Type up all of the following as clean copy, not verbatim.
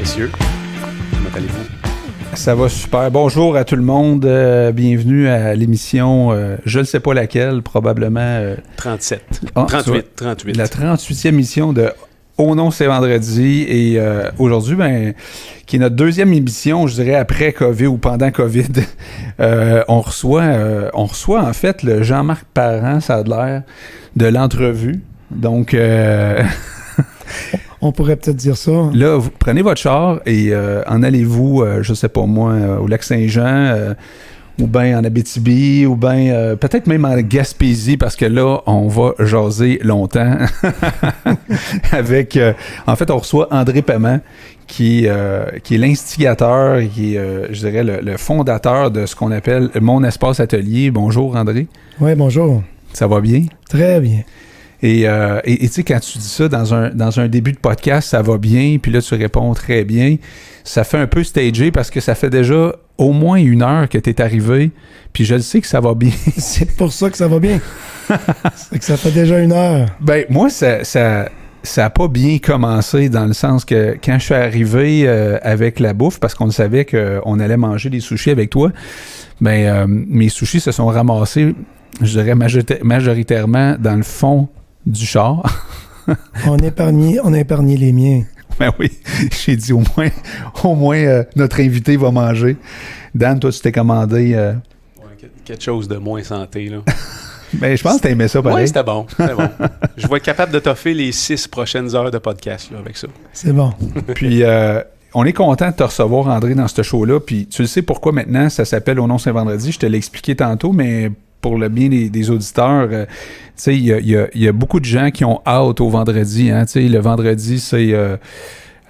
messieurs. Comment allez-vous? Ça va super. Bonjour à tout le monde. Bienvenue à l'émission, je ne sais pas laquelle, probablement... 37. Ah, 38. La 38e émission de Oh non, c'est vendredi. Et aujourd'hui, qui est notre deuxième émission, je dirais, après COVID ou pendant COVID, on reçoit en fait le Jean-Marc Parent, ça a l'air, de l'entrevue. Donc... On pourrait peut-être dire ça. Là, vous prenez votre char et en allez-vous, je sais pas moi, au Lac-Saint-Jean, ou bien en Abitibi, ou bien peut-être même en Gaspésie, parce que là, on va jaser longtemps avec... en fait, on reçoit André Paiement, qui est l'instigateur, qui est, je dirais, le fondateur de ce qu'on appelle Mon Espace Atelier. Bonjour, André. Oui, bonjour. Ça va bien? Très bien. Et tu sais, quand tu dis ça dans un début de podcast, ça va bien, puis là, tu réponds très bien, ça fait un peu stagé parce que ça fait déjà au moins 1 heure que tu es arrivé, puis je le sais que ça va bien. C'est pour ça que ça va bien. C'est que ça fait déjà 1 heure. Ben, moi, ça a pas bien commencé dans le sens que quand je suis arrivé avec la bouffe, parce qu'on savait qu'on allait manger des sushis avec toi, mes sushis se sont ramassés, je dirais majoritairement dans le fond du char. On a épargné les miens. Ben oui, j'ai dit au moins notre invité va manger. Dan, toi, tu t'es commandé... Quelque chose de moins santé, là. Ben, je pense que t'as aimé ça, pareil. Oui, c'était bon. Je vais être capable de toffer les 6 prochaines heures de podcast là, avec ça. C'est bon. Puis, on est content de te recevoir, André, dans ce show-là. Puis, tu le sais pourquoi maintenant ça s'appelle Au nom c'est vendredi. Je te l'ai expliqué tantôt, mais... pour le bien des auditeurs, tu sais, il y a beaucoup de gens qui ont hâte au vendredi, hein, tu sais, le vendredi,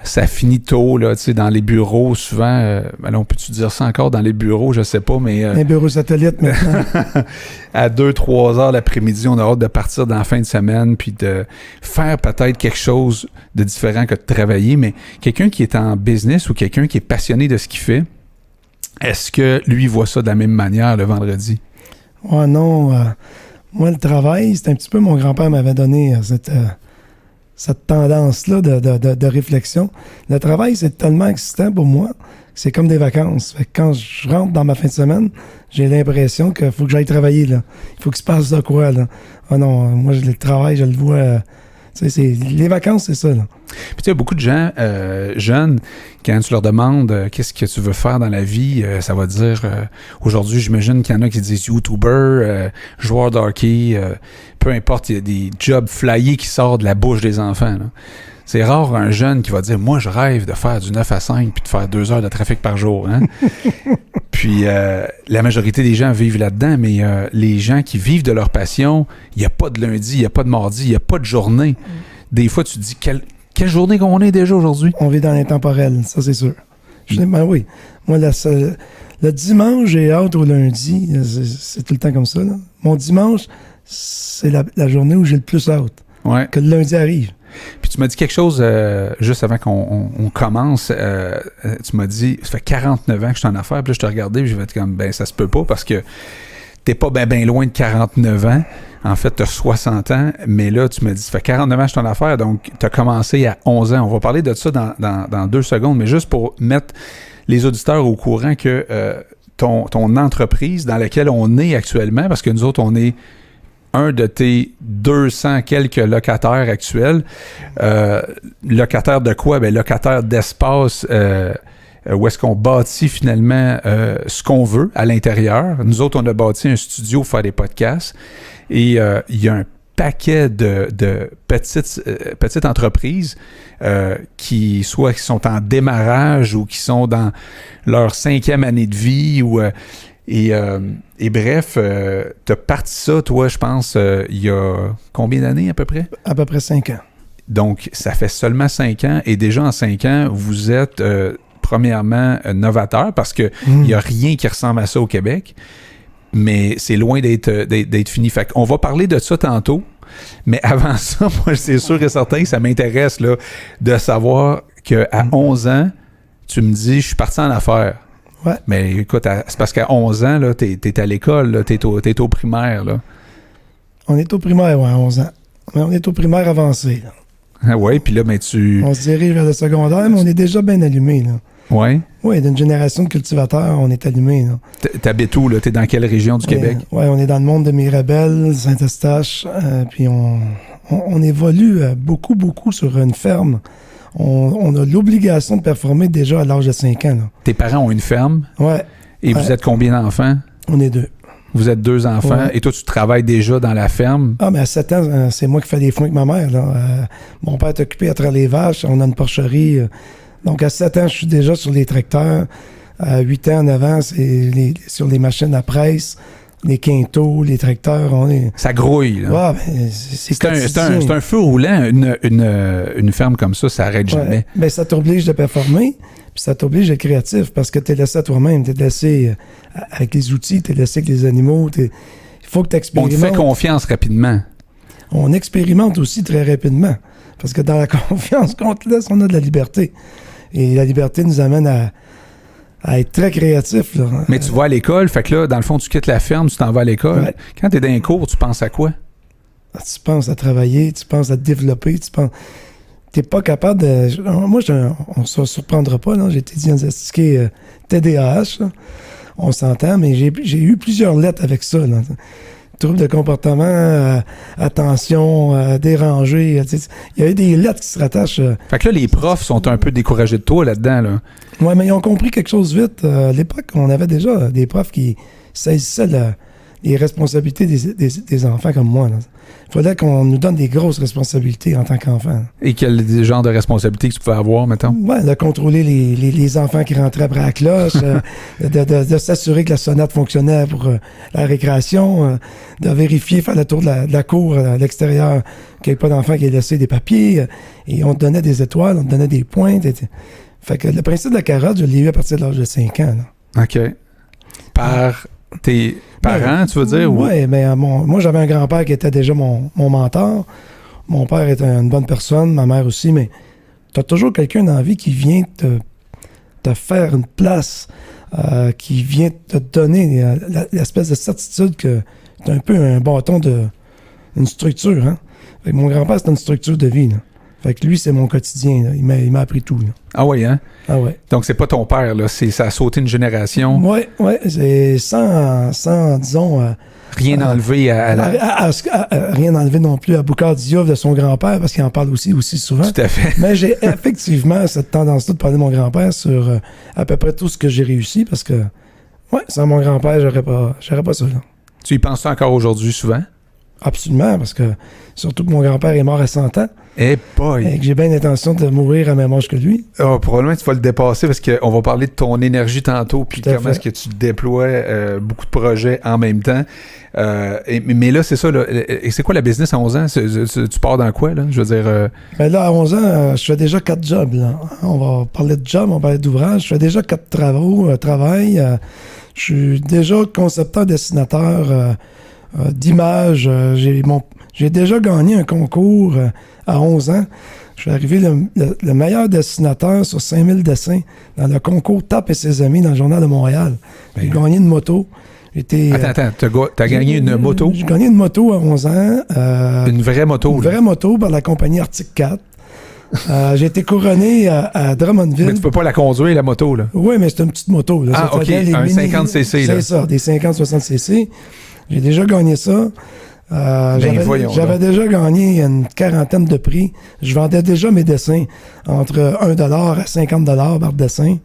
ça finit tôt, là, tu sais, dans les bureaux, souvent, on peut-tu dire ça encore dans les bureaux, je sais pas, mais... Les bureaux satellites, maintenant. À 2-3 heures l'après-midi, on a hâte de partir dans la fin de semaine, puis de faire peut-être quelque chose de différent que de travailler, mais quelqu'un qui est en business ou quelqu'un qui est passionné de ce qu'il fait, est-ce que lui voit ça de la même manière le vendredi? Ouais, non. Moi, le travail, c'est un petit peu... Mon grand-père m'avait donné cette tendance-là de réflexion. Le travail, c'est tellement excitant pour moi que c'est comme des vacances. Fait que quand je rentre dans ma fin de semaine, j'ai l'impression qu'il faut que j'aille travailler, là. Il faut qu'il se passe de quoi, là. Ah non, moi, le travail, je le vois... les vacances, c'est ça, là. Puis tu sais, beaucoup de gens jeunes, quand tu leur demandes qu'est-ce que tu veux faire dans la vie, ça va dire aujourd'hui, j'imagine qu'il y en a qui disent YouTuber, joueur de hockey, peu importe, il y a des jobs flyés qui sortent de la bouche des enfants, là. C'est rare un jeune qui va dire « Moi, je rêve de faire du 9 à 5 puis de faire 2 heures de trafic par jour. » Hein? Puis la majorité des gens vivent là-dedans, mais les gens qui vivent de leur passion, il n'y a pas de lundi, il n'y a pas de mardi, il n'y a pas de journée. Des fois, tu te dis « Quelle journée qu'on est déjà aujourd'hui? » On vit dans l'intemporel, ça c'est sûr. Ben oui. Moi, le dimanche, j'ai hâte au lundi. C'est tout le temps comme ça, là. Mon dimanche, c'est la journée où j'ai le plus hâte. Ouais. Que le lundi arrive. Puis tu m'as dit quelque chose juste avant qu'on commence. Tu m'as dit, ça fait 49 ans que je suis en affaires. Puis là, je te regardais et je vais être comme, ça se peut pas parce que t'es pas ben loin de 49 ans. En fait, t'as 60 ans. Mais là, tu m'as dit, ça fait 49 ans que je suis en affaires. Donc, t'as commencé à 11 ans. On va parler de ça dans 2 secondes. Mais juste pour mettre les auditeurs au courant que ton entreprise dans laquelle on est actuellement, parce que nous autres, on est un de tes 200 quelques locataires actuels. Locataire de quoi? Locataire d'espace où est-ce qu'on bâtit finalement ce qu'on veut à l'intérieur. Nous autres, on a bâti un studio pour faire des podcasts et il y a un paquet de petites entreprises qui sont en démarrage ou qui sont dans leur 5e année de vie ou... Et bref, t'as parti ça, toi, je pense, il y a combien d'années à peu près? À peu près 5 ans. Donc, ça fait seulement 5 ans. Et déjà en 5 ans, vous êtes premièrement novateur parce qu'il n'y a rien qui ressemble à ça au Québec. Mais c'est loin d'être fini. Fait qu'on va parler de ça tantôt. Mais avant ça, moi, c'est sûr et certain que ça m'intéresse là, de savoir qu'à 11 ans, tu me dis, je suis parti en affaires. Ouais. Mais écoute, c'est parce qu'à 11 ans, là, t'es à l'école, t'es au primaire. Là. On est au primaire, ouais, à 11 ans. Mais on est au primaire avancé. Là. Ah ouais, puis là, ben tu... On se dirige vers le secondaire, mais on est déjà bien allumé, là. Ouais. Oui, d'une génération de cultivateurs, on est allumé, là. T'habites où, là? T'es dans quelle région du Québec? Oui, on est dans le monde de Mirabel, Saint-Eustache, puis on évolue beaucoup sur une ferme. On a l'obligation de performer déjà à l'âge de 5 ans, là. Tes parents ont une ferme? Ouais. Et vous êtes combien d'enfants? On est 2. Vous êtes 2 enfants. Ouais. Et toi, tu travailles déjà dans la ferme? Ah, mais à 7 ans, c'est moi qui fais des foins avec ma mère, là. Mon père est occupé à traire les vaches, on a une porcherie. Donc, à 7 ans, je suis déjà sur les tracteurs. À 8 ans en avant, c'est sur les machines à presse, les quintaux, les tracteurs. Ça grouille, là. Ouais, ben, c'est un feu roulant. Une ferme comme ça arrête jamais. Ben, ça t'oblige de performer, puis ça t'oblige d'être créatif, parce que t'es laissé à toi-même, t'es laissé avec les outils, t'es laissé avec les animaux. Il faut que tu expérimentes. On te fait confiance rapidement. On expérimente aussi très rapidement, parce que dans la confiance qu'on te laisse, on a de la liberté. Et la liberté nous amène à être très créatif, là. Mais tu vas à l'école, fait que là, dans le fond, tu quittes la ferme, tu t'en vas à l'école. Ouais. Quand tu es dans un cours, tu penses à quoi? Tu penses à travailler, tu penses à te développer, t'es pas capable de... Moi, on se surprendra pas, là. J'ai été diagnostiqué TDAH, là. On s'entend, mais j'ai eu plusieurs lettres avec ça, là. Troubles de comportement, attention, dérangé. Il y a eu des lettres qui se rattachent. Fait que là, les profs sont un peu découragés de toi là-dedans, là. Oui, mais ils ont compris quelque chose vite. À l'époque, on avait déjà des profs qui saisissaient les responsabilités des enfants comme moi, là. Il fallait qu'on nous donne des grosses responsabilités en tant qu'enfants. Et quel genre de responsabilité que tu pouvais avoir, mettons? Oui, de contrôler les enfants qui rentraient après la cloche, de s'assurer que la sonnette fonctionnait pour la récréation, de vérifier, faire le tour de la cour à l'extérieur, qu'il n'y ait pas d'enfant qui ait laissé des papiers. Et on te donnait des étoiles, on te donnait des pointes. Fait que le principe de la carotte, je l'ai eu à partir de l'âge de 5 ans, là. OK. Par tes parents, tu veux dire? Oui, mais moi, j'avais un grand-père qui était déjà mon mentor. Mon père était une bonne personne, ma mère aussi, mais tu as toujours quelqu'un dans la vie qui vient te faire une place, qui vient te donner l'espèce de certitude que tu as un peu un bâton une structure. Hein? Fait que mon grand-père, c'était une structure de vie, là. Fait que lui, c'est mon quotidien, là. Il m'a appris tout, là. Ah oui, hein? Ah ouais. Donc, c'est pas ton père, là. Ça a sauté une génération. Oui, c'est sans disons... Rien enlevé rien enlevé non plus à Boucard Diouf de son grand-père, parce qu'il en parle aussi souvent. Tout à fait. Mais j'ai effectivement cette tendance-là de parler de mon grand-père sur à peu près tout ce que j'ai réussi, parce que, sans mon grand-père, j'aurais pas ça, là. Tu y penses encore aujourd'hui souvent? Absolument, parce que surtout que mon grand-père est mort à 100 ans. Eh boy! Et que j'ai bien l'intention de mourir à même âge que lui. Oh, probablement tu vas le dépasser parce qu'on va parler de ton énergie tantôt puis comment est-ce que tu déploies beaucoup de projets en même temps. Mais là, c'est ça. Là, et c'est quoi la business à 11 ans? Tu pars dans quoi, là? Je veux dire... Ben là, à 11 ans, je fais déjà 4 jobs, là. On va parler de job, on va parler d'ouvrage. Je fais déjà 4 travail. Je suis déjà concepteur, dessinateur d'images. J'ai déjà gagné un concours à 11 ans. Je suis arrivé le meilleur dessinateur sur 5000 dessins dans le concours Tape et ses amis dans le Journal de Montréal. J'ai gagné une moto. Attends, t'as gagné une moto? J'ai gagné une moto à 11 ans. Une vraie moto? Une vraie moto par la compagnie Arctic 4. J'ai été couronné à Drummondville. Mais tu peux pas la conduire, la moto, là? Oui, mais c'est une petite moto, là. Ah, OK, un 50cc, là. C'est ça, des 50-60cc. J'ai déjà gagné ça. J'avais déjà gagné une quarantaine de prix. Je vendais déjà mes dessins entre 1$ à 50$ par dessin.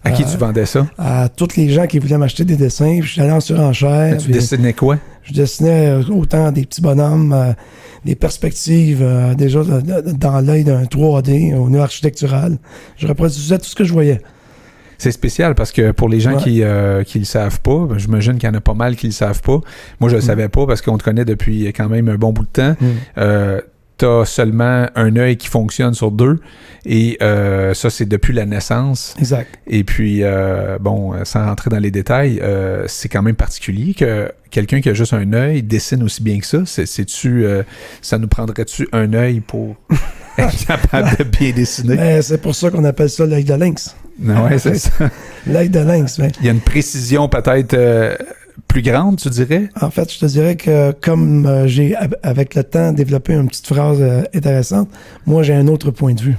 À qui tu vendais ça? À tous les gens qui voulaient m'acheter des dessins. Puis je suis allé en surenchère. Tu dessinais quoi? Je dessinais autant des petits bonhommes, des perspectives, déjà dans l'œil d'un 3D, au niveau architectural. Je reproduisais tout ce que je voyais. C'est spécial parce que pour les gens qui le savent pas, j'imagine qu'il y en a pas mal qui le savent pas. Moi, je le savais pas parce qu'on te connaît depuis quand même un bon bout de temps. T'as seulement un œil qui fonctionne sur 2 et ça, c'est depuis la naissance. Exact. Et puis, sans rentrer dans les détails, c'est quand même particulier que quelqu'un qui a juste un œil dessine aussi bien que ça. Ça nous prendrait-tu un œil pour être capable de bien dessiner? Mais c'est pour ça qu'on appelle ça l'œil de lynx. Oui, c'est ça. L'œil de lynx. Il y a une précision peut-être plus grande, tu dirais? En fait, je te dirais que comme j'ai, avec le temps, développé une petite phrase intéressante, moi, j'ai un autre point de vue.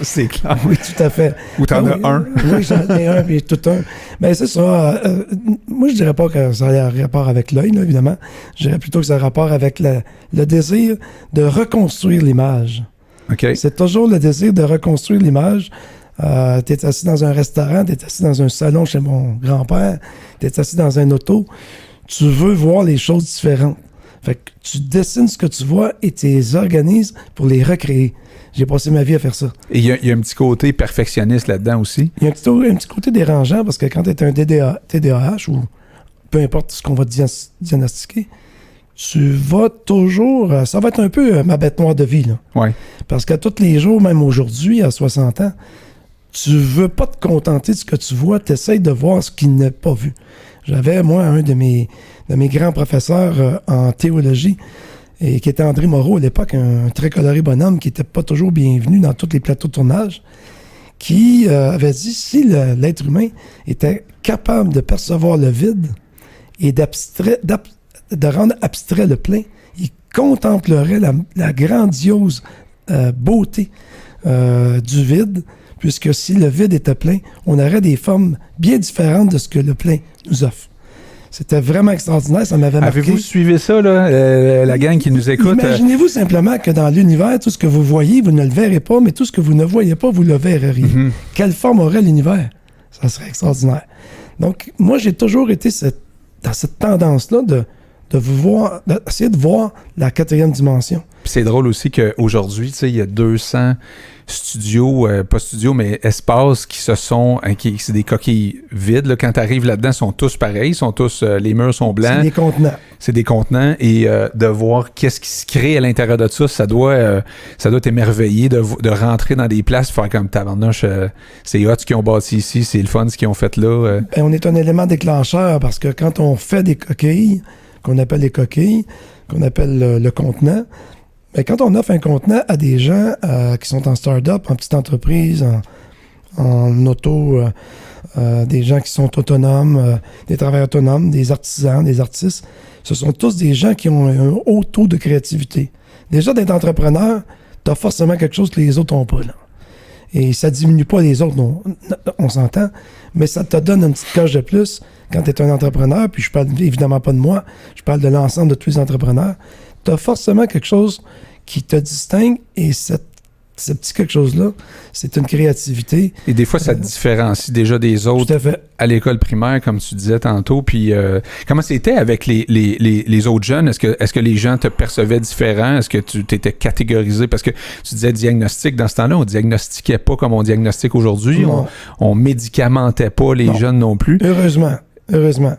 C'est clair. Oui, tout à fait. Ou t'en as un? Oui, j'en ai un, puis tout un. Mais c'est ça. Moi, je dirais pas que ça a rapport avec l'œil, là, évidemment. Je dirais plutôt que ça a rapport avec le désir de reconstruire l'image. OK. C'est toujours le désir de reconstruire l'image. Tu es assis dans un restaurant, tu es assis dans un salon chez mon grand-père, tu es assis dans un auto. Tu veux voir les choses différentes. Fait que tu dessines ce que tu vois et tu les organises pour les recréer. J'ai passé ma vie à faire ça. Et il y a un petit côté perfectionniste là-dedans aussi. Il y a un petit côté dérangeant parce que quand tu es un TDAH ou peu importe ce qu'on va diagnostiquer, tu vas toujours... ça va être un peu ma bête noire de vie, là. Ouais. Parce qu'à tous les jours, même aujourd'hui, à 60 ans, tu veux pas te contenter de ce que tu vois, tu essaies de voir ce qui n'est pas vu. J'avais, moi, un de mes grands professeurs en théologie, et qui était André Moreau à l'époque, un très coloré bonhomme qui n'était pas toujours bienvenu dans tous les plateaux de tournage, qui avait dit si l'être humain était capable de percevoir le vide et de rendre abstrait le plein, il contemplerait la grandiose beauté du vide, puisque si le vide était plein, on aurait des formes bien différentes de ce que le plein nous offre. C'était vraiment extraordinaire, ça m'avait marqué. Avez-vous suivi ça, là, la gang qui nous écoute? Imaginez-vous simplement que dans l'univers, tout ce que vous voyez, vous ne le verrez pas, mais tout ce que vous ne voyez pas, vous le verriez. Mm-hmm. Quelle forme aurait l'univers? Ça serait extraordinaire. Donc, moi, j'ai toujours été dans cette tendance-là d'essayer de voir la 4e dimension. Puis c'est drôle aussi qu'aujourd'hui, tu sais, il y a 200 studios, pas studios, mais espaces qui c'est des coquilles vides. Là. Quand tu arrives là-dedans, ils sont tous pareils, les murs sont blancs. C'est des contenants. C'est des contenants et de voir qu'est-ce qui se crée à l'intérieur de ça doit t'émerveiller de rentrer dans des places, faire comme tabarnouche, c'est hot ce qu'ils ont bâti ici, c'est le fun ce qu'ils ont fait là. Ben, on est un élément déclencheur parce que quand on fait des coquilles, qu'on appelle les coquilles, qu'on appelle le contenant, mais quand on offre un contenant à des gens qui sont en start-up, en petite entreprise, en auto, des gens qui sont autonomes, des travailleurs autonomes, des artisans, des artistes, ce sont tous des gens qui ont un haut taux de créativité. Déjà, d'être entrepreneur, tu as forcément quelque chose que les autres n'ont pas, là. Et ça diminue pas les autres, on s'entend, mais ça te donne une petite coche de plus quand tu es un entrepreneur, puis je parle évidemment pas de moi, je parle de l'ensemble de tous les entrepreneurs. Tu as forcément quelque chose qui te distingue et ce petit quelque chose-là, c'est une créativité. Et des fois, ça te différencie déjà des autres à l'école primaire, comme tu disais tantôt. Puis, comment c'était avec les autres jeunes? Est-ce que les gens te percevaient différent? Est-ce que tu t'étais catégorisé? Parce que tu disais diagnostic. Dans ce temps-là, on diagnostiquait pas comme on diagnostique aujourd'hui. On médicamentait pas les jeunes non plus. Heureusement.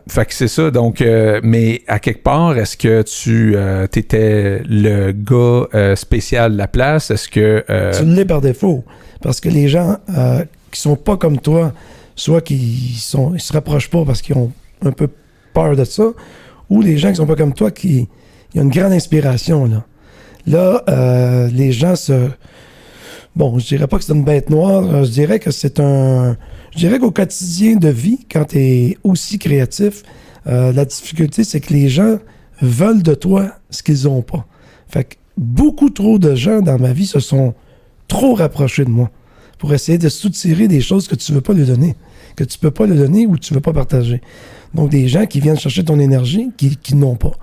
Fait que c'est ça. Donc, mais à quelque part, est-ce que tu étais le gars spécial de la place? Est-ce que... Tu l'es par défaut. Parce que les gens qui sont pas comme toi, soit ils se rapprochent pas parce qu'ils ont un peu peur de ça, ou les gens qui sont pas comme toi, il y a une grande inspiration, là. Là, les gens Bon, je dirais pas que c'est une bête noire, je dirais que c'est Je dirais qu'au quotidien de vie, quand tu es aussi créatif, la difficulté, c'est que les gens veulent de toi ce qu'ils n'ont pas. Fait que beaucoup trop de gens dans ma vie se sont trop rapprochés de moi pour essayer de soutirer des choses que tu ne veux pas lui donner, que tu peux pas lui donner ou que tu ne veux pas partager. Donc, des gens qui viennent chercher ton énergie, qui n'ont pas.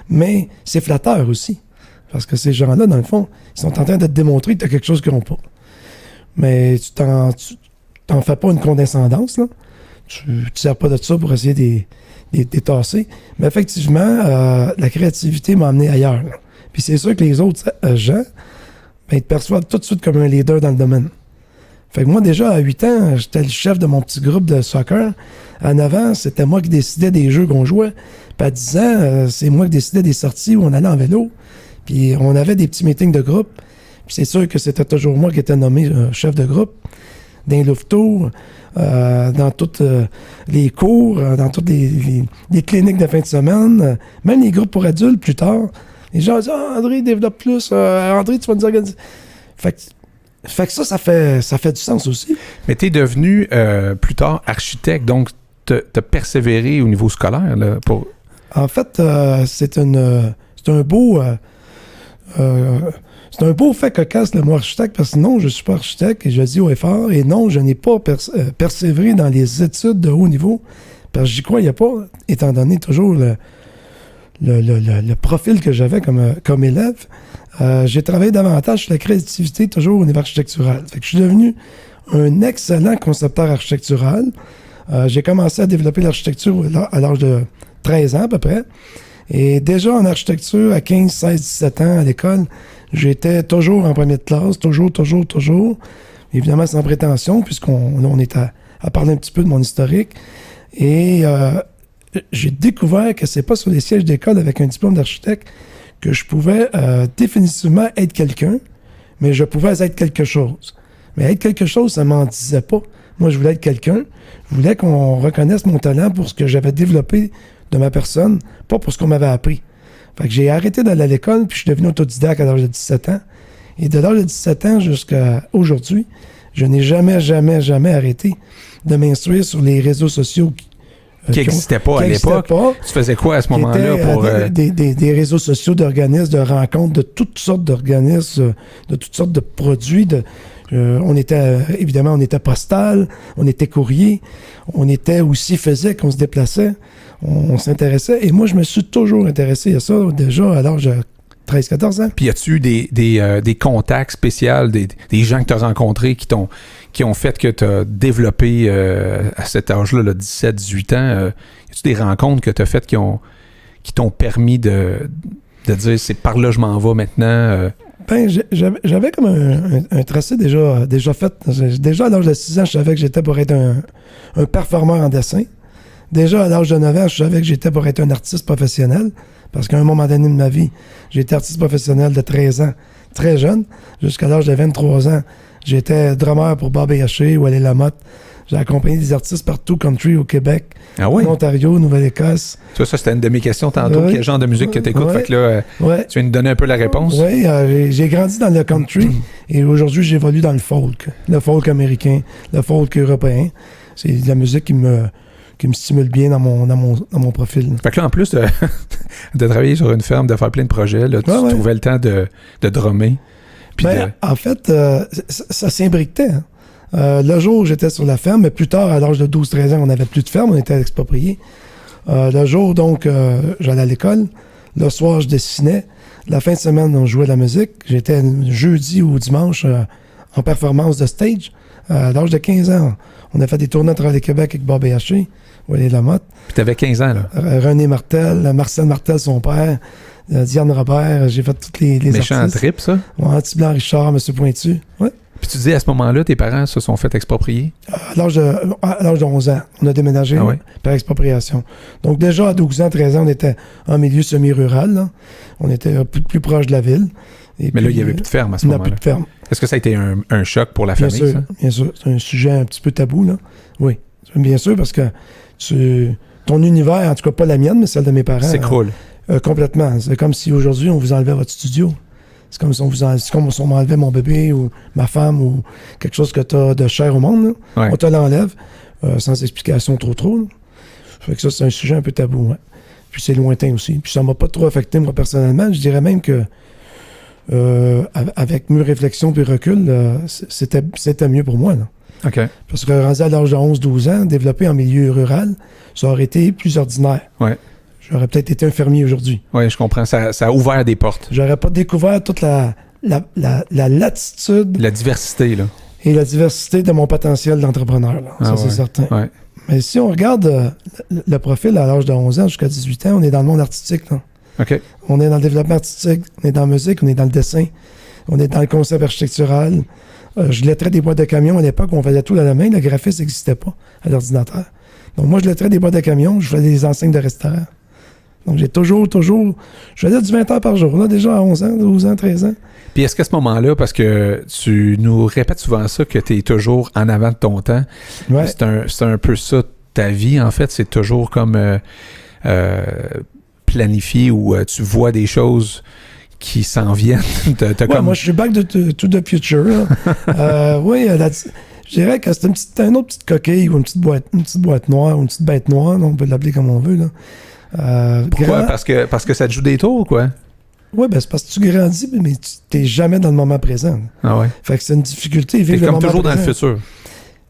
Mais c'est flatteur aussi, parce que ces gens-là, dans le fond, ils sont en train de te démontrer que tu as quelque chose qu'ils n'ont pas. Mais tu t'en fais pas une condescendance, là. Tu ne sers pas de ça pour essayer de les tasser. Mais effectivement, la créativité m'a amené ailleurs, là. Puis c'est sûr que les autres gens, ils te perçoivent tout de suite comme un leader dans le domaine. Fait que moi, déjà, à 8 ans, j'étais le chef de mon petit groupe de soccer. À 9 ans, c'était moi qui décidais des jeux qu'on jouait. Puis à 10 ans, c'est moi qui décidais des sorties où on allait en vélo. Puis on avait des petits meetings de groupe. Puis c'est sûr que c'était toujours moi qui étais nommé chef de groupe. Dans l'OFTO, dans tous les cours, dans toutes les cliniques de fin de semaine, même les groupes pour adultes plus tard. Les gens disent « Ah, André, développe plus. André, tu vas nous organiser. » Fait que ça fait du sens aussi. Mais tu es devenu plus tard architecte, donc t'as persévéré au niveau scolaire, là, pour... En fait, c'est un beau... c'est un beau fait cocasse, le mot architecte, parce que non, je ne suis pas architecte, et je le dis haut et fort, et non, je n'ai pas persévéré dans les études de haut niveau, parce que j'y croyais pas, étant donné toujours le profil que j'avais comme élève. J'ai travaillé davantage sur la créativité, toujours au niveau architectural. Fait que je suis devenu un excellent concepteur architectural. J'ai commencé à développer l'architecture à l'âge de 13 ans à peu près. Et déjà en architecture, à 15, 16, 17 ans à l'école, j'étais toujours en première classe, toujours. Évidemment, sans prétention, puisqu'on est à parler un petit peu de mon historique. Et j'ai découvert que c'est pas sur les sièges d'école avec un diplôme d'architecte que je pouvais définitivement être quelqu'un, mais je pouvais être quelque chose. Mais être quelque chose, ça m'en disait pas. Moi, je voulais être quelqu'un. Je voulais qu'on reconnaisse mon talent pour ce que j'avais développé de ma personne, pas pour ce qu'on m'avait appris. Fait que j'ai arrêté d'aller à l'école, puis je suis devenu autodidacte à l'âge de 17 ans. Et de l'âge de 17 ans jusqu'à aujourd'hui, je n'ai jamais arrêté de m'instruire sur les réseaux sociaux qui n'existaient pas à l'époque. Tu faisais quoi à ce moment-là pour... Des réseaux sociaux d'organismes, de rencontres, de toutes sortes d'organismes, de toutes sortes de produits. On était postal, on était courrier, on était aussi physique, on se déplaçait, on s'intéressait. Et moi, je me suis toujours intéressé à ça, déjà à l'âge de 13-14 ans. Puis, as-tu des contacts spéciaux, des gens que tu as rencontrés qui ont fait que tu as développé à cet âge-là, là, 17-18 ans, y a-tu des rencontres que tu as faites qui t'ont permis de dire c'est par là je m'en vais maintenant? Ben, j'avais comme un tracé déjà fait. Déjà à l'âge de 6 ans, je savais que j'étais pour être un performeur en dessin. Déjà à l'âge de 9 ans, je savais que j'étais pour être un artiste professionnel. Parce qu'à un moment donné de ma vie, j'ai été artiste professionnel de 13 ans, très jeune. Jusqu'à l'âge de 23 ans, j'étais drummer pour Bob Haché ou Alain Lamotte. J'ai accompagné des artistes partout, country, au Québec, en Ontario, Nouvelle-Écosse. Tu vois, ça, c'était une de mes questions tantôt. Quel genre de musique que tu écoutes? Fait que là, tu viens de donner un peu la réponse. Oui, j'ai grandi dans le country et aujourd'hui, j'évolue dans le folk américain, le folk européen. C'est de la musique qui me stimule bien dans mon profil. Fait que là, en plus de travailler sur une ferme, de faire plein de projets, là, tu trouvais le temps de drummer. En fait, ça s'imbriquait. Hein. Le jour où j'étais sur la ferme, mais plus tard, à l'âge de 12-13 ans, on n'avait plus de ferme, on était expropriés. Le jour, donc, j'allais à l'école. Le soir, je dessinais. La fin de semaine, on jouait de la musique. J'étais jeudi ou dimanche en performance de stage. À l'âge de 15 ans, on a fait des tournées à travers le Québec avec Bob Haché, Wallet Lamotte. Puis t'avais 15 ans, là? René Martel, Marcel Martel, son père, Diane Robert, j'ai fait toutes les méchant artistes. Trip, ça? Ouais, Tiblan Richard, M. Pointu. Ouais. Puis tu dis, à ce moment-là, tes parents se sont fait exproprier? À l'âge de 11 ans, on a déménagé par expropriation. Donc déjà, à 12 ans, 13 ans, on était en milieu semi-rural. Là. On était plus proche de la ville. Mais puis, là, il n'y avait plus de ferme à ce moment-là. Il n'y a plus de ferme. Est-ce que ça a été un choc pour la famille, ça? Bien sûr. C'est un sujet un petit peu tabou, là. Oui, bien sûr, parce que ton univers, en tout cas pas la mienne, mais celle de mes parents... s'écroule. Complètement. C'est comme si aujourd'hui, on vous enlevait votre studio. C'est comme si on m'enlevait mon bébé ou ma femme ou quelque chose que tu as de cher au monde. Ouais. On te l'enlève sans explication trop. Là. Fait que ça, c'est un sujet un peu tabou. Ouais. Puis c'est lointain aussi. Puis ça m'a pas trop affecté, moi, personnellement. Je dirais même que avec mieux réflexion puis recul, c'était mieux pour moi. Là. Okay. Parce que rendu à l'âge de 11-12 ans, développé en milieu rural, ça aurait été plus ordinaire. Ouais. J'aurais peut-être été un fermier aujourd'hui. Oui, je comprends. Ça a ouvert des portes. J'aurais pas découvert toute la latitude... La diversité, là. Et la diversité de mon potentiel d'entrepreneur, là. Ça, c'est certain. Ouais. Mais si on regarde le profil à l'âge de 11 ans jusqu'à 18 ans, on est dans le monde artistique, là. OK. On est dans le développement artistique, on est dans la musique, on est dans le dessin, on est dans le concept architectural. Je lettrais des boîtes de camions à l'époque où on faisait tout à la main. Le graphisme n'existait pas à l'ordinateur. Donc moi, je lettrais des boîtes de camions, je faisais des enseignes de restaurants. Donc, j'ai toujours, je faisais du 20 heures par jour, là, déjà à 11 ans, 12 ans, 13 ans. Puis est-ce qu'à ce moment-là, parce que tu nous répètes souvent ça, que tu es toujours en avant de ton temps, c'est un peu ça, ta vie, en fait, c'est toujours comme planifié où tu vois des choses qui s'en viennent. Moi, je suis back to the future. Oui, Je dirais que c'est une autre petite coquille ou une petite boîte noire ou une petite bête noire, on peut l'appeler comme on veut. Là. Pourquoi? Parce que ça te joue des tours, quoi? Oui, ben c'est parce que tu grandis, mais tu n'es jamais dans le moment présent. Ah ouais? Fait que c'est une difficulté. T'es comme toujours dans le futur.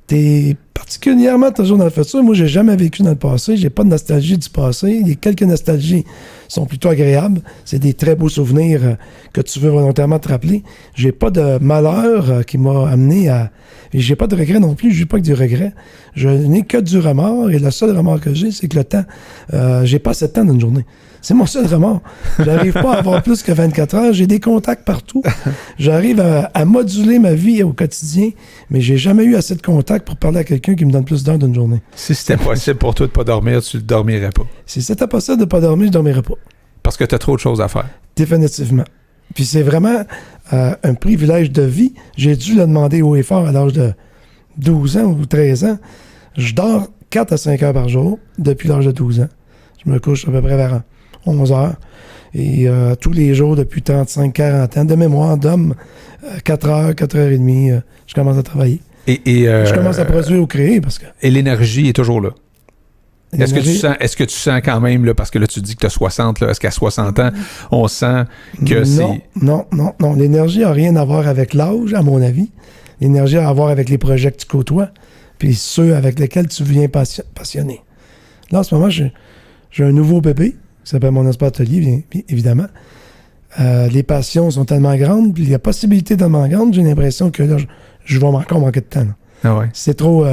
T'es particulièrement toujours dans le futur. Moi, j'ai jamais vécu dans le passé. J'ai pas de nostalgie du passé. Il y a quelques nostalgies sont plutôt agréables. C'est des très beaux souvenirs que tu veux volontairement te rappeler. J'ai pas de malheur qui m'a amené à... Et j'ai pas de regret non plus. Je n'ai pas que du regret. Je n'ai que du remords. Et le seul remords que j'ai, c'est que le temps... j'ai pas assez de temps d'une journée. C'est mon seul remords. J'arrive pas à avoir plus que 24 heures. J'ai des contacts partout. J'arrive à moduler ma vie au quotidien, mais j'ai jamais eu assez de contacts pour parler à quelqu'un qui me donne plus d'heures d'une journée. Si c'était possible pour toi de pas dormir, tu ne dormirais pas. Si c'était possible de pas dormir, je dormirais pas. Parce que tu as trop de choses à faire. Définitivement. Puis c'est vraiment un privilège de vie. J'ai dû le demander haut et fort à l'âge de 12 ans ou 13 ans. Je dors 4 à 5 heures par jour depuis l'âge de 12 ans. Je me couche à peu près vers 11 heures. Et tous les jours, depuis 35-40 ans, de mémoire d'homme, 4 heures, 4 heures et demie, je commence à travailler. Je commence à produire ou créer parce que... Et l'énergie est toujours là. Est-ce que tu sens quand même, là, parce que là, tu dis que tu as 60, là, est-ce qu'à 60 ans, on sent que c'est... Non. L'énergie n'a rien à voir avec l'âge, à mon avis. L'énergie a à voir avec les projets que tu côtoies, puis ceux avec lesquels tu viens passionner. Là, en ce moment, j'ai un nouveau bébé, qui s'appelle mon espace atelier, bien évidemment. Les passions sont tellement grandes, puis la possibilité tellement grande, j'ai l'impression que là, je vais encore manquer de temps. Là. Ah ouais. C'est trop...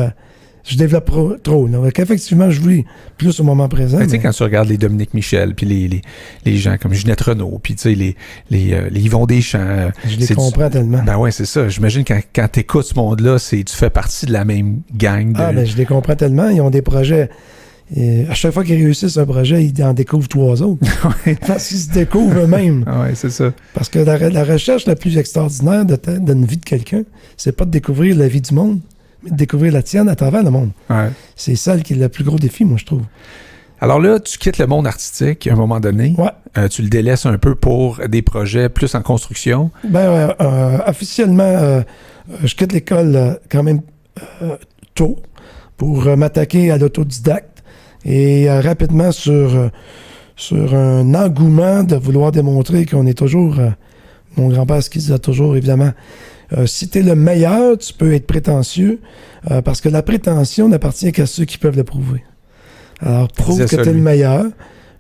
je développe trop. Là. Donc, effectivement, je vis plus au moment présent. Tu sais, quand tu regardes les Dominique Michel, puis les gens comme Ginette Renault, puis tu sais, les Yvon Deschamps. Je les comprends tellement. Ben ouais, c'est ça. J'imagine quand tu écoutes ce monde-là, tu fais partie de la même gang. Ben je les comprends tellement. Ils ont des projets... Et à chaque fois qu'ils réussissent un projet, ils en découvrent 3 autres. Parce qu'ils se découvrent eux-mêmes. Ah ouais, c'est ça. Parce que la recherche la plus extraordinaire d'une vie de quelqu'un, c'est pas de découvrir la vie du monde, mais de découvrir la tienne à travers le monde. Ouais. C'est ça qui est le plus gros défi, moi, je trouve. Alors là, tu quittes le monde artistique à un moment donné. Ouais. Tu le délaisses un peu pour des projets plus en construction. Officiellement, je quitte l'école quand même tôt pour m'attaquer à l'autodidacte. Et rapidement sur un engouement de vouloir démontrer qu'on est toujours... mon grand-père, ce qu'il disait toujours, évidemment, si tu es le meilleur, tu peux être prétentieux, parce que la prétention n'appartient qu'à ceux qui peuvent le prouver. Alors, prouve que tu es le meilleur,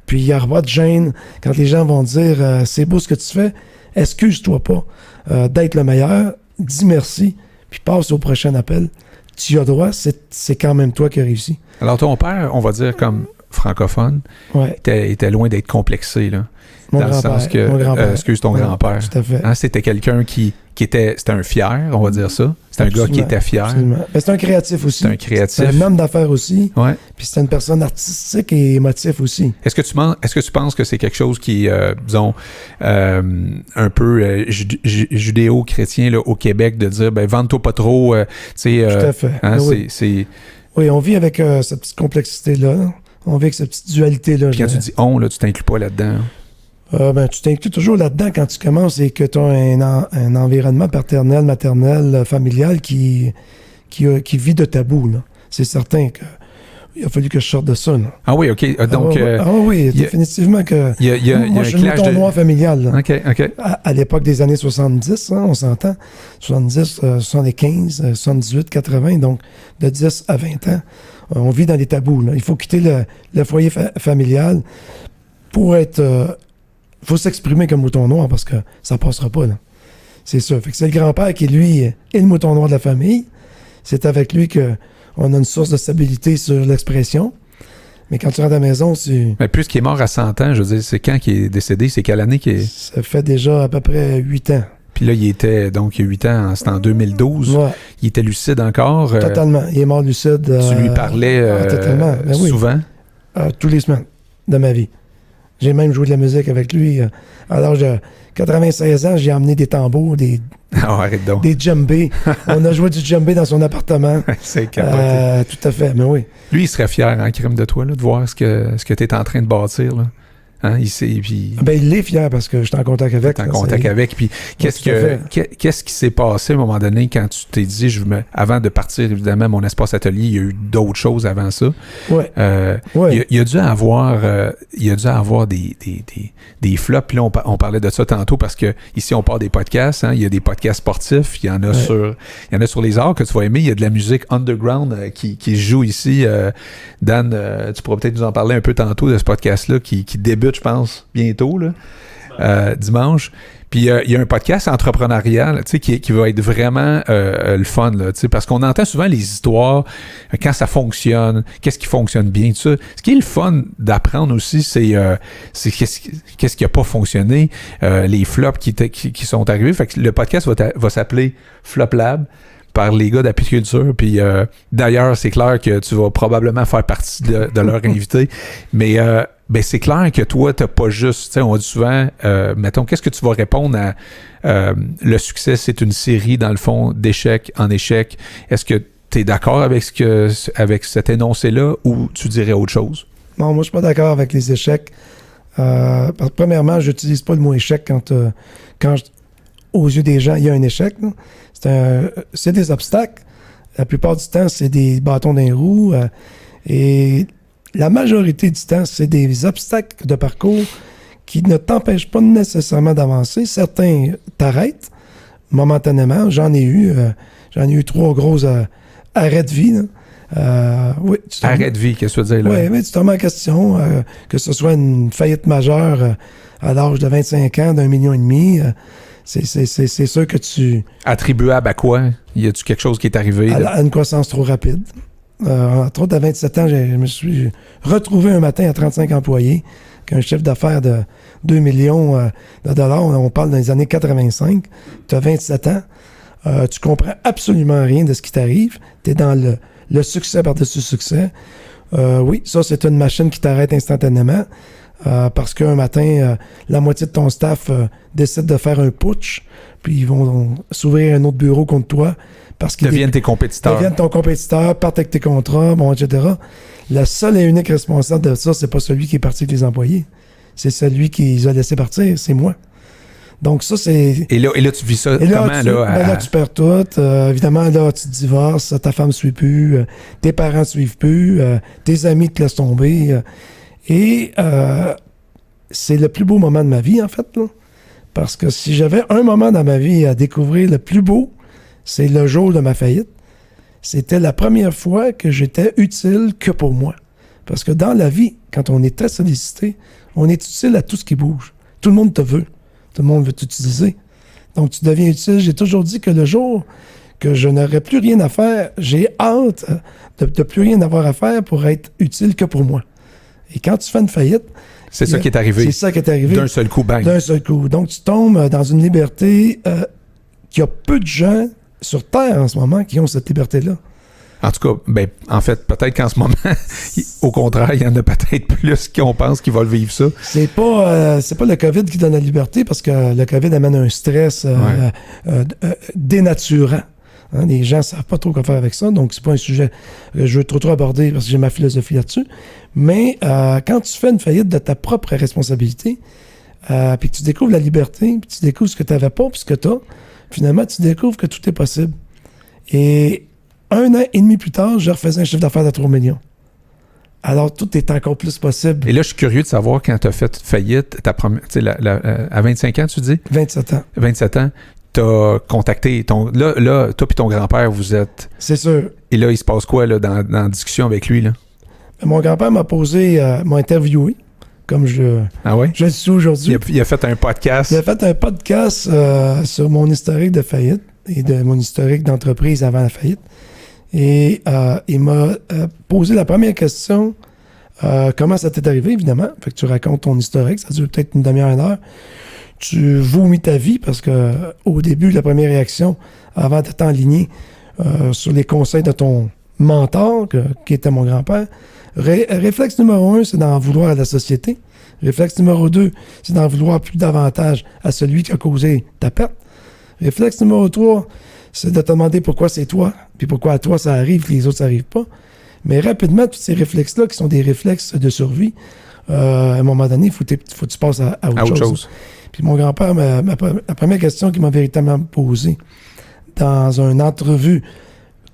puis il n'y aura pas de gêne quand les gens vont dire « c'est beau ce que tu fais, excuse-toi pas d'être le meilleur, dis merci, puis passe au prochain appel. Tu as droit, c'est quand même toi qui as réussi. » Alors, ton père, on va dire comme francophone, était loin d'être complexé, là. Mon dans le sens que, excuse ton grand-père. Tout à fait. Hein, c'était quelqu'un qui était un fier, on va dire ça. C'était un gars qui était fier. Absolument. Mais c'est un créatif aussi. C'est un créatif. C'est un homme d'affaires aussi. Ouais. Puis c'est une personne artistique et émotive aussi. Est-ce que tu penses que c'est quelque chose qui, disons, un peu judéo-chrétien là, au Québec, de dire, ben, vends-toi pas trop, tu sais. Tout à fait. Hein, oui. Oui, on vit avec cette petite complexité-là. On vit avec cette petite dualité-là. Puis quand tu dis on, là, tu t'inclus pas là-dedans. Tu t'inclus toujours là-dedans quand tu commences et que tu as un environnement paternel, maternel, familial qui vit de tabou. Là. C'est certain qu'il a fallu que je sorte de ça. Là. Ah oui, OK. Donc, oui, définitivement que... moi, je suis le mouton noir familial. Là. OK. À l'époque des années 70, hein, on s'entend. 70, 75, 78, 80, donc de 10 à 20 ans. On vit dans des tabous. Là. Il faut quitter le foyer familial pour être... faut s'exprimer comme mouton noir parce que ça passera pas. Là. C'est ça. Fait que c'est le grand-père qui, lui, est le mouton noir de la famille. C'est avec lui qu'on a une source de stabilité sur l'expression. Mais quand tu rentres à la maison, Mais puisqu'il est mort à 100 ans, je veux dire, c'est quand qu'il est décédé? C'est quelle année qu'il est... Ça fait déjà à peu près 8 ans. Puis là, il était, donc, il y a 8 ans, c'était en 2012. Ouais. Il était lucide encore. Totalement. Il est mort lucide. Tu lui parlais souvent? Tous les semaines de ma vie. J'ai même joué de la musique avec lui. À l'âge de 96 ans, j'ai emmené des tambours, des djembés. On a joué du djembé dans son appartement. C'est capoté. Tout à fait, mais oui. Lui, il serait fier en crime de toi, là, de voir ce que tu es en train de bâtir. Là. Hein? Puis, Ben, il est fier parce que je suis en contact avec. t'es en contact avec. Puis qu'est-ce qui s'est passé à un moment donné quand tu t'es dit, avant de partir, évidemment, mon espace atelier, il y a eu d'autres choses avant ça. Ouais. Il y a dû avoir des flops. Puis là, on parlait de ça tantôt parce que ici, on parle des podcasts. Hein? Il y a des podcasts sportifs. Il y en a sur les arts que tu vas aimer. Il y a de la musique underground qui se joue ici. Dan, tu pourras peut-être nous en parler un peu tantôt de ce podcast-là qui débute, je pense, bientôt, là, dimanche. Puis il y a un podcast entrepreneurial, tu sais, qui va être vraiment le fun, là, tu sais, parce qu'on entend souvent les histoires, quand ça fonctionne, qu'est-ce qui fonctionne bien, tout ça. Ce qui est le fun d'apprendre aussi, c'est qu'est-ce qui n'a pas fonctionné, les flops qui sont arrivés. Fait que le podcast va s'appeler Flop Lab par les gars d'apiculture. Puis d'ailleurs, c'est clair que tu vas probablement faire partie de leur invité. Mais ben c'est clair que toi, t'as pas juste... Tu sais, on dit souvent, mettons, qu'est-ce que tu vas répondre à le succès, c'est une série, dans le fond, d'échecs en échecs. Est-ce que tu es d'accord avec cet énoncé-là ou tu dirais autre chose? Non, moi, je suis pas d'accord avec les échecs. Parce que, premièrement, j'utilise pas le mot échec quand aux yeux des gens, il y a un échec. Là. C'est des obstacles. La plupart du temps, c'est des bâtons dans les roues. Et la majorité du temps, c'est des obstacles de parcours qui ne t'empêchent pas nécessairement d'avancer. Certains t'arrêtent momentanément. J'en ai eu 3 gros arrêts de vie. Oui, arrêt de vie, qu'est-ce que tu veux dire là? Oui, tu te remets en question, que ce soit une faillite majeure à l'âge de 25 ans, d'1,5 million. C'est sûr que tu... Attribuable à quoi? Y a-tu quelque chose qui est arrivé? À une croissance trop rapide. Entre autres, à 27 ans, je me suis retrouvé un matin à 35 employés, qu'un chiffre d'affaires de 2 millions de dollars. On parle dans les années 85. Tu as 27 ans. Tu comprends absolument rien de ce qui t'arrive. Tu es dans le succès par-dessus succès. Oui, ça, c'est une machine qui t'arrête instantanément. Parce qu'un matin, la moitié de ton staff décide de faire un putsch, puis ils vont s'ouvrir un autre bureau contre toi. Parce qu'ils deviennent tes compétiteurs. Deviennent ton compétiteur, partent avec tes contrats, bon, etc. Le seul et unique responsable de ça, c'est pas celui qui est parti avec les employés. C'est celui qui les a laissés partir, c'est moi. Donc ça, c'est... Et là, tu vis ça comment, là? Là, tu perds tout. Évidemment, là, tu te divorces, ta femme ne suit plus, tes parents ne suivent plus, tes amis te laissent tomber. Et c'est le plus beau moment de ma vie, en fait, là. Parce que si j'avais un moment dans ma vie à découvrir le plus beau, c'est le jour de ma faillite. C'était la première fois que j'étais utile que pour moi. Parce que dans la vie, quand on est très sollicité, on est utile à tout ce qui bouge. Tout le monde te veut. Tout le monde veut t'utiliser. Donc, tu deviens utile. J'ai toujours dit que le jour que je n'aurais plus rien à faire, j'ai hâte de plus rien avoir à faire pour être utile que pour moi. Et quand tu fais une faillite... C'est ça qui est arrivé. C'est ça qui est arrivé. D'un seul coup, bang. D'un seul coup. Donc, tu tombes dans une liberté qu'il y a peu de gens sur Terre en ce moment qui ont cette liberté-là. En tout cas, ben, en fait, peut-être qu'en ce moment, au contraire, il y en a peut-être plus qu'on pense qu'ils vont le vivre ça. C'est pas le COVID qui donne la liberté parce que le COVID amène un stress dénaturant. Hein, les gens ne savent pas trop quoi faire avec ça, donc c'est pas un sujet que je veux trop aborder parce que j'ai ma philosophie là-dessus. Mais quand tu fais une faillite de ta propre responsabilité, puis que tu découvres la liberté, puis tu découvres ce que tu n'avais pas, puis ce que tu as, finalement, tu découvres que tout est possible. Et 1 an et demi plus tard, je refaisais un chiffre d'affaires de 3 millions. Alors, tout est encore plus possible. Et là, je suis curieux de savoir quand tu as fait faillite, à 25 ans, tu dis? 27 ans. 27 ans. Tu as contacté là, toi et ton grand-père, vous êtes... C'est sûr. Et là, il se passe quoi là, dans la discussion avec lui, là? Mon grand-père m'a interviewé, comme je le suis aujourd'hui. Il a fait un podcast. Il a fait un podcast sur mon historique de faillite et de mon historique d'entreprise avant la faillite. Et il m'a posé la première question, comment ça t'est arrivé, évidemment. Fait que tu racontes ton historique, ça dure peut-être une demi-heure, 1 heure. Tu vomis ta vie parce que au début, la première réaction, avant de t'enligner sur les conseils de ton mentor, qui était mon grand-père, réflexe numéro 1, c'est d'en vouloir à la société. Réflexe numéro 2, c'est d'en vouloir plus davantage à celui qui a causé ta perte. Réflexe numéro 3, c'est de te demander pourquoi c'est toi, puis pourquoi à toi ça arrive, que les autres ça n'arrive pas. Mais rapidement, tous ces réflexes-là, qui sont des réflexes de survie, à un moment donné, il faut que tu passes à autre chose. Puis mon grand-père, la première question qu'il m'a véritablement posée dans une entrevue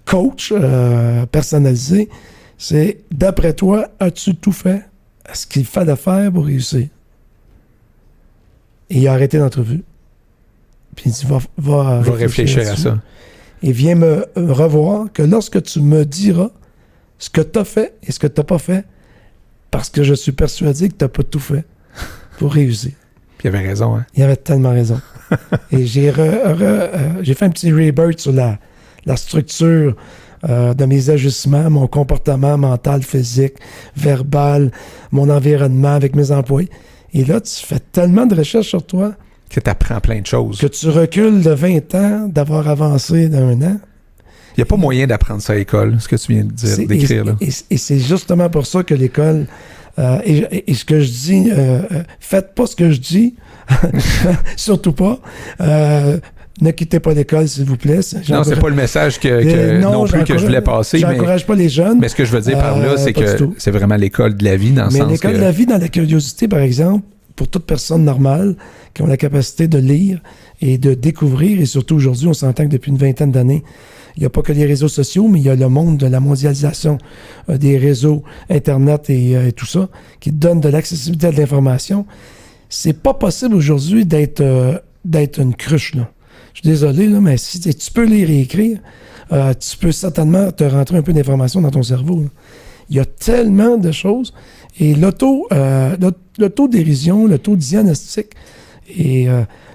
coach personnalisée, c'est « D'après toi, as-tu tout fait ce qu'il fallait faire pour réussir? » Et il a arrêté l'entrevue. Puis il dit « Va réfléchir à ça. Et viens me revoir que lorsque tu me diras ce que tu as fait et ce que tu n'as pas fait, parce que je suis persuadé que tu n'as pas tout fait pour réussir. » Puis il avait raison, hein? Il avait tellement raison. Et j'ai fait un petit rebirth sur la structure de mes ajustements, mon comportement mental, physique, verbal, mon environnement avec mes employés. Et là, tu fais tellement de recherches sur toi que tu apprends plein de choses. Que tu recules de 20 ans d'avoir avancé d'1 an. Il n'y a pas moyen d'apprendre ça à l'école, ce que tu viens de dire, d'écrire. Là. Et c'est justement pour ça que l'école... et ce que je dis, faites pas ce que je dis, surtout pas. Ne quittez pas l'école, s'il vous plaît. Non, c'est pas le message que je voulais passer. J'encourage pas les jeunes. Mais ce que je veux dire par là, c'est que c'est vraiment l'école de la vie, dans le sens que... Mais l'école de la vie, dans la curiosité, par exemple, pour toute personne normale qui ont la capacité de lire et de découvrir, et surtout aujourd'hui, on s'entend que depuis une vingtaine d'années, il n'y a pas que les réseaux sociaux, mais il y a le monde de la mondialisation des réseaux, Internet et tout ça, qui donne de l'accessibilité à de l'information. C'est pas possible aujourd'hui d'être une cruche, là. Je suis désolé, là, mais si tu peux lire et écrire, tu peux certainement te rentrer un peu d'informations dans ton cerveau, là. Il y a tellement de choses. Et l'autodérision, l'autodiagnostic et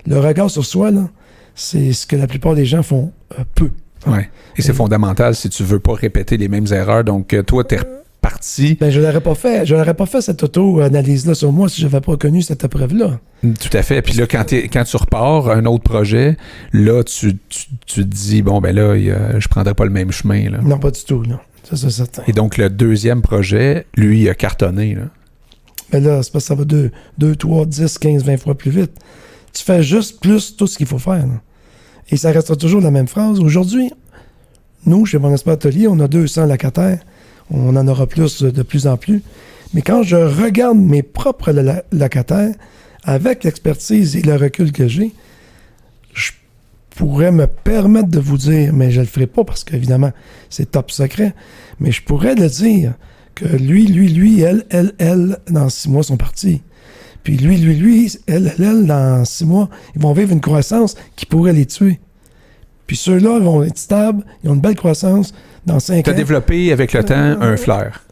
le regard sur soi, là, c'est ce que la plupart des gens font peu. Oui. Et c'est fondamental si tu veux pas répéter les mêmes erreurs. Donc, toi, t'es reparti. Ben, je l'aurais pas fait. Je n'aurais pas fait cette auto-analyse-là sur moi si je n'avais pas connu cette épreuve-là. Tout à fait. Puis là, quand tu repars un autre projet, là, tu te dis, bon, ben là, je prendrai pas le même chemin. Là. Non, pas du tout, là. Ça, c'est certain. Et donc, le deuxième projet, lui, il a cartonné, là. Mais là, c'est parce que ça va 2, 3, 10, 15, 20 fois plus vite. Tu fais juste plus tout ce qu'il faut faire, là. Et ça restera toujours la même phrase. Aujourd'hui, nous, chez Mon Espace Atelier, on a 200 locataires. On en aura de plus en plus. Mais quand je regarde mes propres locataires, avec l'expertise et le recul que j'ai, je pourrais me permettre de vous dire, mais je le ferai pas parce qu'évidemment, c'est top secret, mais je pourrais le dire que lui, elle, dans 6 mois, sont partis. Puis lui, elle, dans 6 mois, ils vont vivre une croissance qui pourrait les tuer. Puis ceux-là, ils vont être stables, ils ont une belle croissance. Dans 5 ans... Tu as développé, avec le temps, un flair.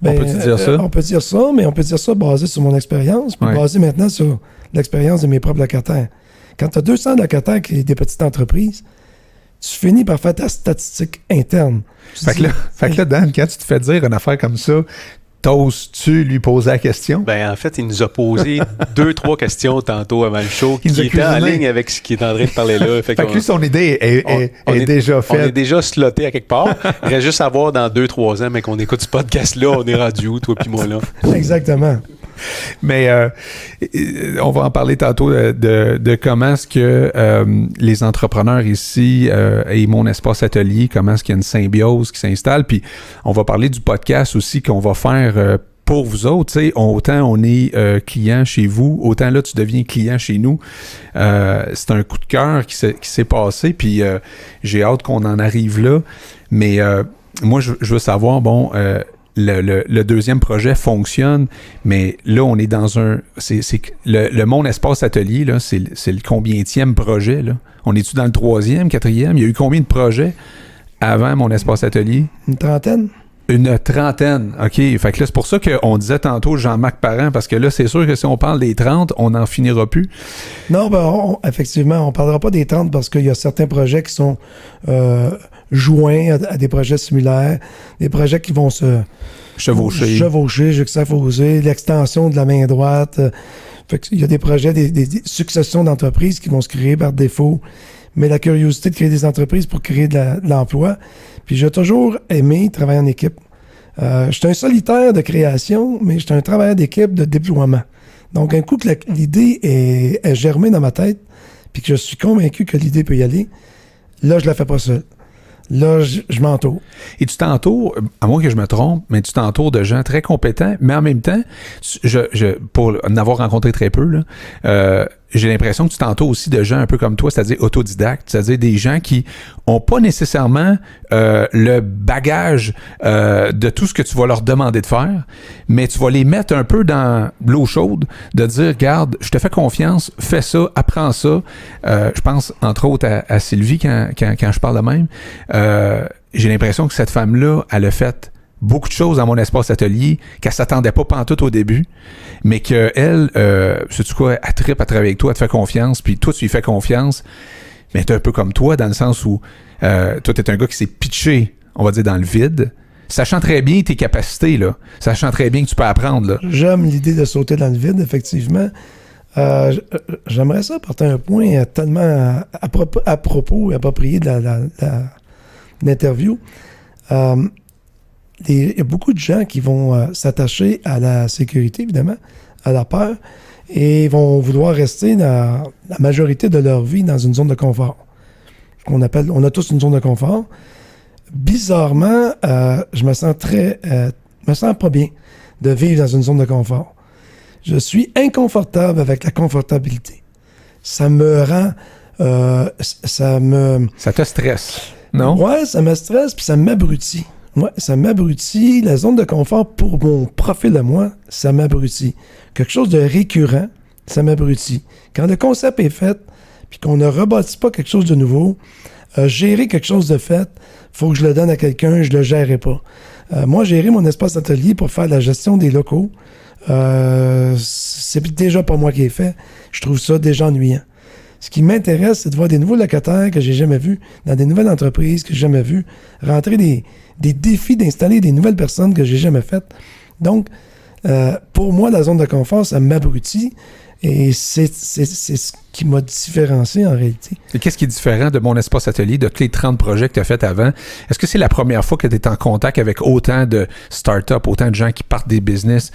On peut dire ça? On peut dire ça, mais on peut dire ça basé sur mon expérience, puis basé maintenant sur l'expérience de mes propres locataires. Quand tu as 200 locataires qui sont des petites entreprises, tu finis par faire ta statistique interne. Fait que là, Dan, quand tu te fais dire une affaire comme ça, t'oses-tu lui poser la question? Ben, en fait, il nous a posé 2-3 questions tantôt avant le show qui étaient en ligne avec ce qu'il est en train de parler là. Fait que lui, son idée est déjà faite. On est déjà sloté à quelque part. Il reste juste à voir dans 2-3 ans, mais qu'on écoute ce podcast-là, on est rendu où, toi puis moi, là? Exactement. Mais on va en parler tantôt de comment est-ce que les entrepreneurs ici et Mon Espace Atelier, comment est-ce qu'il y a une symbiose qui s'installe. Puis on va parler du podcast aussi qu'on va faire pour vous autres. T'sais, autant on est client chez vous, autant là tu deviens client chez nous. C'est un coup de cœur qui s'est passé, puis j'ai hâte qu'on en arrive là. Mais moi, je veux savoir, bon... Le deuxième projet fonctionne, mais là, on est dans le Mon Espace Atelier, là, c'est le combienième projet, là? On est-tu dans le 3e, 4e? Il y a eu combien de projets avant Mon Espace Atelier? Une trentaine. Une trentaine, OK. Fait que là, c'est pour ça qu'on disait tantôt Jean-Marc Parent, parce que là, c'est sûr que si on parle des 30, on n'en finira plus. Non, effectivement, on ne parlera pas des 30 parce qu'il y a certains projets qui sont joints à des projets similaires, des projets qui vont se chevaucher, juxtaposer, l'extension de la main droite. Fait qu'il y a des projets, des successions d'entreprises qui vont se créer par défaut, mais la curiosité de créer des entreprises pour créer de l'emploi. Puis j'ai toujours aimé travailler en équipe. Je suis un solitaire de création, mais je suis un travailleur d'équipe de déploiement. Donc, un coup que l'idée est germée dans ma tête, puis que je suis convaincu que l'idée peut y aller, là, je la fais pas seul. là, je m'entoure. Et tu t'entoures, à moins que je me trompe, mais tu t'entoures de gens très compétents, mais en même temps, pour en avoir rencontré très peu, là, j'ai l'impression que tu t'entoures aussi de gens un peu comme toi, c'est-à-dire autodidactes, c'est-à-dire des gens qui ont pas nécessairement le bagage de tout ce que tu vas leur demander de faire, mais tu vas les mettre un peu dans l'eau chaude, de dire, regarde, je te fais confiance, fais ça, apprends ça. Je pense, entre autres, à Sylvie quand je parle de même. J'ai l'impression que cette femme-là, elle a fait beaucoup de choses dans mon espace atelier qu'elle s'attendait pas pantoute au début, mais qu'elle, sais-tu quoi, elle trippe à travailler avec toi, elle te fait confiance, puis toi, tu lui fais confiance, mais t'es un peu comme toi, dans le sens où toi, t'es un gars qui s'est pitché, on va dire, dans le vide, sachant très bien tes capacités, là, sachant très bien que tu peux apprendre, là. J'aime l'idée de sauter dans le vide, effectivement. J'aimerais ça porter un point tellement approprié de l'interview. Il y a beaucoup de gens qui vont s'attacher à la sécurité, évidemment, à la peur, et vont vouloir rester dans la majorité de leur vie dans une zone de confort. On a tous une zone de confort. Bizarrement, je me sens pas bien de vivre dans une zone de confort. Je suis inconfortable avec la confortabilité. Ça me rend... Ça te stresse, non? Ouais, ça me stresse, puis ça m'abrutit. Ouais, ça m'abrutit. La zone de confort, pour mon profil à moi, ça m'abrutit. Quelque chose de récurrent, ça m'abrutit. Quand le concept est fait, puis qu'on ne rebâtit pas quelque chose de nouveau, gérer quelque chose de fait, faut que je le donne à quelqu'un, je le gérerai pas. Moi, gérer mon espace atelier pour faire la gestion des locaux, c'est déjà pas moi qui ai fait. Je trouve ça déjà ennuyant. Ce qui m'intéresse, c'est de voir des nouveaux locataires que j'ai jamais vus, dans des nouvelles entreprises que j'ai jamais vues, rentrer des défis d'installer des nouvelles personnes que j'ai jamais faites. Donc, pour moi, la zone de confort, ça m'abrutit et c'est ce qui m'a différencié en réalité. Et qu'est-ce qui est différent de mon espace atelier, de tous les 30 projets que tu as fait avant? Est-ce que c'est la première fois que tu es en contact avec autant de startups, autant de gens qui partent des business?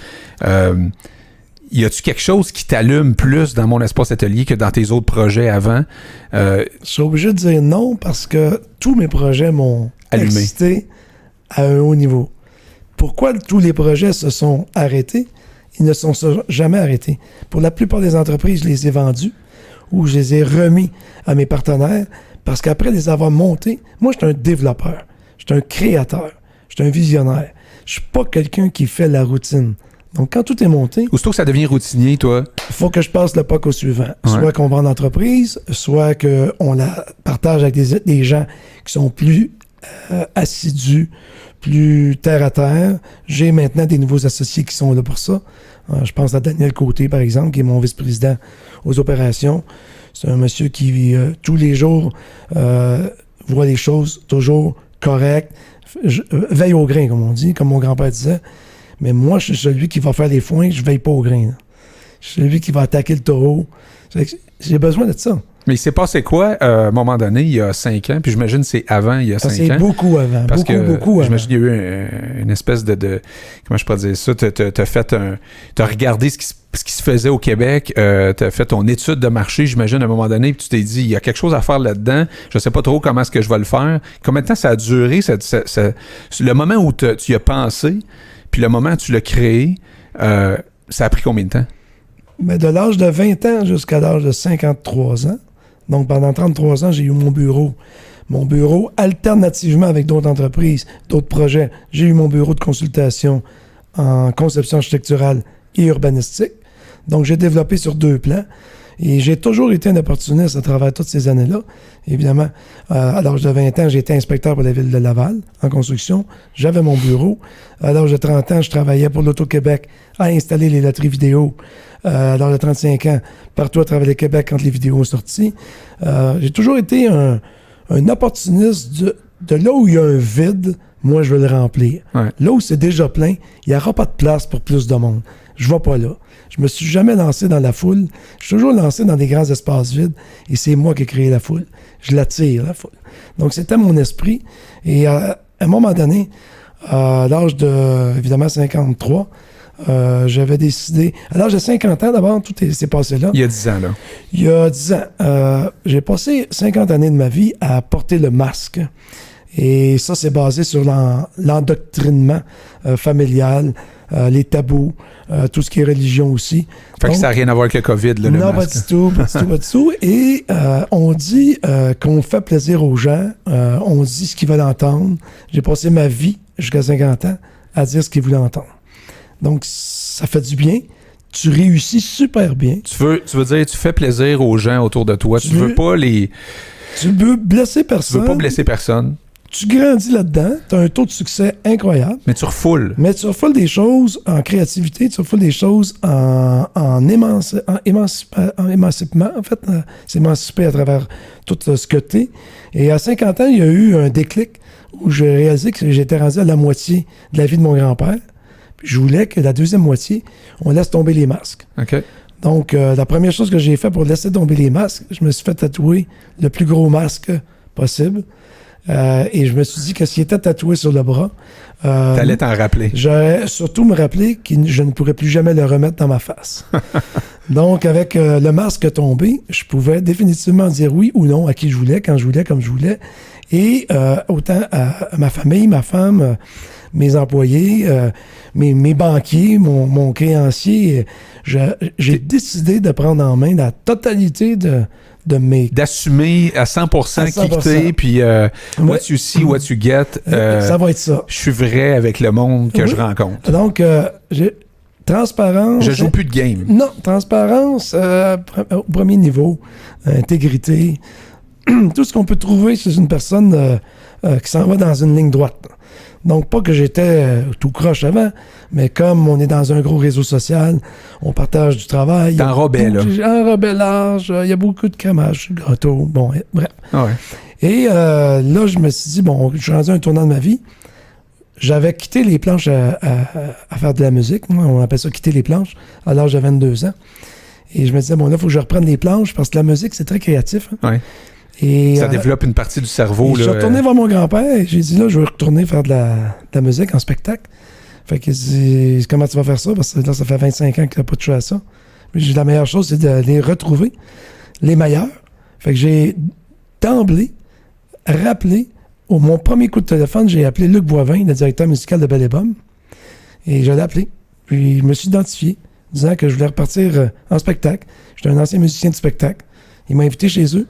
Y a-tu quelque chose qui t'allume plus dans mon espace atelier que dans tes autres projets avant? Je suis obligé de dire non parce que tous mes projets m'ont excité à un haut niveau. Pourquoi tous les projets se sont arrêtés? Ils ne sont jamais arrêtés. Pour la plupart des entreprises, je les ai vendus ou je les ai remis à mes partenaires parce qu'après les avoir montés, moi, je suis un développeur, je suis un créateur, je suis un visionnaire. Je suis pas quelqu'un qui fait la routine. Donc, quand tout est monté... Aussitôt que ça devient routinier, toi... Il faut que je passe le POC au suivant. Ouais. Soit qu'on vend l'entreprise, soit qu'on la partage avec des gens qui sont plus assidus, plus terre-à-terre. J'ai maintenant des nouveaux associés qui sont là pour ça. Je pense à Daniel Côté, par exemple, qui est mon vice-président aux opérations. C'est un monsieur qui, tous les jours, voit les choses toujours correctes. Veille au grain, comme on dit, comme mon grand-père disait. Mais moi, je suis celui qui va faire les foins, je veille pas au grain. Là. Je suis celui qui va attaquer le taureau. J'ai besoin de ça. Mais il s'est passé quoi à un moment donné, il y a 5 ans? Puis j'imagine que c'est avant, il y a 5 ans. C'est beaucoup avant. Parce beaucoup avant. J'imagine qu'il y a eu une espèce de comment je pourrais dire ça? T'as regardé ce qui se faisait au Québec, t'as fait ton étude de marché, j'imagine, à un moment donné, puis tu t'es dit, il y a quelque chose à faire là-dedans, je sais pas trop comment est-ce que je vais le faire. Combien de temps ça a duré, le moment où tu y as pensé, puis le moment où tu l'as créé, ça a pris combien de temps? Mais de l'âge de 20 ans jusqu'à l'âge de 53 ans, donc pendant 33 ans, j'ai eu mon bureau. Mon bureau, alternativement avec d'autres entreprises, d'autres projets, j'ai eu mon bureau de consultation en conception architecturale et urbanistique. Donc, j'ai développé sur 2 plans. Et j'ai toujours été un opportuniste à travers toutes ces années-là. Évidemment, à l'âge de 20 ans, j'ai été inspecteur pour la ville de Laval en construction. J'avais mon bureau. À l'âge de 30 ans, je travaillais pour l'Auto-Québec à installer les loteries vidéo. À l'âge de 35 ans, partout à travers le Québec quand les vidéos ont sorti. J'ai toujours été un opportuniste de là où il y a un vide, moi, je veux le remplir. Ouais. Là où c'est déjà plein, il n'y aura pas de place pour plus de monde. Je ne vais pas là. Je me suis jamais lancé dans la foule. Je suis toujours lancé dans des grands espaces vides et c'est moi qui ai créé la foule. Je l'attire, la foule. Donc, c'était mon esprit. Et à un moment donné, à l'âge de, évidemment, 53, j'avais décidé... À l'âge de 50 ans, d'abord, tout s'est passé là. Il y a 10 ans, là. Il y a 10 ans. J'ai passé 50 années de ma vie à porter le masque. Et ça, c'est basé sur l'endoctrinement familial, les tabous, tout ce qui est religion aussi. Fait que ça n'a rien à voir avec le COVID, là, le non, masque. pas du tout, pas du tout. Et on dit qu'on fait plaisir aux gens, on dit ce qu'ils veulent entendre. J'ai passé ma vie, jusqu'à 50 ans, à dire ce qu'ils voulaient entendre. Donc, ça fait du bien. Tu réussis super bien. Tu veux dire, tu fais plaisir aux gens autour de toi. Tu veux pas les... Tu veux blesser personne. Tu veux pas blesser personne. Tu grandis là-dedans. Tu as un taux de succès incroyable. Mais tu refoules. Mais tu refoules des choses en créativité. Tu refoules des choses en émancipement. En fait, s'émanciper à travers tout ce que tu es. Et à 50 ans, il y a eu un déclic où j'ai réalisé que j'étais rendu à la moitié de la vie de mon grand-père. Puis je voulais que la deuxième moitié, on laisse tomber les masques. OK. Donc, la première chose que j'ai fait pour laisser tomber les masques, je me suis fait tatouer le plus gros masque possible. Et je me suis dit que s'il était tatoué sur le bras... T'allais t'en rappeler. J'aurais surtout me rappeler que je ne pourrais plus jamais le remettre dans ma face. Donc, avec le masque tombé, je pouvais définitivement dire oui ou non à qui je voulais, quand je voulais, comme je voulais. Et autant à ma famille, ma femme, mes employés, mes banquiers, mon créancier, j'ai décidé de prendre en main la totalité de mes... D'assumer à 100% qui t'es, puis what you see, what you get. Ça va être ça. Je suis vrai avec le monde que je rencontre. Donc, transparence... Je joue plus de game. Non, transparence au premier niveau, intégrité, tout ce qu'on peut trouver chez une personne qui s'en va dans une ligne droite. Donc, pas que j'étais tout croche avant, mais comme on est dans un gros réseau social, on partage du travail. T'enrobais, là. Enrobellage, il y a beaucoup de crémage, gâteau, bon, bref. Ah ouais. Et là, je me suis dit, bon, je suis rendu à un tournant de ma vie. J'avais quitté les planches à faire de la musique. Moi, on appelle ça quitter les planches, à l'âge de 22 ans. Et je me disais, bon, là, il faut que je reprenne les planches, parce que la musique, c'est très créatif. Hein. Ouais. Et, ça développe une partie du cerveau. Je suis retourné voir mon grand-père et j'ai dit, là, je veux retourner faire de la musique en spectacle. Fait qu'il dit, comment tu vas faire ça? Parce que là, ça fait 25 ans que tu n'as pas touché à ça. Puis j'ai dit, la meilleure chose, c'est de les retrouver, les meilleurs. Fait que j'ai d'emblée rappelé, mon premier coup de téléphone, j'ai appelé Luc Boivin, le directeur musical de Belle et Bomme. Et je l'ai appelé. Puis je me suis identifié, disant que je voulais repartir en spectacle. J'étais un ancien musicien de spectacle. Il m'a invité chez eux.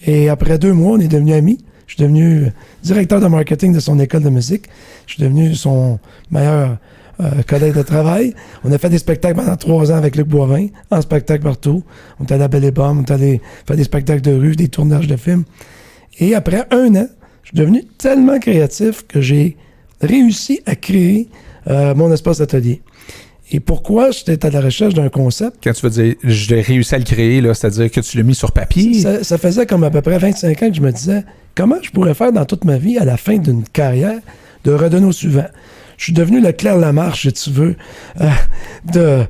Et après 2 mois, on est devenus amis. Je suis devenu directeur de marketing de son école de musique. Je suis devenu son meilleur collègue de travail. On a fait des spectacles pendant 3 ans avec Luc Boivin, en spectacle partout. On est allé à Belle et Bomme, on est allé faire des spectacles de rue, des tournages de films. Et après 1 an, je suis devenu tellement créatif que j'ai réussi à créer mon espace d'atelier. Et pourquoi j'étais à la recherche d'un concept? Quand tu veux dire, j'ai réussi à le créer, là, c'est-à-dire que tu l'as mis sur papier? Ça faisait comme à peu près 25 ans que je me disais, comment je pourrais faire dans toute ma vie, à la fin d'une carrière, de redonner au suivant? Je suis devenu le Claire Lamarche, si tu veux, de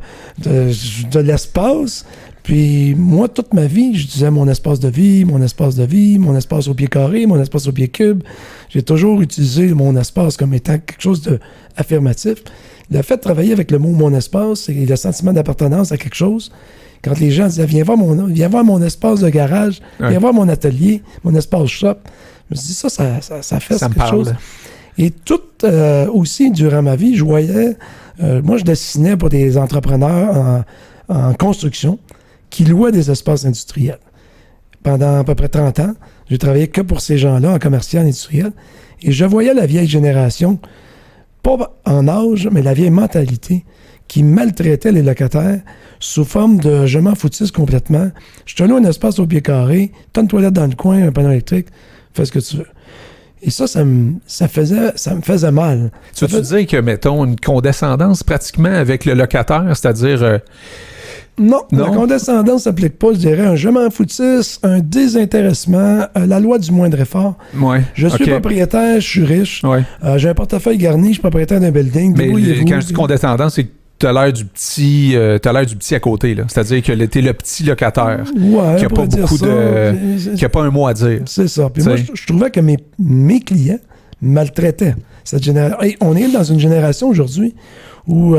l'espace. Puis moi, toute ma vie, je disais mon espace de vie, mon espace de vie, mon espace au pied carré, mon espace au pied cube. J'ai toujours utilisé mon espace comme étant quelque chose d'affirmatif. Le fait de travailler avec le mot « mon espace », c'est le sentiment d'appartenance à quelque chose. Quand les gens disaient « viens voir mon espace de garage, viens voir mon atelier, mon espace shop », je me suis dit ça fait ça quelque chose. Et tout aussi, durant ma vie, je voyais... moi, je dessinais pour des entrepreneurs en construction qui louaient des espaces industriels. Pendant à peu près 30 ans, j'ai travaillé que pour ces gens-là, en commercial industriel. Et je voyais la vieille génération, pas en âge, mais la vieille mentalité, qui maltraitait les locataires sous forme de « je m'en foutisse complètement, je te loue un espace au pied carré, t'as une toilette dans le coin, un panneau électrique, fais ce que tu veux ». Et ça me faisait mal. Tu veux dire que, mettons, une condescendance pratiquement avec le locataire, c'est-à-dire... Non, la condescendance ne s'applique pas, je dirais un « je m'en foutisse », un désintéressement, la loi du moindre effort. Ouais, je suis propriétaire, je suis riche, j'ai un portefeuille garni, je suis propriétaire d'un building. Mais quand je dis condescendance, c'est que t'as l'air du petit à côté, là. C'est-à-dire que t'es le petit locataire qui a pas beaucoup qui a pas un mot à dire. C'est ça. Puis moi, je trouvais que mes clients maltraitaient cette génération. Hey, on est dans une génération aujourd'hui où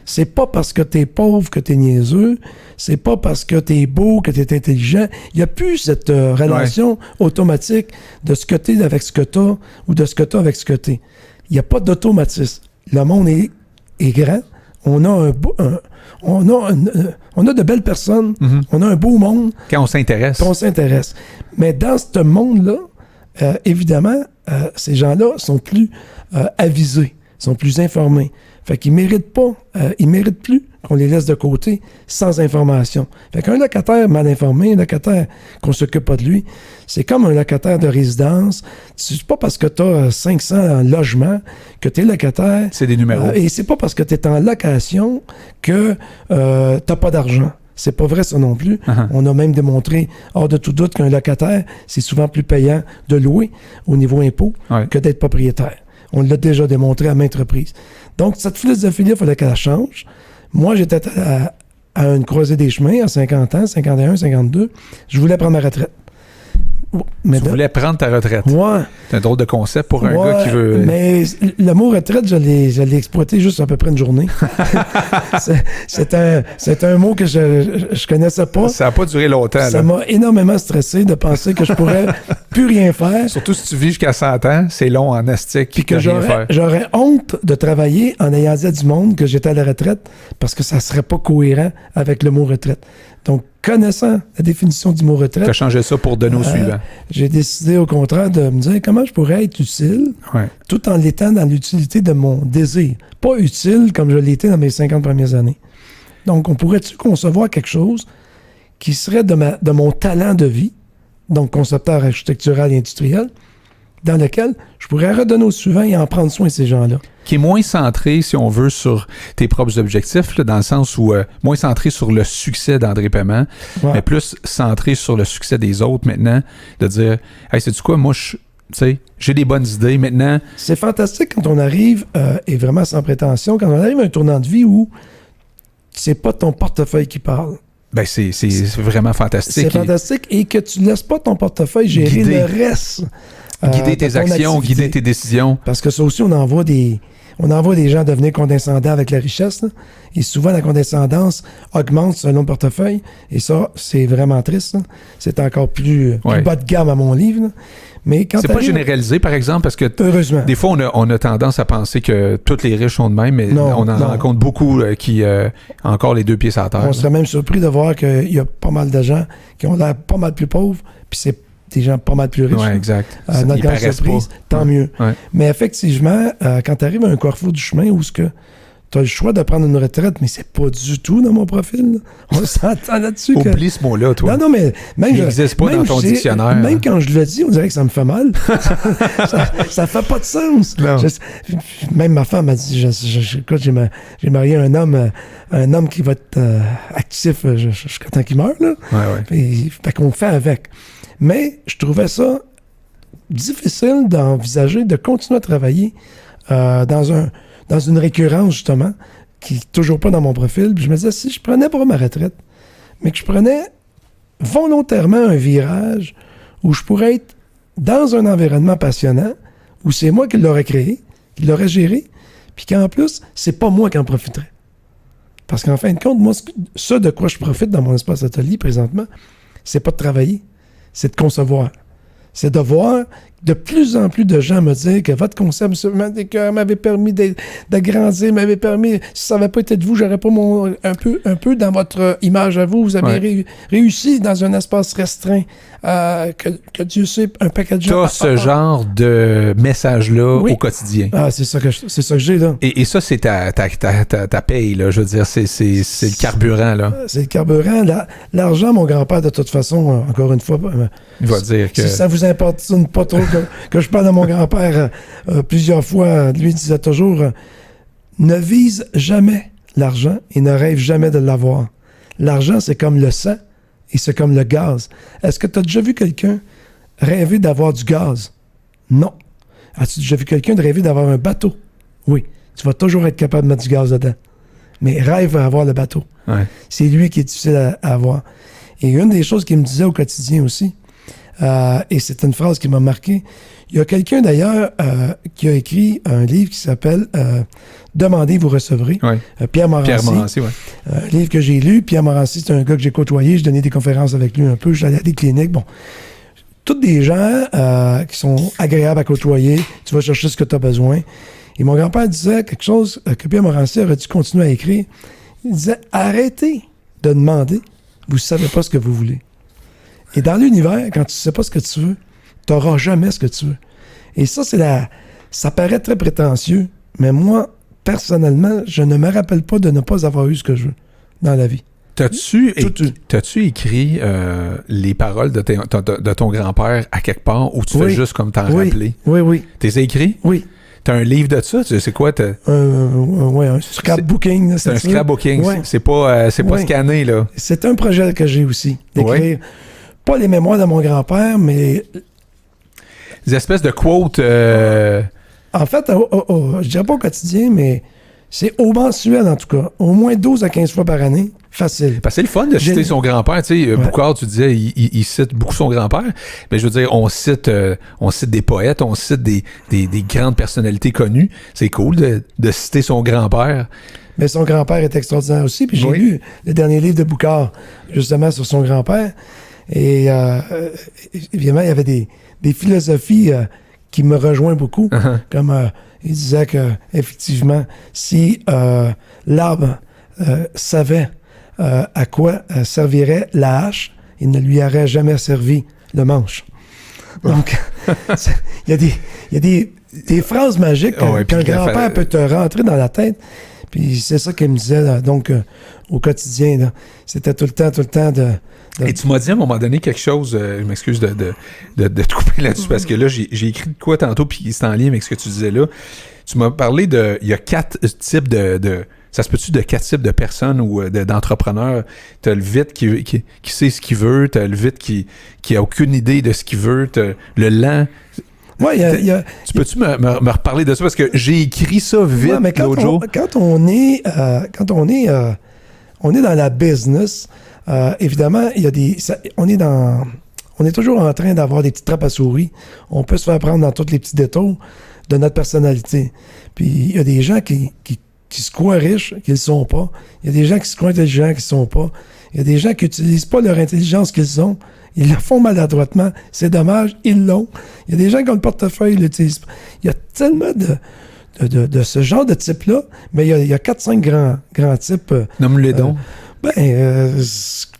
C'est pas parce que t'es pauvre que t'es niaiseux. C'est pas parce que t'es beau que t'es intelligent. Il n'y a plus cette relation automatique de ce que t'es avec ce que t'as ou de ce que t'as avec ce que t'es. Il n'y a pas d'automatisme. Le monde est grand. On a on a de belles personnes. Mm-hmm. On a un beau monde. Quand on s'intéresse. On s'intéresse. Mais dans ce monde-là, évidemment, ces gens-là sont plus avisés, sont plus informés. Fait qu'ils méritent pas, ils méritent plus qu'on les laisse de côté sans information. Fait qu'un locataire mal informé, un locataire qu'on s'occupe pas de lui, c'est comme un locataire de résidence. C'est pas parce que tu as 500 logements que tu es locataire. C'est des numéros. Et c'est pas parce que tu es en location que t'as pas d'argent. C'est pas vrai, ça non plus. Uh-huh. On a même démontré, hors de tout doute, qu'un locataire, c'est souvent plus payant de louer au niveau impôt que d'être propriétaire. On l'a déjà démontré à maintes reprises. Donc, cette philosophie-là, il fallait qu'elle change. Moi, j'étais à une croisée des chemins à 50 ans, 51, 52. Je voulais prendre ma retraite. Mais tu voulais prendre ta retraite. Ouais. C'est un drôle de concept pour un gars qui veut... Mais le mot retraite, je l'ai exploité juste à peu près une journée. c'est un mot que je connaissais pas. Ça n'a pas duré longtemps. Ça m'a énormément stressé de penser que je pourrais plus rien faire. Surtout si tu vis jusqu'à 100 ans, c'est long en astique. Puis que j'aurais honte de travailler en ayant dit à du monde que j'étais à la retraite parce que ça serait pas cohérent avec le mot retraite. Donc, connaissant la définition du mot retraite... Tu as changé ça pour de nos suivants. J'ai décidé, au contraire, de me dire comment je pourrais être utile, tout en l'étant dans l'utilité de mon désir. Pas utile comme je l'étais dans mes 50 premières années. Donc, on pourrait-tu concevoir quelque chose qui serait de mon talent de vie, donc concepteur architectural et industriel, dans lequel je pourrais redonner aux suivants et en prendre soin de ces gens-là. Qui est moins centré, si on veut, sur tes propres objectifs, là, dans le sens où moins centré sur le succès d'André Paiement, mais plus centré sur le succès des autres maintenant, de dire « Hey, sais-tu quoi, moi, j'ai des bonnes idées maintenant. » C'est fantastique quand on arrive, et vraiment sans prétention, quand on arrive à un tournant de vie où c'est pas ton portefeuille qui parle. Ben c'est vraiment fantastique. C'est fantastique et que tu laisses pas ton portefeuille gérer le reste. Guider tes actions, guider tes décisions. Parce que ça aussi, on envoie des gens devenir condescendants avec la richesse. Là. Et souvent, la condescendance augmente selon le portefeuille. Et ça, c'est vraiment triste. Là. C'est encore plus bas de gamme à mon livre. Là. Mais quand c'est pas généralisé, par exemple, parce que heureusement. Des fois, on a tendance à penser que tous les riches sont de même, mais on en rencontre beaucoup qui ont encore les deux pieds sur la terre. On serait même surpris de voir qu'il y a pas mal de gens qui ont l'air pas mal plus pauvres, puis c'est des gens pas mal plus riches. Oui, exact. Notre grande surprise, tant mieux. Ouais. Mais effectivement, quand tu arrives à un carrefour du chemin où tu as le choix de prendre une retraite, mais c'est pas du tout dans mon profil. Là. On s'entend là-dessus. Oublie ce mot-là, toi. Non, mais même il n'existe pas dans ton dictionnaire. Même quand je le dis, on dirait que ça me fait mal. ça fait pas de sens. Même ma femme m'a dit, écoute, j'ai marié un homme qui va être actif jusqu'à temps qu'il meure. Là. Fait qu'on fait avec. Mais je trouvais ça difficile d'envisager de continuer à travailler dans une récurrence, justement, qui n'est toujours pas dans mon profil. Puis je me disais, si je prenais pas ma retraite, mais que je prenais volontairement un virage où je pourrais être dans un environnement passionnant, où c'est moi qui l'aurais créé, qui l'aurais géré, puis qu'en plus, c'est pas moi qui en profiterais. Parce qu'en fin de compte, moi, ce de quoi je profite dans mon espace atelier présentement, c'est pas de travailler, c'est de concevoir. C'est de voir de plus en plus de gens me dire que votre concept m'avait permis de grandir, m'avait permis, si ça n'avait pas été de vous, j'aurais pas un peu dans votre image à vous. Vous avez réussi dans un espace restreint. Que Dieu sait, un paquet de gens... T'as ce genre de message-là au quotidien. Ah, c'est ça que j'ai, là. Et ça, c'est ta paye, là. Je veux dire, c'est le carburant, là. C'est le carburant. L'argent, mon grand-père, de toute façon, encore une fois... Il va dire que... Si ça vous importune pas trop que je parle de mon grand-père plusieurs fois, lui disait toujours ne vise jamais l'argent et ne rêve jamais de l'avoir. L'argent, c'est comme le sang et c'est comme le gaz. Est-ce que tu as déjà vu quelqu'un rêver d'avoir du gaz? Non. As-tu déjà vu quelqu'un de rêver d'avoir un bateau? Oui. Tu vas toujours être capable de mettre du gaz dedans. Mais rêve à avoir le bateau. Ouais. C'est lui qui est difficile à avoir. Et une des choses qu'il me disait au quotidien aussi, Et c'est une phrase qui m'a marqué. Il y a quelqu'un d'ailleurs qui a écrit un livre qui s'appelle Demandez, vous recevrez. Ouais. Pierre Morancy. Pierre Morancy, oui. Un livre que j'ai lu. Pierre Morancy, c'est un gars que j'ai côtoyé. J'ai donné des conférences avec lui un peu. J'allais à des cliniques. Bon. Tous des gens qui sont agréables à côtoyer. Tu vas chercher ce que tu as besoin. Et mon grand-père disait quelque chose que Pierre Morancy aurait dû continuer à écrire. Il disait, arrêtez de demander. Vous ne savez pas ce que vous voulez. Et dans l'univers, quand tu ne sais pas ce que tu veux, tu n'auras jamais ce que tu veux. Et ça, ça paraît très prétentieux, mais moi, personnellement, je ne me rappelle pas de ne pas avoir eu ce que je veux dans la vie. T'as-tu écrit les paroles de ton grand-père à quelque part ou tu fais juste comme t'en rappeler? Oui. T'es écrit? Oui. T'as un livre de ça? C'est quoi? Oui, un scrapbooking. C'est un scrapbooking. Ouais. C'est pas scanné, là. C'est un projet que j'ai aussi, d'écrire pas les mémoires de mon grand-père, mais... Des espèces de quotes... En fait, je dirais pas au quotidien, mais c'est au mensuel, en tout cas. Au moins 12 à 15 fois par année. Facile. Parce que c'est le fun de citer son grand-père. Tu sais, Boucard, tu disais, il cite beaucoup son grand-père. Mais je veux dire, on cite des poètes, on cite des grandes personnalités connues. C'est cool de citer son grand-père. Mais son grand-père est extraordinaire aussi. Puis j'ai lu le dernier livre de Boucard, justement, sur son grand-père. Et évidemment, il y avait des philosophies qui me rejoignent beaucoup. Uh-huh. Comme il disait que, effectivement, si l'arbre savait à quoi servirait la hache, il ne lui aurait jamais servi le manche. Donc, il y a des phrases magiques qu'un grand-père peut te rentrer dans la tête. Puis c'est ça qu'il me disait, là, donc, au quotidien. Là. C'était tout le temps de... Et tu m'as dit à un moment donné quelque chose, je m'excuse de te couper là-dessus, parce que là, j'ai écrit de quoi tantôt, puis c'est en lien avec ce que tu disais là. Tu m'as parlé il y a 4 types ça se peut-tu de 4 types de personnes ou d'entrepreneurs? T'as le vite qui sait ce qu'il veut, t'as le vite qui a aucune idée de ce qu'il veut, t'as le lent. Ouais, tu peux-tu me reparler de ça? Parce que j'ai écrit ça vite l'autre jour. Quand on est dans la business, évidemment, on est toujours en train d'avoir des petites trappes à souris. On peut se faire prendre dans tous les petits détours de notre personnalité. Puis il y a des gens qui se croient riches, qui ne le sont pas. Il y a des gens qui se croient intelligents, qui ne le sont pas. Il y a des gens qui n'utilisent pas leur intelligence qu'ils ont. Ils le font maladroitement. C'est dommage, ils l'ont. Il y a des gens qui ont le portefeuille, ils l'utilisent pas. Il y a tellement de ce genre de type-là, mais il y a 4-5 grands types. Nomme-les donc.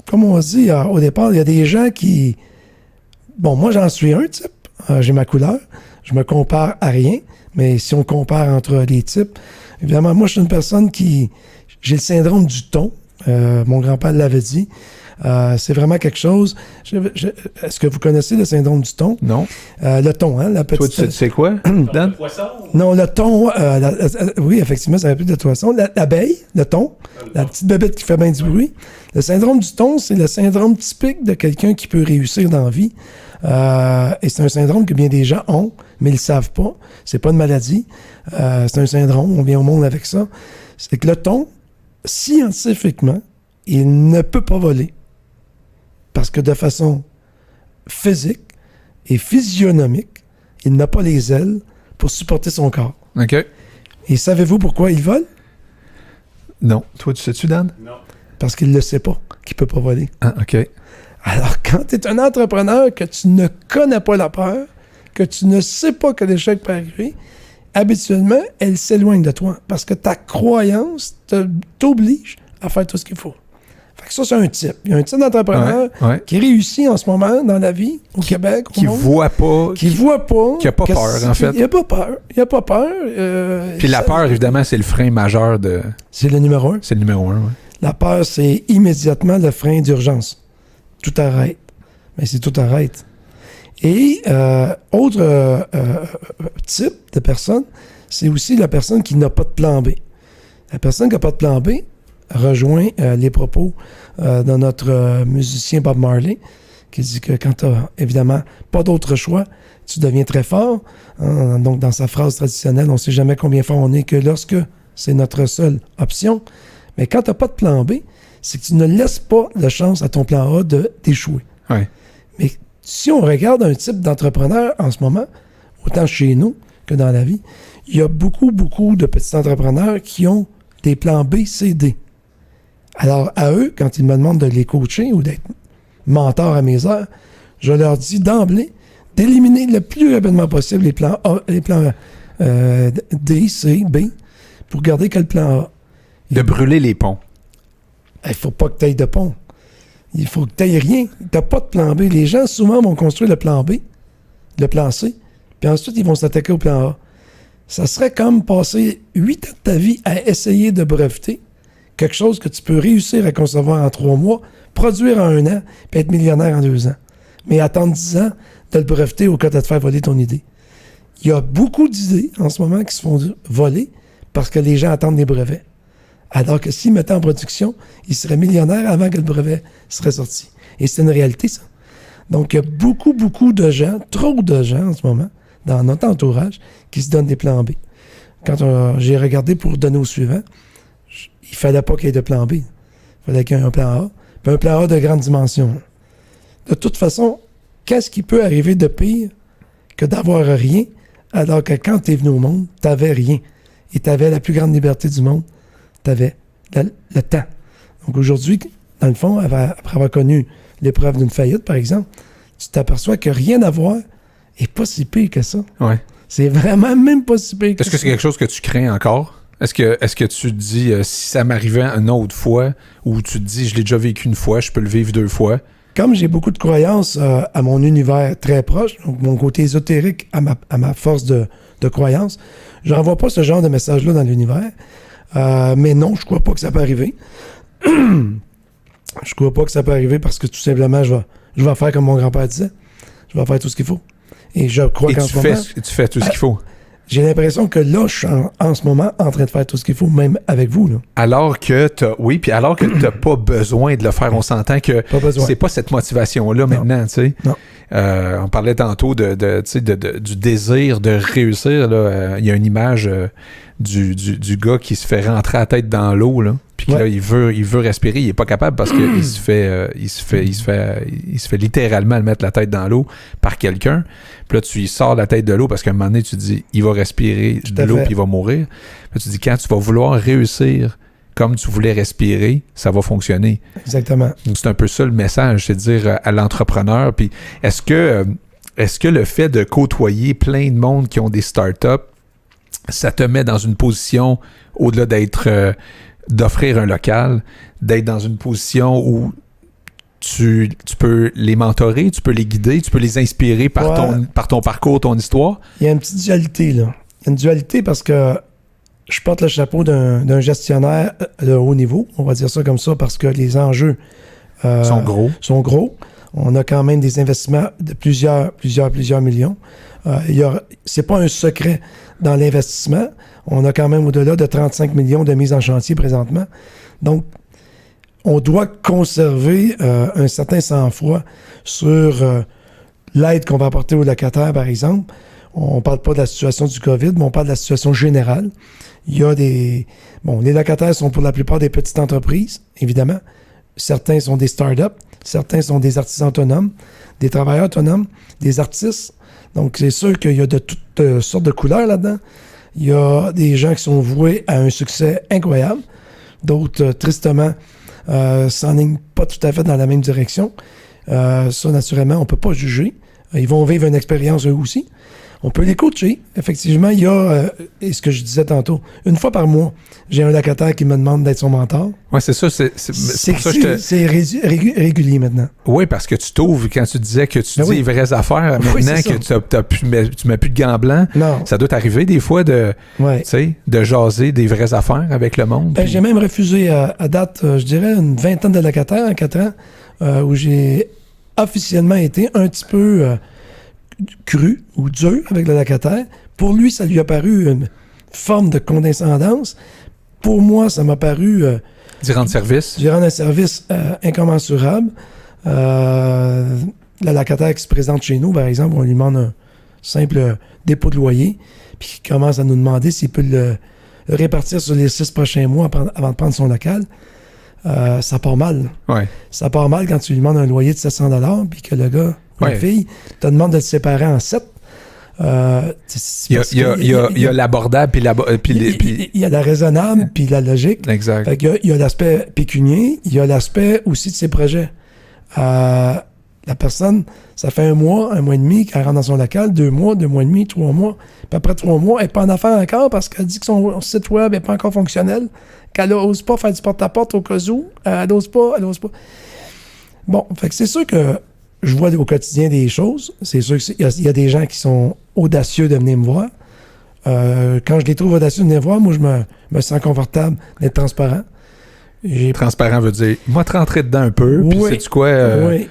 Comme on se dit au départ, il y a des gens qui... Bon, moi, j'en suis un type. J'ai ma couleur. Je me compare à rien. Mais si on compare entre les types, évidemment, moi, je suis une personne qui... J'ai le syndrome du thon. Mon grand-père l'avait dit. C'est vraiment quelque chose... Est-ce que vous connaissez le syndrome du thon? Non. Le thon, hein? La petite... Toi, tu sais quoi, Dan? Le poisson? Non, le thon... oui, effectivement, ça s'appelle de poisson. L'abeille, le thon, la petite bébête qui fait bien du bruit. Le syndrome du thon, c'est le syndrome typique de quelqu'un qui peut réussir dans la vie. Et c'est un syndrome que bien des gens ont, mais ils ne le savent pas. C'est pas une maladie. C'est un syndrome. On vient au monde avec ça. C'est que le thon, scientifiquement, il ne peut pas voler. Parce que de façon physique et physionomique, il n'a pas les ailes pour supporter son corps. OK. Et savez-vous pourquoi il vole? Non. Toi, tu sais-tu, Dan? Non. Parce qu'il ne le sait pas, qu'il ne peut pas voler. Ah, OK. Alors, quand tu es un entrepreneur, que tu ne connais pas la peur, que tu ne sais pas que l'échec peut arriver, habituellement, elle s'éloigne de toi. Parce que ta croyance t'oblige à faire tout ce qu'il faut. Fait que ça, c'est un type. Il y a un type d'entrepreneur qui réussit en ce moment dans la vie, au Québec, au monde. Qui voit pas. Qui a pas peur, en fait. Il a pas peur. Puis la peur, évidemment, c'est le frein majeur de... C'est le numéro 1. C'est le numéro 1, oui. La peur, c'est immédiatement le frein d'urgence. Tout arrête. Mais c'est tout arrête. Et autre type de personne, c'est aussi la personne qui n'a pas de plan B. La personne qui n'a pas de plan B rejoint les propos de notre musicien Bob Marley, qui dit que quand tu n'as évidemment pas d'autre choix, tu deviens très fort. Donc, dans sa phrase traditionnelle, on ne sait jamais combien fort on est que lorsque c'est notre seule option. Mais quand tu n'as pas de plan B, c'est que tu ne laisses pas la chance à ton plan A d'échouer. Ouais. Mais Si on regarde un type d'entrepreneur en ce moment, autant chez nous que dans la vie, il y a beaucoup, beaucoup de petits entrepreneurs qui ont des plans B, C, D. Alors, à eux, quand ils me demandent de les coacher ou d'être mentor à mes heures, je leur dis d'emblée d'éliminer le plus rapidement possible les plans A, les plans D, C, B, pour garder que le plan A. De brûler les ponts. Il ne faut pas que tu ailles de pont. Il faut que tu n'aies rien. Tu n'as pas de plan B. Les gens, souvent, vont construire le plan B, le plan C, puis ensuite, ils vont s'attaquer au plan A. Ça serait comme passer 8 ans de ta vie à essayer de breveter quelque chose que tu peux réussir à concevoir en 3 mois, produire en 1 an, puis être millionnaire en 2 ans. Mais attendre 10 ans de le breveter au cas de te faire voler ton idée. Il y a beaucoup d'idées en ce moment qui se font voler parce que les gens attendent des brevets. Alors que s'ils mettaient en production, ils seraient millionnaires avant que le brevet serait sorti. Et c'est une réalité, ça. Donc, il y a beaucoup, beaucoup de gens, trop de gens en ce moment, dans notre entourage, qui se donnent des plans B. Quand j'ai regardé pour donner au suivant, il ne fallait pas qu'il y ait de plan B. Il fallait qu'il y ait un plan A, puis un plan A de grande dimension. De toute façon, qu'est-ce qui peut arriver de pire que d'avoir rien, alors que quand tu es venu au monde, tu n'avais rien. Et tu avais la plus grande liberté du monde. Tu avais le temps. Donc aujourd'hui, dans le fond, après avoir connu l'épreuve d'une faillite, par exemple, tu t'aperçois que rien à voir n'est pas si pire que ça. Ouais. C'est vraiment même pas si pire que ça. Est-ce que c'est quelque chose que tu crains encore? Est-ce que tu te dis, si ça m'arrivait une autre fois, ou tu te dis, je l'ai déjà vécu une fois, je peux le vivre 2 fois? Comme j'ai beaucoup de croyances à mon univers très proche, donc mon côté ésotérique à ma force de croyance, je n'envoie pas ce genre de message-là dans l'univers. Mais non, je crois pas que ça peut arriver. Je crois pas que ça peut arriver parce que tout simplement, je vais faire comme mon grand-père disait. Je vais faire tout ce qu'il faut. Et je crois qu'en ce moment... tu fais tout ce qu'il faut. J'ai l'impression que là, je suis en ce moment en train de faire tout ce qu'il faut, même avec vous. Là. Alors que puis alors que tu n'as pas besoin de le faire. On s'entend que c'est pas cette motivation-là maintenant, tu sais. Non. On parlait tantôt du désir de réussir. Il y a une image du gars qui se fait rentrer la tête dans l'eau, là. Puis que là, il veut respirer, il est pas capable parce qu'il se fait littéralement mettre la tête dans l'eau par quelqu'un. Puis là, tu lui sors la tête de l'eau parce qu'à un moment donné, tu dis, il va respirer de l'eau puis il va mourir. Puis tu dis, quand tu vas vouloir réussir comme tu voulais respirer, ça va fonctionner. Exactement. Donc, c'est un peu ça le message, c'est de dire à l'entrepreneur. Puis est-ce que le fait de côtoyer plein de monde qui ont des startups, ça te met dans une position, au-delà d'offrir un local, d'être dans une position où tu peux les mentorer, tu peux les guider, tu peux les inspirer par ton parcours, ton histoire? Il y a une petite dualité, là. Il y a une dualité parce que je porte le chapeau d'un gestionnaire de haut niveau, on va dire ça comme ça, parce que les enjeux sont gros. On a quand même des investissements de plusieurs millions. C'est pas un secret dans l'investissement. On a quand même au-delà de 35 millions de mises en chantier présentement. Donc, on doit conserver un certain sang-froid sur l'aide qu'on va apporter aux locataires, par exemple. On ne parle pas de la situation du COVID, mais on parle de la situation générale. Il y a les locataires sont pour la plupart des petites entreprises, évidemment. Certains sont des start-up, certains sont des artisans autonomes, des travailleurs autonomes, des artistes. Donc, c'est sûr qu'il y a de toutes sortes de couleurs là-dedans. Il y a des gens qui sont voués à un succès incroyable. D'autres, tristement, s'enlignent pas tout à fait dans la même direction. Ça, naturellement, on ne peut pas juger. Ils vont vivre une expérience eux aussi. On peut les coacher. Effectivement, il y a, et ce que je disais tantôt, une fois par mois, j'ai un locataire qui me demande d'être son mentor. Oui, c'est ça. C'est régulier maintenant. Oui, parce que tu t'ouvres quand tu disais que tu dis les vraies affaires. Maintenant que tu mets plus de gants blancs, ça doit t'arriver des fois de jaser des vraies affaires avec le monde. J'ai même refusé à date, je dirais, une vingtaine de locataires en 4 ans, où j'ai officiellement été un petit peu... cru ou dur avec le locataire. Pour lui, ça lui a paru une forme de condescendance. Pour moi, ça m'a paru... d'y rendre service. D'y rendre un service incommensurable. La locataire qui se présente chez nous, par exemple, on lui demande un simple dépôt de loyer, puis qui commence à nous demander s'il peut le répartir sur les 6 prochains mois avant de prendre son local. Ça part mal. Ouais. Ça part mal quand tu lui demandes un loyer de 700 $, puis que le gars La Ouais. fille te demande de te séparer en 7. Il y a l'abordable, puis il y a la raisonnable, puis la logique. Exact. Fait qu'il y a l'aspect pécunier, il y a l'aspect aussi de ses projets. La personne, ça fait un mois et demi qu'elle rentre dans son local, 2 mois et demi, 3 mois. Puis après 3 mois, elle n'est pas en affaires encore parce qu'elle dit que son site web n'est pas encore fonctionnel, qu'elle n'ose pas faire du porte-à-porte au cas où. Elle n'ose pas. Bon, fait que c'est sûr que je vois au quotidien des choses. C'est sûr qu'il y a des gens qui sont audacieux de venir me voir. Quand je les trouve audacieux de venir me voir, moi, je me sens confortable d'être transparent. Transparent veut dire, moi, te rentrer dedans un peu, puis Oui. sais-tu quoi? Oui.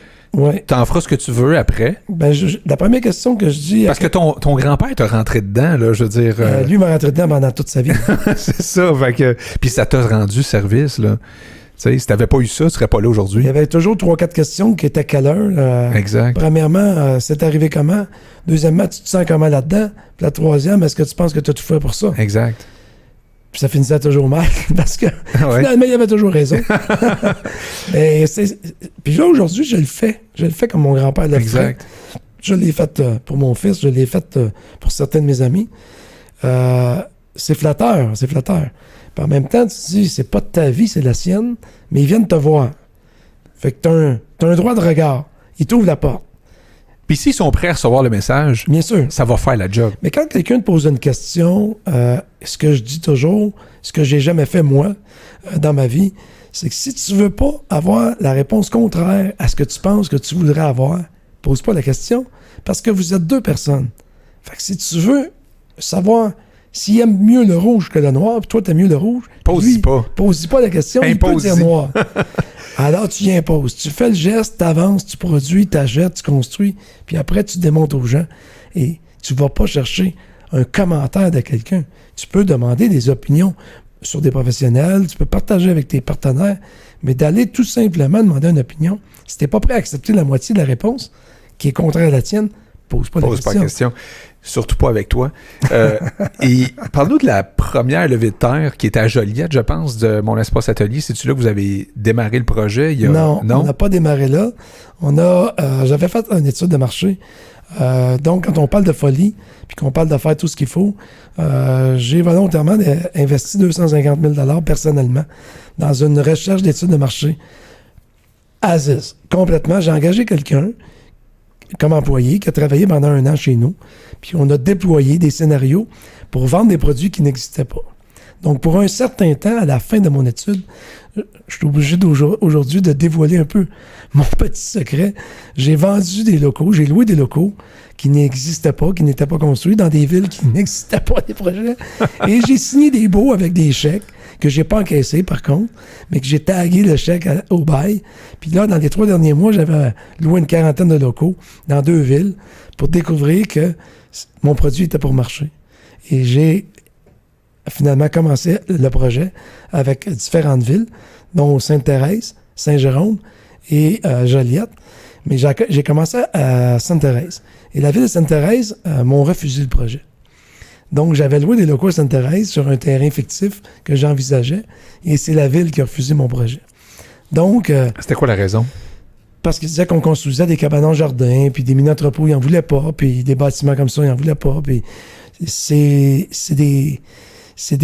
T'en feras ce que tu veux après. Ben, la première question que je dis... Parce que ton grand-père t'a rentré dedans, là, je veux dire... lui m'a rentré dedans pendant toute sa vie. c'est ça, fait que... Puis ça t'a rendu service, là. Tu sais, si t'avais pas eu ça, tu serais pas là Il aujourd'hui. y avait toujours 3-4 questions qui étaient quelle heure. Exact. Premièrement, c'est arrivé comment? Deuxièmement, tu te sens comment là-dedans? Puis la troisième, est-ce que tu penses que tu as tout fait pour ça? Exact. Puis ça finissait toujours mal, parce que Ouais. finalement, il avait toujours raison. Puis là, aujourd'hui, je le fais. Je le fais comme mon grand-père l'a fait. Exact. Je l'ai fait pour mon fils, je l'ai fait pour certains de mes amis. C'est flatteur. Puis en même temps, tu te dis, c'est pas de ta vie, c'est de la sienne, mais ils viennent te voir. Fait que t'as un droit de regard. Ils t'ouvrent la porte. Puis s'ils sont prêts à recevoir le message, Bien sûr. ça va faire la job. Mais quand quelqu'un te pose une question, ce que je dis toujours, ce que j'ai jamais fait moi dans ma vie, c'est que si tu veux pas avoir la réponse contraire à ce que tu penses que tu voudrais avoir, pose pas la question, parce que vous êtes 2 personnes. Fait que si tu veux savoir s'il aime mieux le rouge que le noir, puis toi t'aimes mieux le rouge, Pose-y pas. Pose-y pas la question, il peut dire Impose-y. noir. Alors tu y imposes. Tu fais le geste, t'avances, tu produis, t'achètes, tu construis, puis après tu démontres aux gens. Et tu vas pas chercher un commentaire de quelqu'un. Tu peux demander des opinions sur des professionnels, tu peux partager avec tes partenaires, mais d'aller tout simplement demander une opinion, si t'es pas prêt à accepter la moitié de la réponse, qui est contraire à la tienne, pose pas la Pose question. pas la question. Surtout pas avec toi. Et parle-nous de la première levée de terre qui était à Joliette, je pense, de Mon Espace Atelier. C'est-tu là que vous avez démarré le projet? Non, on n'a pas démarré là. J'avais fait une étude de marché. Donc, quand on parle de folie, puis qu'on parle de faire tout ce qu'il faut, j'ai volontairement investi 250 000 personnellement dans une recherche d'études de marché. Aziz, complètement. J'ai engagé quelqu'un comme employé qui a travaillé pendant 1 an chez nous, puis on a déployé des scénarios pour vendre des produits qui n'existaient pas. Donc, pour un certain temps, à la fin de mon étude, je suis obligé aujourd'hui de dévoiler un peu mon petit secret. J'ai vendu des locaux, j'ai loué des locaux qui n'existaient pas, qui n'étaient pas construits dans des villes qui n'existaient pas, des projets. Et j'ai signé des baux avec des chèques que j'ai pas encaissés, par contre, mais que j'ai tagué le chèque au bail. Puis là, dans les 3 derniers mois, j'avais loué une 40aine de locaux dans 2 villes pour découvrir que mon produit était pour marcher. Et j'ai finalement commencé le projet avec différentes villes, dont Sainte-Thérèse, Saint-Jérôme et Joliette. Mais j'ai commencé à Sainte-Thérèse. Et la ville de Sainte-Thérèse m'ont refusé le projet. Donc, j'avais loué des locaux à Sainte-Thérèse sur un terrain fictif que j'envisageais, et c'est la ville qui a refusé mon projet. Donc... C'était quoi la raison? Parce qu'ils disaient qu'on construisait des cabanons jardins, puis des mini-entrepôts, ils n'en voulaient pas, puis des bâtiments comme ça, ils n'en voulaient pas, puis c'est des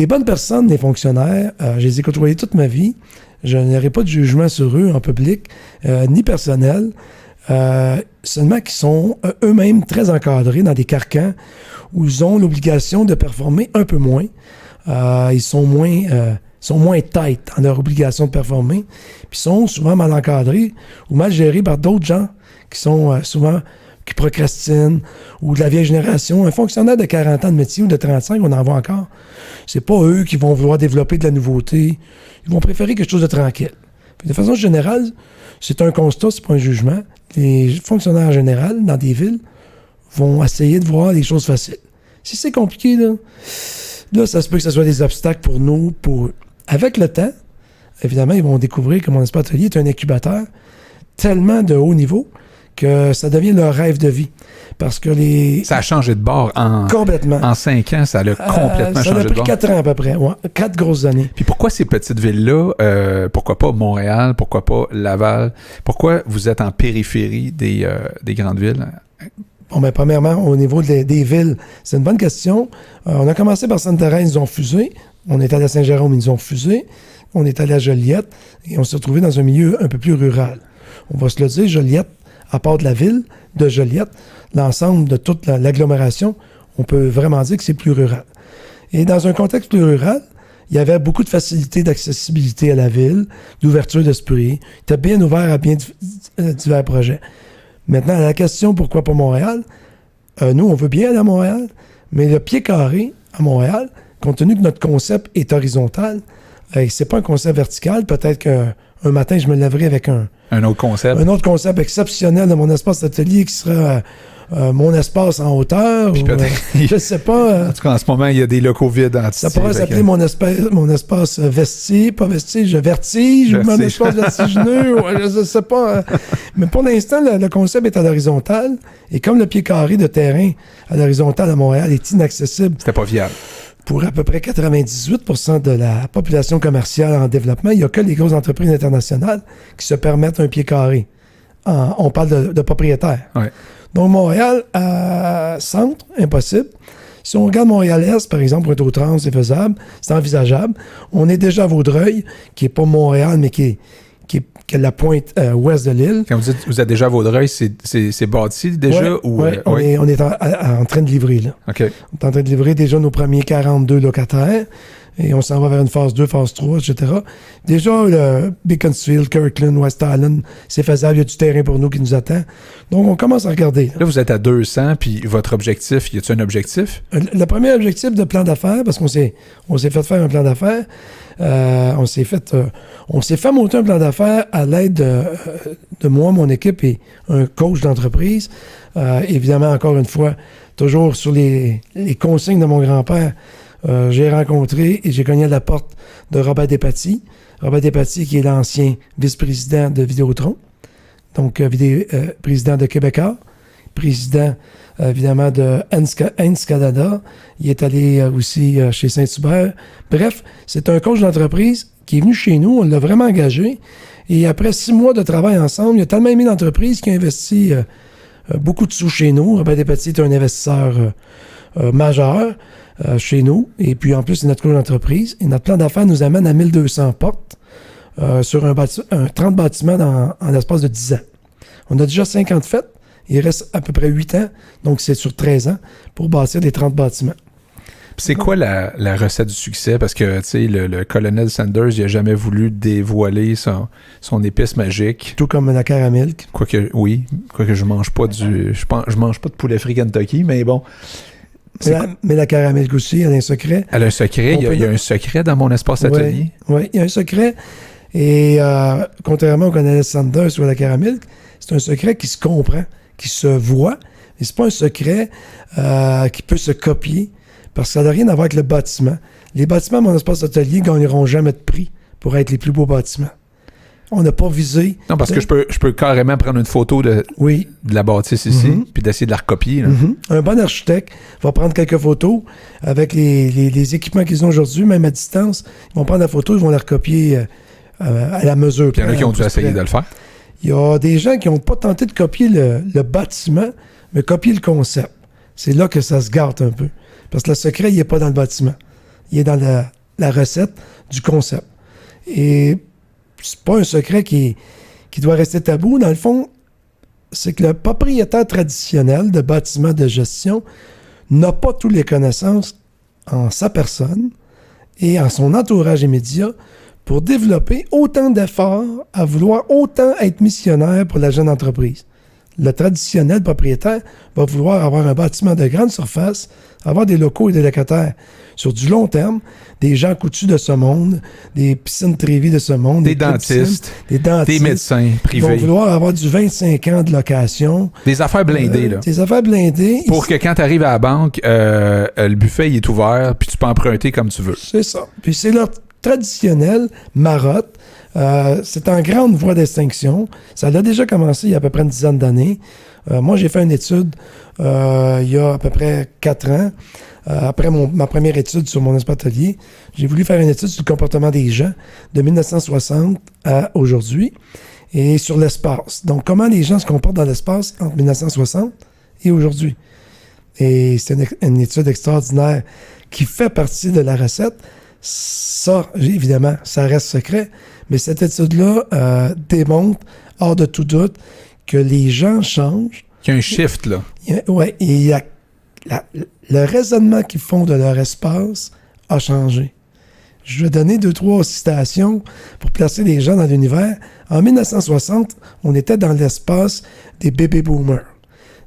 bonnes personnes, les fonctionnaires. Je les ai côtoyés toute ma vie. Je n'aurai pas de jugement sur eux en public, ni personnel. Seulement qu'ils sont eux-mêmes très encadrés dans des carcans où ils ont l'obligation de performer un peu moins. Ils sont moins tight dans leur obligation de performer. Puis sont souvent mal encadrés ou mal gérés par d'autres gens qui sont souvent qui procrastinent, ou de la vieille génération. Un fonctionnaire de 40 ans de métier ou de 35, on en voit encore. C'est pas eux qui vont vouloir développer de la nouveauté. Ils vont préférer quelque chose de tranquille. Puis de façon générale, c'est un constat, c'est pas un jugement. Les fonctionnaires en général, dans des villes, vont essayer de voir les choses faciles. Si c'est compliqué, là, ça se peut que ce soit des obstacles pour nous, pour eux. Avec le temps, évidemment, ils vont découvrir que Mon Espace Atelier est un incubateur tellement de haut niveau que ça devient leur rêve de vie. Parce que Ça a changé de bord complètement. En 5 ans, ça a complètement changé de bord. Ça a pris 4 ans à peu près, 4 grosses années. Puis pourquoi ces petites villes-là, pourquoi pas Montréal, pourquoi pas Laval, pourquoi vous êtes en périphérie des grandes villes? Bon, ben, premièrement, au niveau des villes, c'est une bonne question. On a commencé par Sainte-Thérèse, ils nous ont refusé. On est allé à Saint-Jérôme, ils nous ont refusé. On est allé à Joliette et on s'est retrouvé dans un milieu un peu plus rural. On va se le dire, Joliette, à part de la ville de Joliette, l'ensemble de toute l'agglomération, on peut vraiment dire que c'est plus rural. Et dans un contexte plus rural, il y avait beaucoup de facilités d'accessibilité à la ville, d'ouverture d'esprit. Il était bien ouvert à bien divers projets. Maintenant, à la question pourquoi pas Montréal, nous, on veut bien aller à Montréal, mais le pied carré à Montréal, compte tenu que notre concept est horizontal, c'est pas un concept vertical. Peut-être qu'un matin, je me lèverai avec un autre concept. Un autre concept exceptionnel de mon espace d'atelier qui sera mon espace en hauteur. Ou, je sais pas. En tout cas, en ce moment, il y a des locaux vides en Ça pourrait s'appeler mon espace vertige, ou mon espace vertigineux. Je sais pas. Mais pour l'instant, le concept est à l'horizontale. Et comme le pied carré de terrain à l'horizontale à Montréal est inaccessible. C'était pas viable. Pour à peu près 98% de la population commerciale en développement, il n'y a que les grosses entreprises internationales qui se permettent un pied carré. On parle de propriétaires. Ouais. Donc, Montréal, centre, impossible. Si on regarde Montréal-Est, par exemple, pour être au 30, c'est faisable, c'est envisageable. On est déjà à Vaudreuil, qui n'est pas Montréal, mais qui est la pointe ouest de l'île. Quand vous dites vous êtes déjà à Vaudreuil, c'est bâti déjà? Ouais, on est en train de livrer, là. OK. On est en train de livrer déjà nos premiers 42 locataires. Et on s'en va vers une phase 2, phase 3, etc. Déjà, le Beaconsfield, Kirkland, West Island, c'est faisable. Il y a du terrain pour nous qui nous attend. Donc, on commence à regarder. Là, vous êtes à 200, puis votre objectif, y a-t-il un objectif? Le premier objectif de plan d'affaires, parce qu'on s'est fait faire un plan d'affaires, on s'est fait monter un plan d'affaires à l'aide de moi, mon équipe et un coach d'entreprise. Évidemment, encore une fois, toujours sur les consignes de mon grand-père, j'ai rencontré et j'ai cogné à la porte de Robert Despatie. Robert Despatie, qui est l'ancien vice-président de Vidéotron, donc président de Québécois, président évidemment de Heinz Canada. Il est allé aussi chez Saint-Hubert. Bref, c'est un coach d'entreprise qui est venu chez nous, on l'a vraiment engagé. Et après 6 mois de travail ensemble, il a tellement aimé l'entreprise qu'il a investi beaucoup de sous chez nous. Robert Despatie est un investisseur majeur chez nous. Et puis, en plus, c'est notre coach d'entreprise. Et notre plan d'affaires nous amène à 1200 portes sur un 30 bâtiments en l'espace de 10 ans. On a déjà 50 faites. Il reste à peu près 8 ans, donc c'est sur 13 ans, pour bâtir les 30 bâtiments. Puis c'est quoi la recette du succès? Parce que, tu sais, le colonel Sanders, il n'a jamais voulu dévoiler son épice magique. Tout comme la caramel. Quoique je mange pas je mange pas de poulet frit Kentucky, mais bon. Mais la caramel aussi, elle a un secret. Elle a un secret? Il y a un secret dans mon espace atelier? Oui, il y a un secret. Et contrairement au colonel Sanders ou à la caramel, c'est un secret qui se comprend, qui se voit. Mais c'est pas un secret qui peut se copier. Parce que ça n'a rien à voir avec le bâtiment. Les bâtiments à mon espace atelier ne gagneront jamais de prix pour être les plus beaux bâtiments. On n'a pas visé. Non, parce que je peux carrément prendre une photo de la bâtisse ici, puis d'essayer de la recopier. Là. Un bon architecte va prendre quelques photos avec les équipements qu'ils ont aujourd'hui, même à distance. Ils vont prendre la photo, ils vont la recopier à la mesure. Puis il y en a qui ont dû essayer de le faire. Il y a des gens qui n'ont pas tenté de copier le bâtiment, mais copier le concept. C'est là que ça se gâte un peu. Parce que le secret, il n'est pas dans le bâtiment. Il est dans la recette du concept. Et c'est pas un secret qui doit rester tabou. Dans le fond, c'est que le propriétaire traditionnel de bâtiments de gestion n'a pas toutes les connaissances en sa personne et en son entourage immédiat pour développer autant d'efforts à vouloir autant être missionnaire pour la jeune entreprise. Le traditionnel propriétaire va vouloir avoir un bâtiment de grande surface, avoir des locaux et des locataires sur du long terme, des gens coutus de ce monde, des piscines Trévi de ce monde, des dentistes, des médecins privés. Ils vont vouloir avoir du 25 ans de location. Des affaires blindées, là. Des affaires blindées. Pour que quand tu arrives à la banque, le buffet il est ouvert, puis tu peux emprunter comme tu veux. C'est ça. Puis traditionnelle, marotte. C'est en grande voie d'extinction. Ça a déjà commencé il y a à peu près une dizaine d'années. Moi, j'ai fait une étude il y a à peu près 4 ans. Après ma première étude sur mon espace atelier, j'ai voulu faire une étude sur le comportement des gens de 1960 à aujourd'hui et sur l'espace. Donc, comment les gens se comportent dans l'espace entre 1960 et aujourd'hui. Et c'est une étude extraordinaire qui fait partie de la recette. Ça, évidemment, ça reste secret, mais cette étude-là démontre, hors de tout doute, que les gens changent. Il y a un shift, là. Oui, et il y a le raisonnement qu'ils font de leur espace a changé. Je vais donner 2-3 citations pour placer les gens dans l'univers. En 1960, on était dans l'espace des baby boomers.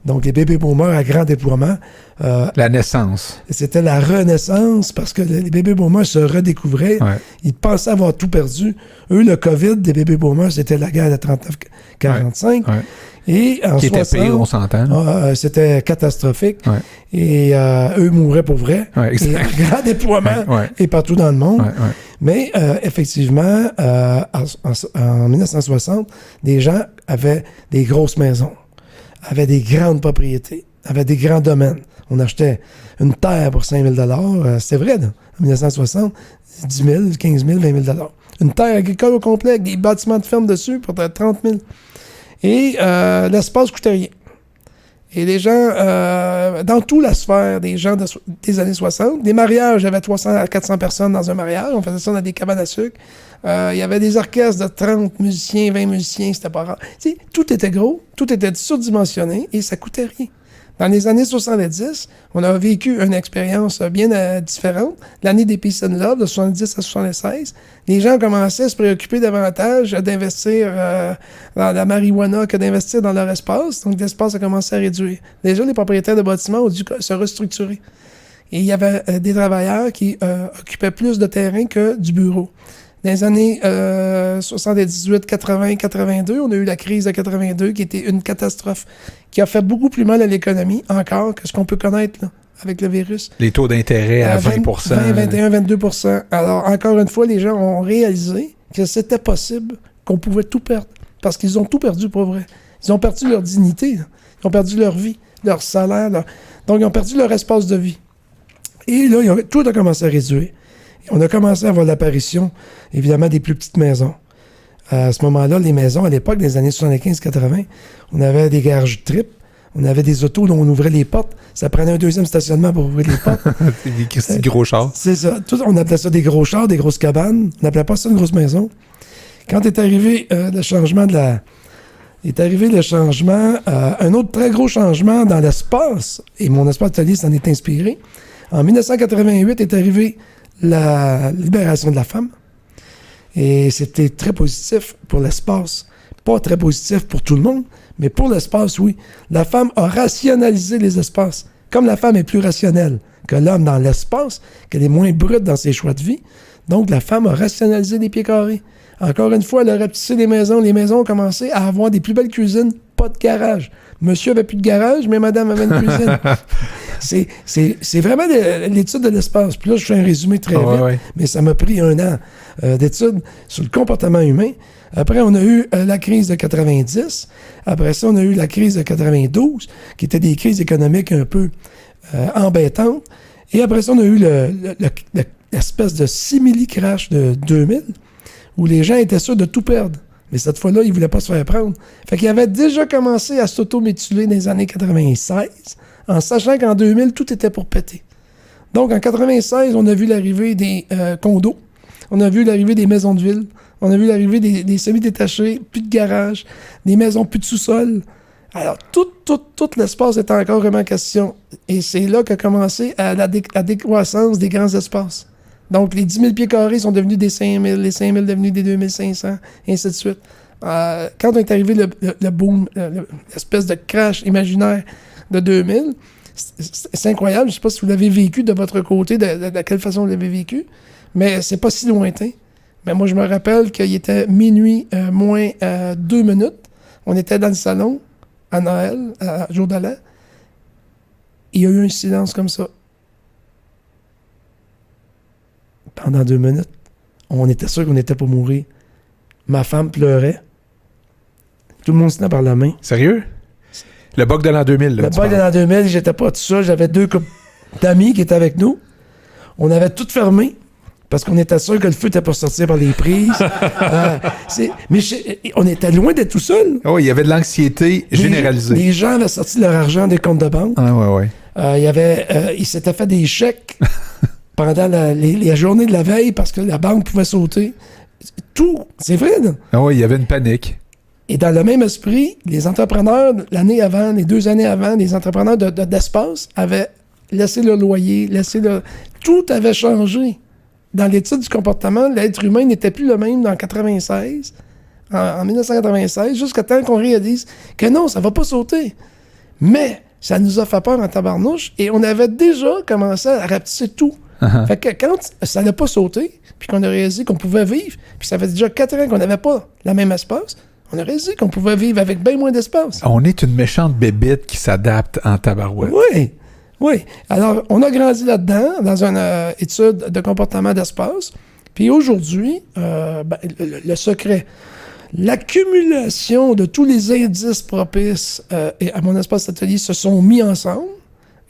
Donc, les baby boomers à grand déploiement. La naissance. C'était la renaissance parce que les baby boomers se redécouvraient. Ouais. Ils pensaient avoir tout perdu. Eux, le COVID des baby boomers, c'était la guerre de 39-45. Ouais. Et en Qui 60, était pire, on s'entend. c'était catastrophique. Ouais. Et eux mouraient pour vrai. Ouais, et un grand déploiement et partout dans le monde. Ouais, ouais. Mais effectivement, en 1960, les gens avaient des grosses maisons, avaient des grandes propriétés, avaient des grands domaines. On achetait une terre pour 5 000 $. C'était vrai, là. En 1960, 10 000, 15 000, 20 000 $. Une terre agricole au complet avec des bâtiments de ferme dessus pour 30 000. Et l'espace coûtait rien. Et les gens, dans toute la sphère des gens des années 60, des mariages, il y avait 300 à 400 personnes dans un mariage. On faisait ça dans des cabanes à sucre. Il y avait des orchestres de 30 musiciens, 20 musiciens, c'était pas rare. Tu sais, tout était gros, tout était surdimensionné et ça coûtait rien. Dans les années 70, on a vécu une expérience bien différente. L'année des Peace and Love, de 70 à 76, les gens commençaient à se préoccuper davantage d'investir dans la marijuana que d'investir dans leur espace. Donc, l'espace a commencé à réduire. Déjà, les propriétaires de bâtiments ont dû se restructurer. Et il y avait des travailleurs qui occupaient plus de terrain que du bureau. Dans les années 78, 80, 82, on a eu la crise de 82 qui était une catastrophe, qui a fait beaucoup plus mal à l'économie encore que ce qu'on peut connaître là, avec le virus. Les taux d'intérêt à 20 20, 21, 22 %. Alors, encore une fois, les gens ont réalisé que c'était possible, qu'on pouvait tout perdre. Parce qu'ils ont tout perdu pour vrai. Ils ont perdu leur dignité, là. Ils ont perdu leur vie, leur salaire. Donc, ils ont perdu leur espace de vie. Et là, tout a commencé à réduire. On a commencé à voir l'apparition, évidemment, des plus petites maisons. À ce moment-là, les maisons, à l'époque, des années 75-80, on avait des garages tripes, on avait des autos dont on ouvrait les portes. Ça prenait un deuxième stationnement pour ouvrir les portes. Des gros chars. C'est ça. On appelait ça des gros chars, des grosses cabanes. On n'appelait pas ça une grosse maison. Quand est arrivé le changement un autre très gros changement dans l'espace, et mon espace atelier s'en est inspiré. En 1988 est arrivé la libération de la femme. Et c'était très positif pour l'espace. Pas très positif pour tout le monde, mais pour l'espace, oui. La femme a rationalisé les espaces. Comme la femme est plus rationnelle que l'homme dans l'espace, qu'elle est moins brute dans ses choix de vie, donc la femme a rationalisé les pieds carrés. Encore une fois, elle a rapetissé les maisons. Les maisons ont commencé à avoir des plus belles cuisines, pas de garage. Monsieur avait plus de garage, mais madame avait une cuisine. C'est vraiment l'étude de l'espace. Puis là, je fais un résumé très vite, mais ça m'a pris 1 an d'études sur le comportement humain. Après, on a eu la crise de 90. Après ça, on a eu la crise de 92, qui étaient des crises économiques un peu embêtantes. Et après ça, on a eu l'espèce de simili-crash de 2000, où les gens étaient sûrs de tout perdre. Mais cette fois-là, ils ne voulaient pas se faire prendre. Fait qu'ils avaient déjà commencé à s'auto-mutiler dans les années 96, en sachant qu'en 2000, tout était pour péter. Donc, en 96, on a vu l'arrivée des condos, on a vu l'arrivée des maisons de ville, on a vu l'arrivée des semi-détachés, plus de garage, des maisons plus de sous-sol. Alors, tout l'espace était encore vraiment en question. Et c'est là qu'a commencé la décroissance des grands espaces. Donc, les 10 000 pieds carrés sont devenus des 5 000, les 5 000 devenus des 2 500, et ainsi de suite. Quand est arrivé le boom, l'espèce de crash imaginaire de 2000, c'est incroyable. Je ne sais pas si vous l'avez vécu de votre côté, de quelle façon vous l'avez vécu, mais c'est pas si lointain. Mais moi, je me rappelle qu'il était minuit moins 2 minutes. On était dans le salon à Noël, à jour de l'an. Il y a eu un silence comme ça. Pendant 2 minutes, on était sûr qu'on était pour mourir. Ma femme pleurait. Tout le monde se tenait par la main. Sérieux? Le bug de l'an 2000, là. Le bug de l'an 2000, j'étais pas tout seul. J'avais 2 couples d'amis qui étaient avec nous. On avait tout fermé parce qu'on était sûr que le feu était pour sortir par les prises. Mais on était loin d'être tout seul. Oh, il y avait de l'anxiété généralisée. Les gens avaient sorti leur argent des comptes de banque. Ah, ouais. Ils s'étaient fait des chèques pendant les journées de la veille parce que la banque pouvait sauter. Tout, c'est vrai. Là. Ah oui, il y avait une panique. Et dans le même esprit, les entrepreneurs, l'année avant, les 2 années avant, les entrepreneurs d'espace avaient laissé le loyer, tout avait changé. Dans l'étude du comportement, l'être humain n'était plus le même en 1996, jusqu'à temps qu'on réalise que non, ça va pas sauter. Mais ça nous a fait peur en tabarnouche et on avait déjà commencé à rapetisser tout. Uh-huh. Fait que quand ça n'a pas sauté, puis qu'on a réalisé qu'on pouvait vivre, puis ça fait déjà 4 ans qu'on n'avait pas le même espace, on a réalisé qu'on pouvait vivre avec bien moins d'espace. On est une méchante bébite qui s'adapte en tabarouette. Oui. Alors, on a grandi là-dedans, dans une étude de comportement d'espace. Puis aujourd'hui, le secret, l'accumulation de tous les indices propices à mon espace atelier se sont mis ensemble.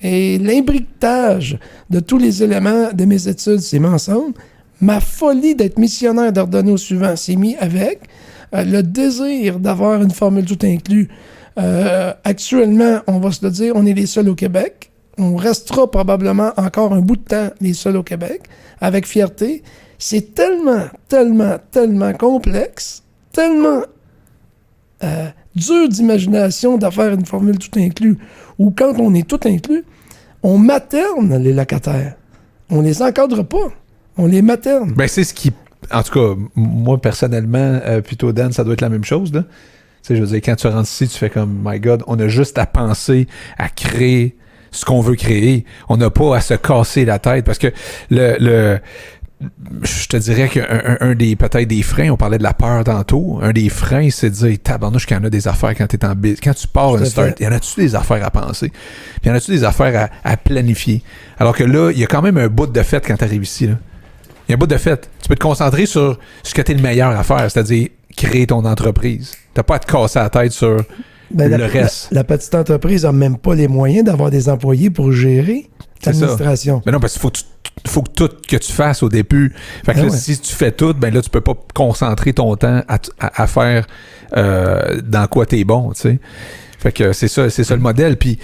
Et l'imbriquetage de tous les éléments de mes études s'est mis ensemble. Ma folie d'être missionnaire d'ordonner au suivant s'est mis avec. Le désir d'avoir une formule tout inclus. Actuellement, on va se le dire, on est les seuls au Québec. On restera probablement encore un bout de temps les seuls au Québec, avec fierté. C'est tellement, tellement, tellement complexe, tellement dur d'imagination d'avoir une formule tout inclus, ou quand on est tout inclus, on materne les locataires. On les encadre pas. On les materne. Ben, c'est ce qui... En tout cas, moi, personnellement, plutôt Dan, ça doit être la même chose, là. Tu sais, je veux dire, quand tu rentres ici, tu fais comme, my God, on a juste à penser, à créer ce qu'on veut créer. On n'a pas à se casser la tête, parce que je te dirais qu'un des, peut-être des freins, on parlait de la peur tantôt, un des freins, c'est de dire, tabarnouche, qu'il y en a des affaires quand t'es en business. Quand tu pars un start, il y en a-tu des affaires à penser? Puis y en a-tu des affaires à planifier? Alors que là, il y a quand même un bout de fête quand t'arrives ici, là. Il y a un bout de fait. Tu peux te concentrer sur ce que tu es le meilleur à faire, c'est-à-dire créer ton entreprise. Tu n'as pas à te casser la tête sur le reste. La petite entreprise n'a même pas les moyens d'avoir des employés pour gérer l'administration. Mais non, parce qu'il faut que tout que tu fasses au début. Fait que là, si tu fais tout, ben là, tu peux pas concentrer ton temps à faire dans quoi tu es bon, tu sais. Fait que c'est ça le modèle. Puis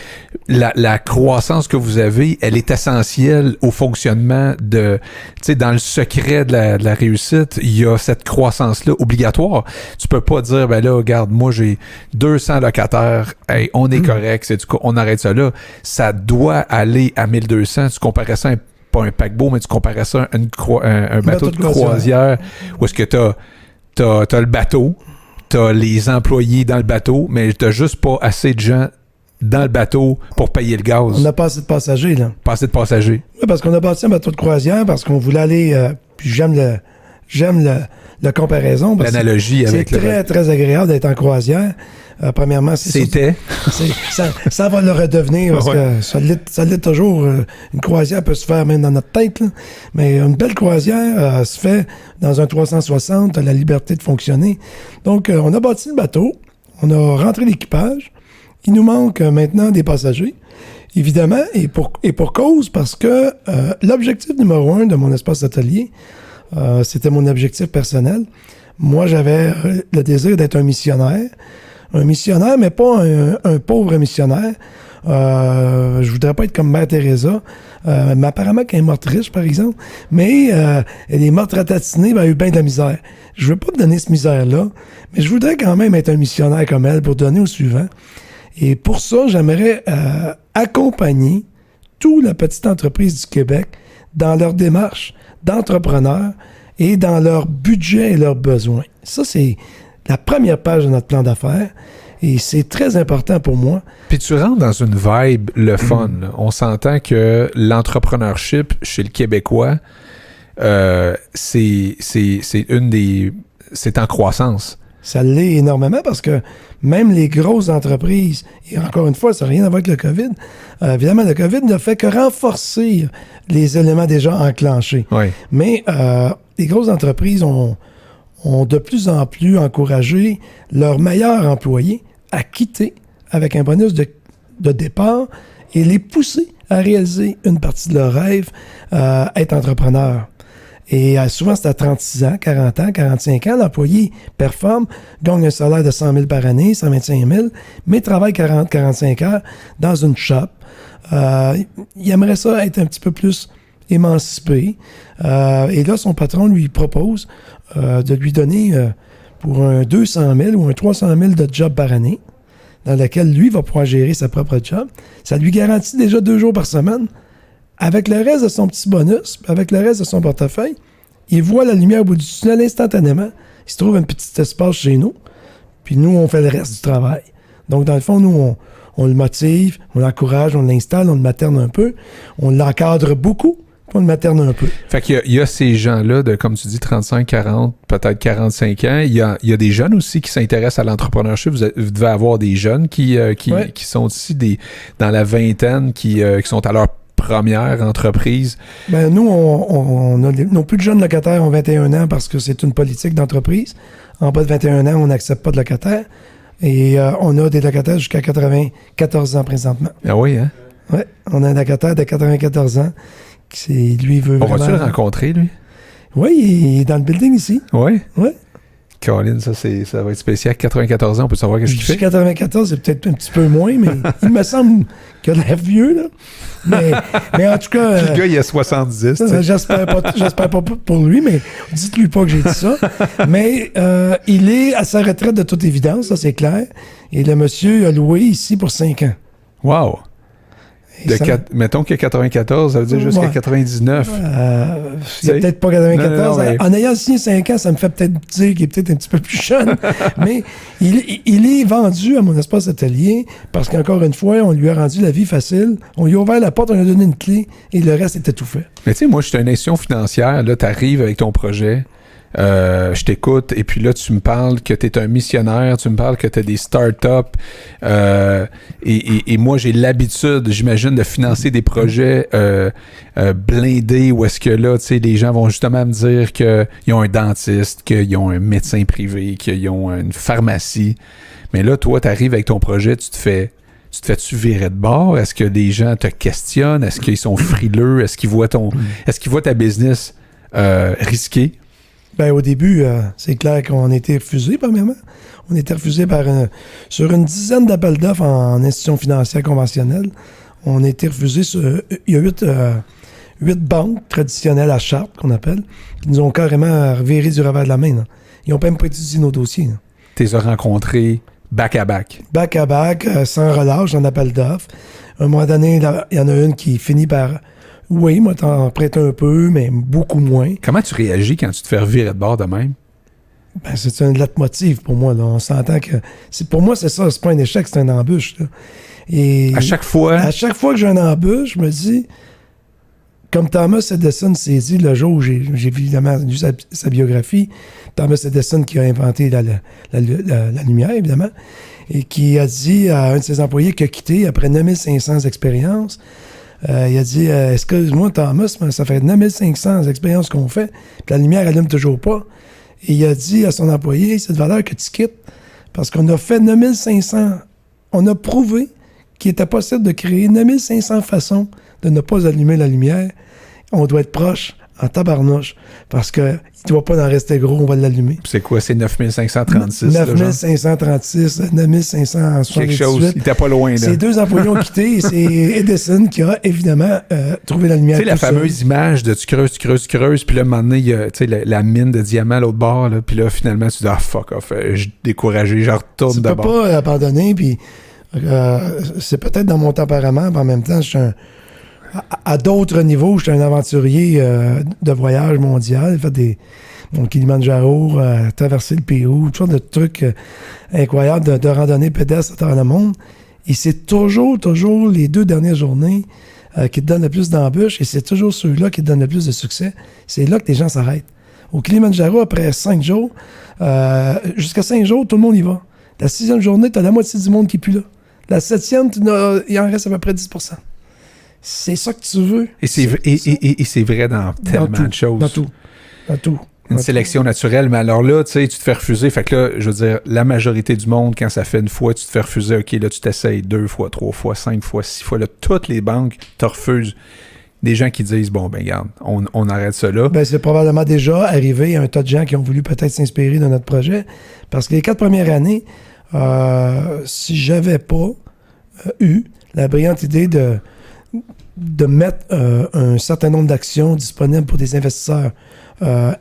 la croissance que vous avez, elle est essentielle au fonctionnement de... Tu sais, dans le secret de la réussite, il y a cette croissance-là obligatoire. Tu peux pas dire, ben là, regarde, moi, j'ai 200 locataires, hey, on est correct, on arrête ça là. Ça doit aller à 1200. Tu comparais ça pas un paquebot, mais tu comparais ça à un bateau de croisière où est-ce que t'as le bateau, t'as les employés dans le bateau, mais t'as juste pas assez de gens dans le bateau pour payer le gaz. On n'a pas assez de passagers, là. Pas assez de passagers. Oui, parce qu'on a bâti un bateau de croisière, parce qu'on voulait aller... puis j'aime la comparaison. L'analogie avec le... C'est très, très agréable d'être en croisière. Premièrement, c'était. Ça va le redevenir, parce que ça l'est toujours. Une croisière peut se faire même dans notre tête, là. Mais une belle croisière se fait dans un 360, la liberté de fonctionner. Donc, on a bâti le bateau, on a rentré l'équipage. Il nous manque maintenant des passagers, évidemment, et pour cause, parce que l'objectif numéro 1 de mon espace d'atelier, c'était mon objectif personnel. Moi, j'avais le désir d'être un missionnaire, mais pas un pauvre missionnaire. Je voudrais pas être comme Mère Teresa, mais apparemment qu'elle est morte riche, par exemple, mais elle est morte ratatinée, elle a eu bien de la misère. Je veux pas te donner cette misère-là, mais je voudrais quand même être un missionnaire comme elle pour donner au suivant. Et pour ça, j'aimerais accompagner toute la petite entreprise du Québec dans leur démarche d'entrepreneur et dans leur budget et leurs besoins. Ça, c'est la première page de notre plan d'affaires et c'est très important pour moi. Puis tu rentres dans une vibe, le fun. On s'entend que l'entrepreneurship chez le Québécois, c'est en croissance. Ça l'est énormément parce que même les grosses entreprises, et encore une fois, ça n'a rien à voir avec le COVID, évidemment, le COVID ne fait que renforcer les éléments déjà enclenchés. Oui. Mais les grosses entreprises ont de plus en plus encouragé leurs meilleurs employés à quitter avec un bonus de départ et les pousser à réaliser une partie de leur rêve, être entrepreneur. Et souvent, c'est à 36 ans, 40 ans, 45 ans. L'employé performe, gagne un salaire de 100 000 par année, 125 000, mais travaille 40-45 heures dans une shop. Il aimerait ça être un petit peu plus émancipé. Et là, son patron lui propose de lui donner pour un 200 000 ou un 300 000 de job par année, dans lequel lui va pouvoir gérer sa propre job. Ça lui garantit déjà 2 jours par semaine. Avec le reste de son petit bonus, avec le reste de son portefeuille, il voit la lumière au bout du tunnel instantanément. Il se trouve un petit espace chez nous, puis nous, on fait le reste du travail. Donc, dans le fond, nous, on le motive, on l'encourage, on l'installe, on le materne un peu, on l'encadre beaucoup, puis on le materne un peu. Fait qu'il y a ces gens-là de, comme tu dis, 35, 40, peut-être 45 ans. Il y a des jeunes aussi qui s'intéressent à l'entrepreneurship. Vous devez avoir des jeunes qui sont ici dans la vingtaine, qui sont à leur première entreprise. Ben nous, on a nos plus de jeunes locataires ont 21 ans parce que c'est une politique d'entreprise. En bas de 21 ans, on n'accepte pas de locataires. Et on a des locataires jusqu'à 94 ans présentement. Ah oui, hein? Oui, on a un locataire de 94 ans qui, lui, veut vraiment... On va-tu le rencontrer, lui? Oui, il est dans le building ici. Oui? Oui. Caroline, ça va être spécial. 94 ans, on peut savoir qu'est-ce qu'il fait? 94, c'est peut-être un petit peu moins, mais il me semble qu'il a l'air vieux, là. Mais en tout cas... Le gars, il a 70. J'espère pas pour lui, mais dites-lui pas que j'ai dit ça. Mais il est à sa retraite de toute évidence, ça c'est clair. Et le monsieur a loué ici pour 5 ans. Wow! Mettons qu'il y a 94, ça veut dire jusqu'à 99. Il n'y a peut-être pas 94. Non, en ayant signé 5 ans, ça me fait peut-être dire qu'il est peut-être un petit peu plus jeune. Mais il est vendu à mon espace atelier parce qu'encore une fois, on lui a rendu la vie facile. On lui a ouvert la porte, on lui a donné une clé et le reste était tout fait. Mais tu sais, moi, je suis une institution financière. Là, tu arrives avec ton projet. Je t'écoute et puis là tu me parles que tu es un missionnaire, tu me parles que tu as des startups et moi j'ai l'habitude, j'imagine, de financer des projets blindés où est-ce que là, tu sais, les gens vont justement me dire qu'ils ont un dentiste, qu'ils ont un médecin privé, qu'ils ont une pharmacie. Mais là, toi, tu arrives avec ton projet, tu te fais-tu virer de bord? Est-ce que les gens te questionnent? Est-ce qu'ils sont frileux? Est-ce qu'ils voient ta business risquée? Ben, au début, c'est clair qu'on a été refusé, premièrement. On a été refusé sur une dizaine d'appels d'offres en institution financière conventionnelle. On a été refusé il y a 8 banques traditionnelles à charte, qu'on appelle, qui nous ont carrément reviré du revers de la main. Là. Ils n'ont même pas étudié nos dossiers. Tu les as rencontrés back-à-back. Back-à-back, sans relâche, en appel d'offres. À un moment donné, il y en a une qui finit par... Oui, moi, t'en prêtes un peu, mais beaucoup moins. Comment tu réagis quand tu te fais revirer de bord de même? Ben, c'est un leitmotiv pour moi. Là. On s'entend que... Pour moi, c'est ça. C'est pas un échec, c'est une embûche. Là. Et à chaque fois? À chaque fois que j'ai une embûche, je me dis... Comme Thomas Edison s'est dit le jour où j'ai évidemment lu sa biographie, Thomas Edison qui a inventé la lumière, évidemment, et qui a dit à un de ses employés qui a quitté après 9500 expériences, il a dit « Excuse-moi, Thomas, ça fait 9500 expériences qu'on fait, puis la lumière allume toujours pas. » Et il a dit à son employé « C'est de valeur que tu quittes, parce qu'on a fait 9500, on a prouvé qu'il était possible de créer 9500 façons de ne pas allumer la lumière. On doit être proche en tabarnouche, parce qu'il ne doit pas en rester gros, on va l'allumer. » C'est quoi, c'est 9536? 9536, 9578. Quelque chose, il n'était pas loin. Là. Ces 2 employés ont quitté, et c'est Edison qui a évidemment trouvé la lumière. Tu sais, la fameuse image de tu creuses, puis là, à un moment donné, il y a la mine de diamant à l'autre bord, là, puis là, finalement, tu dis « Ah, fuck off, je suis découragé, je retourne d'abord. » Tu peux pas abandonner, puis c'est peut-être dans mon tempérament, mais en même temps, je suis à d'autres niveaux, je suis un aventurier de voyage mondial. J'ai fait mon Kilimanjaro, traverser le Pérou, toutes sortes de trucs incroyables de randonnée pédestre à travers le monde. Et c'est toujours les 2 dernières journées qui te donnent le plus d'embûches et c'est toujours ceux-là qui te donnent le plus de succès. C'est là que les gens s'arrêtent. Au Kilimanjaro, après 5 jours, jusqu'à 5 jours, tout le monde y va. La 6e journée, tu as la moitié du monde qui n'est plus là. La 7e, il en reste à peu près 10%. C'est ça que tu veux. Et c'est vrai dans tellement de choses. Dans tout. À tout. Une sélection naturelle, mais alors là, tu sais, tu te fais refuser. Fait que là, je veux dire, la majorité du monde, quand ça fait une fois, tu te fais refuser. OK, là, tu t'essayes 2 fois, 3 fois, 5 fois, 6 fois. Là, toutes les banques te refusent. Des gens qui disent, bon, ben, regarde, on arrête ça là. Ben, c'est probablement déjà arrivé à un tas de gens qui ont voulu peut-être s'inspirer de notre projet. Parce que les 4 premières années, si j'avais pas eu la brillante idée de mettre un certain nombre d'actions disponibles pour des investisseurs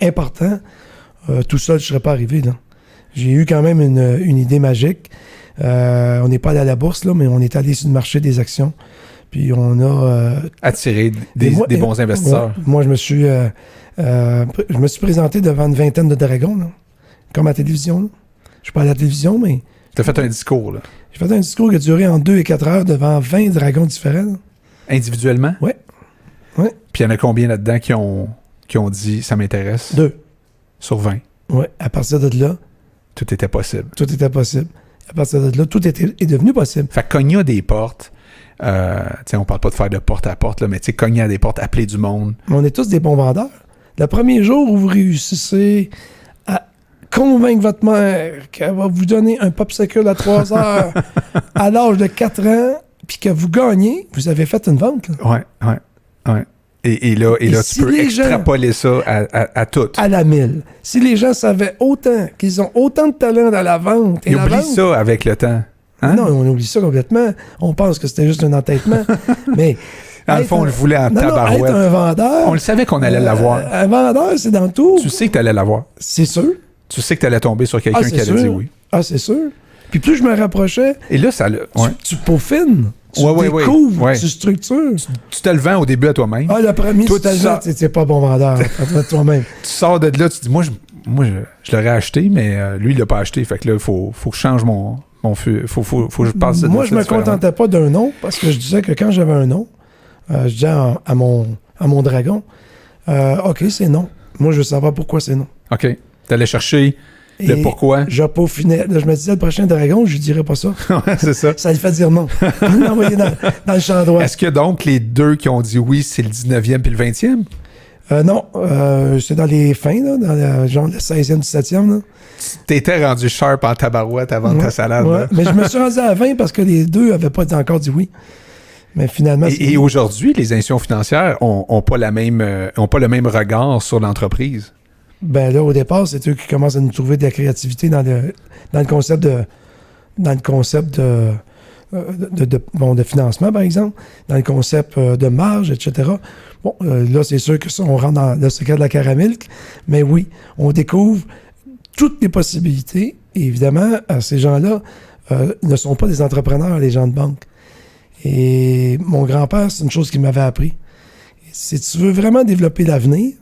importants, tout seul, je ne serais pas arrivé. Là. J'ai eu quand même une idée magique. On n'est pas allé à la bourse, là, mais on est allé sur le marché des actions. Puis on a... attiré des bons investisseurs. Ouais, moi, je me suis présenté devant une vingtaine de dragons, là, comme à la télévision. Là. Je suis pas à la télévision, mais... Tu as fait un discours, là. J'ai fait un discours qui a duré en 2 et 4 heures devant 20 dragons différents. Là. Individuellement? Oui. Ouais. Puis il y en a combien là-dedans qui ont dit « ça m'intéresse » 2. Sur 20? Oui. À partir de là... Tout était possible. Tout était possible. À partir de là, tout est devenu possible. Fait que cogner à des portes, on parle pas de faire de porte à porte, là, mais cogner à des portes, appeler du monde. On est tous des bons vendeurs. Le premier jour où vous réussissez à convaincre votre mère qu'elle va vous donner un popsicle à 3 heures à l'âge de 4 ans, puis que vous gagnez, vous avez fait une vente. Là. Ouais. Et là, si tu peux les extrapoler ça à tout. À la 1000. Si les gens savaient autant, qu'ils ont autant de talent dans la vente et Ils la oublient vente... ça avec le temps. Hein? Non, on oublie ça complètement. On pense que c'était juste un entêtement. Mais... Dans le fond, on le voulait en tabarouette. Être un vendeur... On le savait qu'on allait l'avoir. Un vendeur, c'est dans tout. Tu sais que tu allais l'avoir. C'est sûr. Tu sais que tu allais tomber sur quelqu'un qui allait dire oui. Ah, c'est sûr. Puis plus je me rapprochais... Et là, ça... Ouais. Tu peaufines. Tu découvres. Ouais. Tu structures. Tu te le vends au début à toi-même. Ah, le premier, tu te le vends, t'es pas bon vendeur. toi-même. Tu sors de là, tu te dis, moi, je l'aurais acheté, mais lui, il l'a pas acheté. Fait que là, il faut que je change mon feu. Faut que je passe. Moi, je me contentais pas d'un nom, parce que je disais que quand j'avais un nom, je disais à mon dragon, OK, c'est non. Moi, je veux savoir pourquoi c'est non. OK. T'allais chercher le pourquoi. Je peaufinais. Là, je me disais, le prochain dragon, je lui dirais pas ça. C'est ça. Ça lui fait dire non. L'envoyer dans le champ droit. Est-ce que donc les deux qui ont dit oui, c'est le 19e puis le 20e? Non, c'est dans les fins, là, dans le 16e, 17e. Là. T'étais rendu sharp en tabarouette avant ta salade. Ouais. Là. Mais je me suis rendu à 20 parce que les deux n'avaient pas encore dit oui. Mais finalement... Et aujourd'hui, les institutions financières n'ont pas le même regard sur l'entreprise. Ben là, au départ, c'est eux qui commencent à nous trouver de la créativité dans le concept de financement, par exemple, dans le concept de marge, etc. Bon, là, c'est sûr que ça, on rentre dans le secret de la caramilk, mais oui, on découvre toutes les possibilités. Et évidemment, ces gens-là ne sont pas des entrepreneurs, les gens de banque. Et mon grand-père, c'est une chose qu'il m'avait appris. Si tu veux vraiment développer l'avenir,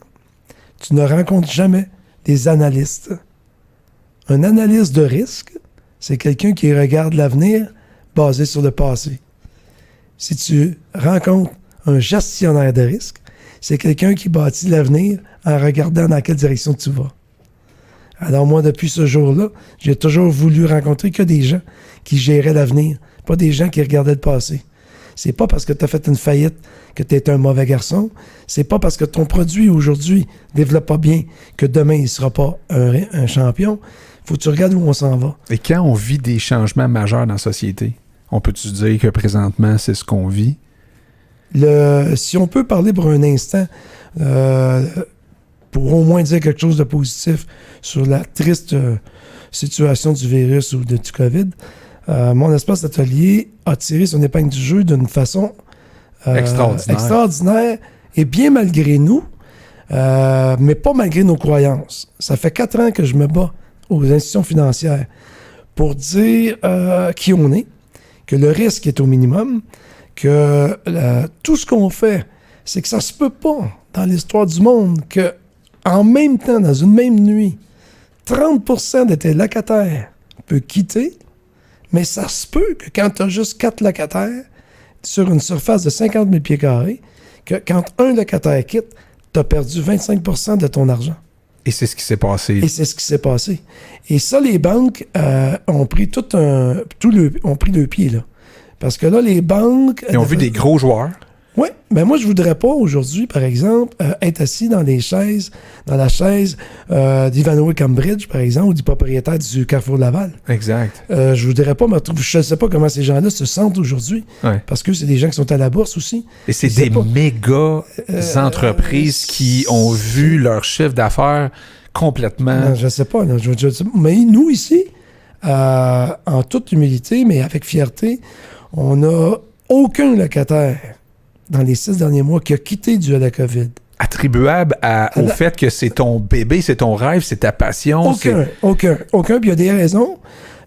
tu ne rencontres jamais des analystes. Un analyste de risque, c'est quelqu'un qui regarde l'avenir basé sur le passé. Si tu rencontres un gestionnaire de risque, c'est quelqu'un qui bâtit l'avenir en regardant dans quelle direction tu vas. Alors moi, depuis ce jour-là, j'ai toujours voulu rencontrer que des gens qui géraient l'avenir, pas des gens qui regardaient le passé. C'est pas parce que tu as fait une faillite que tu es un mauvais garçon. C'est pas parce que ton produit aujourd'hui ne développe pas bien que demain il ne sera pas un champion. Faut que tu regardes où on s'en va. Et quand on vit des changements majeurs dans la société, on peut-tu dire que présentement, c'est ce qu'on vit? Si on peut parler pour un instant, pour au moins dire quelque chose de positif sur la triste situation du virus ou du COVID, mon espace d'atelier a tiré son épingle du jeu d'une façon extraordinaire et bien malgré nous, mais pas malgré nos croyances. Ça fait 4 ans que je me bats aux institutions financières pour dire qui on est, que le risque est au minimum, que tout ce qu'on fait, c'est que ça se peut pas dans l'histoire du monde que en même temps, dans une même nuit, 30% de tes locataires peuvent quitter. Mais ça se peut que quand tu as juste 4 locataires sur une surface de 50 000 pieds carrés, que quand un locataire quitte, tu as perdu 25% de ton argent. Et c'est ce qui s'est passé. Et ça, les banques ont pris ont pris le pied, là. Parce que là, les banques... Ils ont vu des gros joueurs. Oui, mais moi, je voudrais pas aujourd'hui, par exemple, être assis dans la chaise d'Ivanhoe Cambridge, par exemple, ou du propriétaire du Carrefour Laval. Exact. Je voudrais pas me retrouver. Je ne sais pas comment ces gens-là se sentent aujourd'hui. Ouais. Parce que c'est des gens qui sont à la bourse aussi. Et c'est Je sais des pas. méga entreprises qui ont vu leur chiffre d'affaires complètement... Non, je sais pas. Non, je sais pas. Mais nous, ici, en toute humilité, mais avec fierté, on n'a aucun locataire dans les 6 derniers mois qui a quitté dû à la COVID. Attribuable au fait que c'est ton bébé, c'est ton rêve, c'est ta passion. Aucun. Puis il y a des raisons,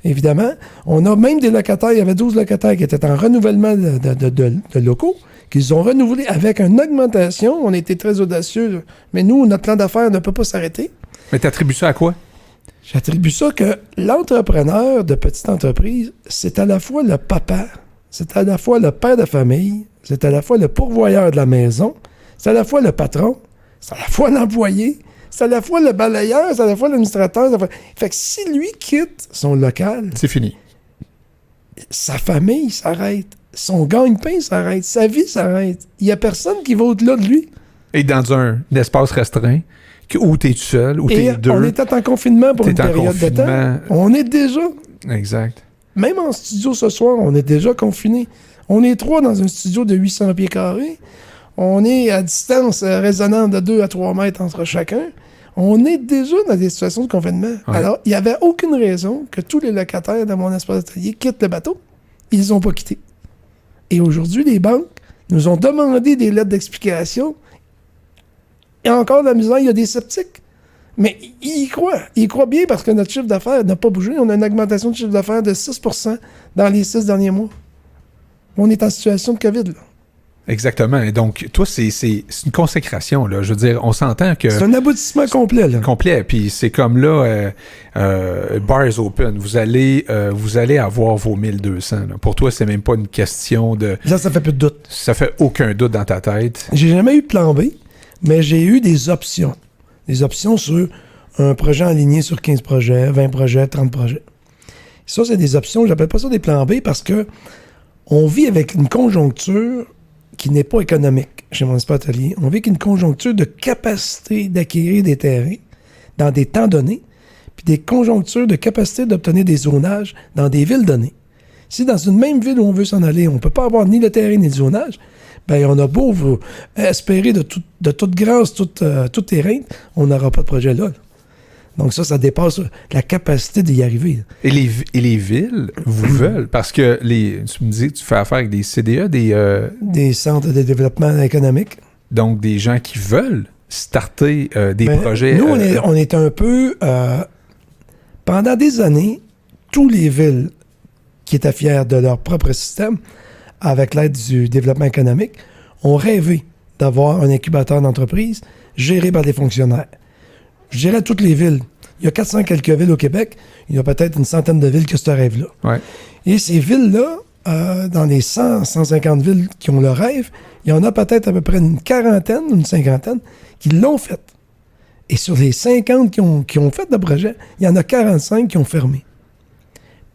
évidemment. On a même des locataires, il y avait 12 locataires qui étaient en renouvellement de locaux, qu'ils ont renouvelé avec une augmentation. On a été très audacieux. Mais nous, notre plan d'affaires ne peut pas s'arrêter. Mais t'attribues ça à quoi? J'attribue ça que l'entrepreneur de petite entreprise, c'est à la fois le papa, c'est à la fois le père de famille, c'est à la fois le pourvoyeur de la maison, c'est à la fois le patron, c'est à la fois l'employé, c'est à la fois le balayeur, c'est à la fois l'administrateur. Fait que si lui quitte son local, c'est fini. Sa famille s'arrête, son gagne-pain s'arrête, sa vie s'arrête. Il n'y a personne qui va au-delà de lui. Et dans un espace restreint, où t'es tout seul, où t'es deux. On était en confinement pour une période de temps. On est déjà... Exact. Même en studio ce soir, on est déjà confinés. On est 3 dans un studio de 800 pieds carrés. On est à distance raisonnable de 2 à 3 mètres entre chacun. On est déjà dans des situations de confinement. Ouais. Alors, il n'y avait aucune raison que tous les locataires de mon espace d'atelier quittent le bateau. Ils n'ont pas quitté. Et aujourd'hui, les banques nous ont demandé des lettres d'explication. Et encore de la misère, il y a des sceptiques. Mais ils y croient. Ils y croient bien parce que notre chiffre d'affaires n'a pas bougé. On a une augmentation de chiffre d'affaires de 6% dans les 6 derniers mois. On est en situation de COVID, là. Exactement. Et donc, toi, c'est une consécration, là. Je veux dire, on s'entend que... C'est un aboutissement complet, là. Complet. Puis c'est comme là, bar is open. Vous allez avoir vos 1200. Là. Pour toi, c'est même pas une question de... Là, ça fait plus de doute. Ça fait aucun doute dans ta tête. J'ai jamais eu de plan B, mais j'ai eu des options. Des options sur un projet aligné sur 15 projets, 20 projets, 30 projets. Ça, c'est des options. J'appelle pas ça des plans B parce que on vit avec une conjoncture qui n'est pas économique chez mon espace atelier. On vit avec une conjoncture de capacité d'acquérir des terrains dans des temps donnés, puis des conjonctures de capacité d'obtenir des zonages dans des villes données. Si dans une même ville où on veut s'en aller, on ne peut pas avoir ni le terrain ni le zonage, bien, on a beau espérer de toute grâce, tout terrain, on n'aura pas de projet là. Donc ça dépasse la capacité d'y arriver. Et les villes vous veulent, parce que tu me dis que tu fais affaire avec des CDE, des centres de développement économique. Donc des gens qui veulent starter des projets. Nous, on est un peu... pendant des années, tous les villes qui étaient fiers de leur propre système, avec l'aide du développement économique, ont rêvé d'avoir un incubateur d'entreprise géré par des fonctionnaires. Je dirais toutes les villes. Il y a 400 quelques villes au Québec. Il y a peut-être une centaine de villes qui ont ce rêve-là. Ouais. Et ces villes-là, dans les 100, 150 villes qui ont le rêve, il y en a peut-être à peu près une quarantaine, une cinquantaine qui l'ont fait. Et sur les 50 qui ont fait le projet, il y en a 45 qui ont fermé.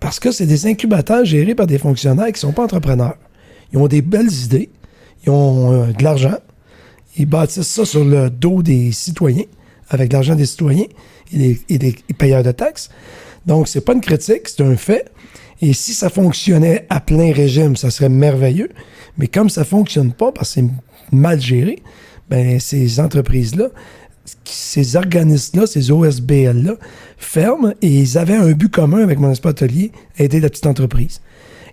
Parce que c'est des incubateurs gérés par des fonctionnaires qui ne sont pas entrepreneurs. Ils ont des belles idées, ils ont de l'argent, ils bâtissent ça sur le dos des citoyens, avec l'argent des citoyens et des payeurs de taxes. Donc, c'est pas une critique, c'est un fait. Et si ça fonctionnait à plein régime, ça serait merveilleux. Mais comme ça fonctionne pas, parce que c'est mal géré, ben ces entreprises-là, ces organismes-là, ces OSBL-là, ferment et ils avaient un but commun avec mon espace atelier, aider la petite entreprise.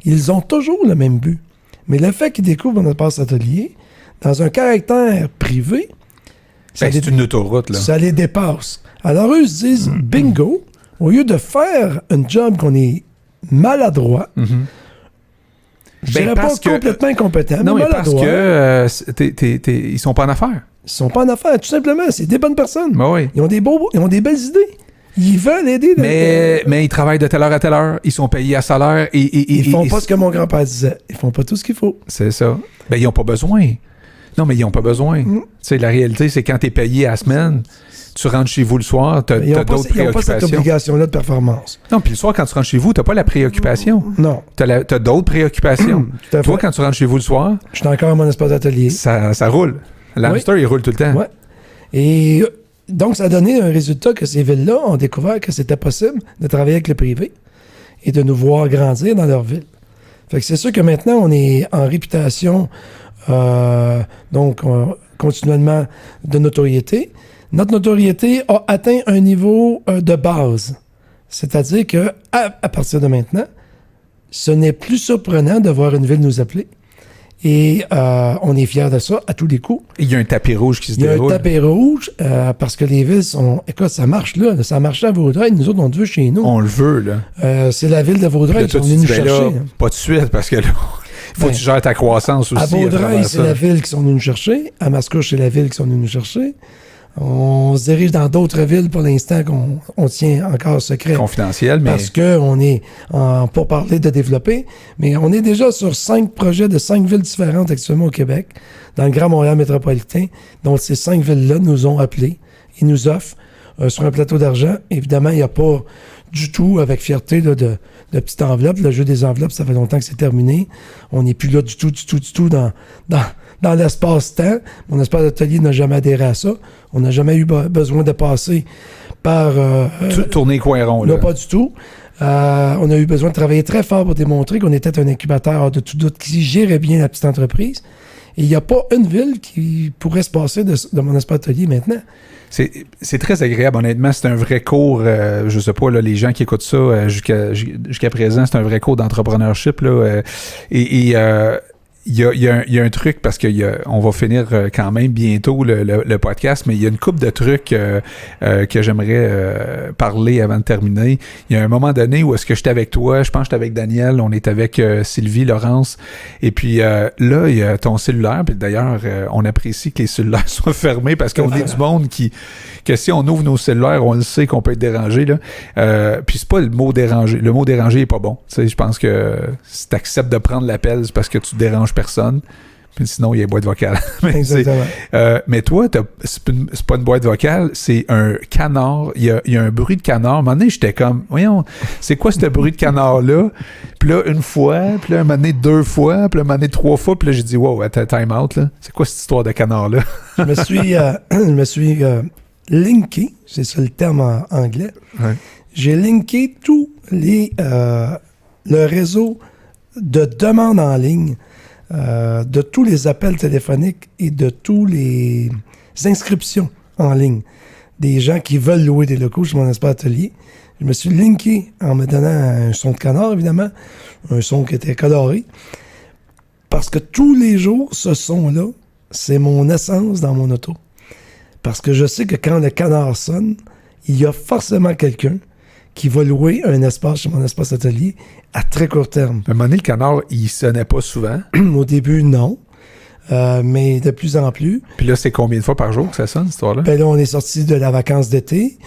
Ils ont toujours le même but. Mais le fait qu'ils découvrent mon espace atelier, dans un caractère privé, c'est une autoroute, là. Ça les dépasse. Alors, eux se disent, bingo, au lieu de faire un job qu'on est maladroit, je dirais pas complètement incompétent, non, mais parce que ils sont pas en affaires. Ils sont pas en affaires, tout simplement. C'est des bonnes personnes. Ben oui. Ils ont des belles idées. Ils veulent aider. Mais ils travaillent de telle heure à telle heure. Ils sont payés à salaire. Ils font pas ce que mon grand-père disait. Ils font pas tout ce qu'il faut. C'est ça. Ben, ils ont pas besoin. Non, mais ils n'ont pas besoin. Tu sais, la réalité, c'est quand tu es payé à la semaine, Tu rentres chez vous le soir, tu as d'autres préoccupations. Ils n'ont pas cette obligation-là de performance. Non, puis le soir, quand tu rentres chez vous, tu n'as pas la préoccupation. Non. Tu as d'autres préoccupations. Toi, quand tu rentres chez vous le soir... Je suis encore à mon espace d'atelier. Ça roule. L'hamster, il roule tout le temps. Oui. Et donc, ça a donné un résultat que ces villes-là ont découvert que c'était possible de travailler avec le privé et de nous voir grandir dans leur ville. Fait que c'est sûr que maintenant, on est en réputation, continuellement de notoriété. Notre notoriété a atteint un niveau de base. C'est-à-dire que à partir de maintenant, ce n'est plus surprenant de voir une ville nous appeler. Et on est fiers de ça à tous les coups. Il y a un tapis rouge qui se déroule. Il y a un tapis rouge parce que les villes sont... Écoute, ça marche là. Ça marche à Vaudreuil. Nous autres, on le veut chez nous. On le veut, là. C'est la ville de Vaudreuil qui sont venus nous chercher. Là, pas de suite, parce que là, il faut que tu gères ta croissance aussi. À Vaudreuil, c'est la ville qui sont venus nous chercher. À Mascouche, c'est la ville qui sont venus nous chercher. On se dirige dans d'autres villes pour l'instant qu'on tient encore secret. Confidentiel, mais... Parce qu'on est pour parler de développer. Mais on est déjà sur 5 projets de 5 villes différentes actuellement au Québec, dans le Grand Montréal métropolitain. Donc, ces 5 villes-là nous ont appelés et nous offrent sur un plateau d'argent. Évidemment, il n'y a pas du tout, avec fierté, là, de petites enveloppes. Le jeu des enveloppes, ça fait longtemps que c'est terminé. On n'est plus là du tout dans l'espace-temps. Mon espace d'atelier n'a jamais adhéré à ça. On n'a jamais eu besoin de passer par... tourner coin rond, là. Non, pas du tout. On a eu besoin de travailler très fort pour démontrer qu'on était un incubateur de tout doute qui gérait bien la petite entreprise. Et il n'y a pas une ville qui pourrait se passer de mon espace d'atelier maintenant. C'est très agréable, honnêtement. C'est un vrai cours, je sais pas, là, les gens qui écoutent ça jusqu'à présent, c'est un vrai cours d'entrepreneurship, là. Il y a un truc, parce qu'on va finir quand même bientôt le podcast, mais il y a une couple de trucs que j'aimerais parler avant de terminer. Il y a un moment donné où est-ce que j'étais avec toi, je pense que j'étais avec Daniel, on est avec Sylvie, Laurence, et puis là, il y a ton cellulaire, puis d'ailleurs, on apprécie que les cellulaires soient fermés, parce qu'on est du monde que si on ouvre nos cellulaires, on le sait qu'on peut être dérangé, là. Puis c'est pas le mot déranger. Le mot déranger est pas bon. Tu sais, je pense que si tu acceptes de prendre l'appel, c'est parce que tu déranges personne. Puis sinon, il y a une boîte vocale. Mais toi, c'est pas une boîte vocale, c'est un canard. Il y a un bruit de canard. À un moment donné, j'étais comme, voyons, c'est quoi ce bruit de canard-là? Puis là, une fois, puis là, un moment donné, 2 fois, puis là, un moment donné, 3 fois, puis là, j'ai dit, wow, time out, là. C'est quoi cette histoire de canard-là? Je me suis linké, c'est ça le terme en anglais. Ouais. J'ai linké tout le réseau de demandes en ligne, de tous les appels téléphoniques et de tous les inscriptions en ligne des gens qui veulent louer des locaux chez mon espace atelier. Je me suis linké en me donnant un son de canard, évidemment, un son qui était coloré, parce que tous les jours, ce son-là, c'est mon essence dans mon auto. Parce que je sais que quand le canard sonne, il y a forcément quelqu'un qui va louer un espace chez mon espace atelier à très court terme. À un moment donné, le canard, il sonnait pas souvent. Au début, non. Mais de plus en plus. Puis là, c'est combien de fois par jour que ça sonne, cette histoire-là? Ben là, on est sorti de la vacance d'été.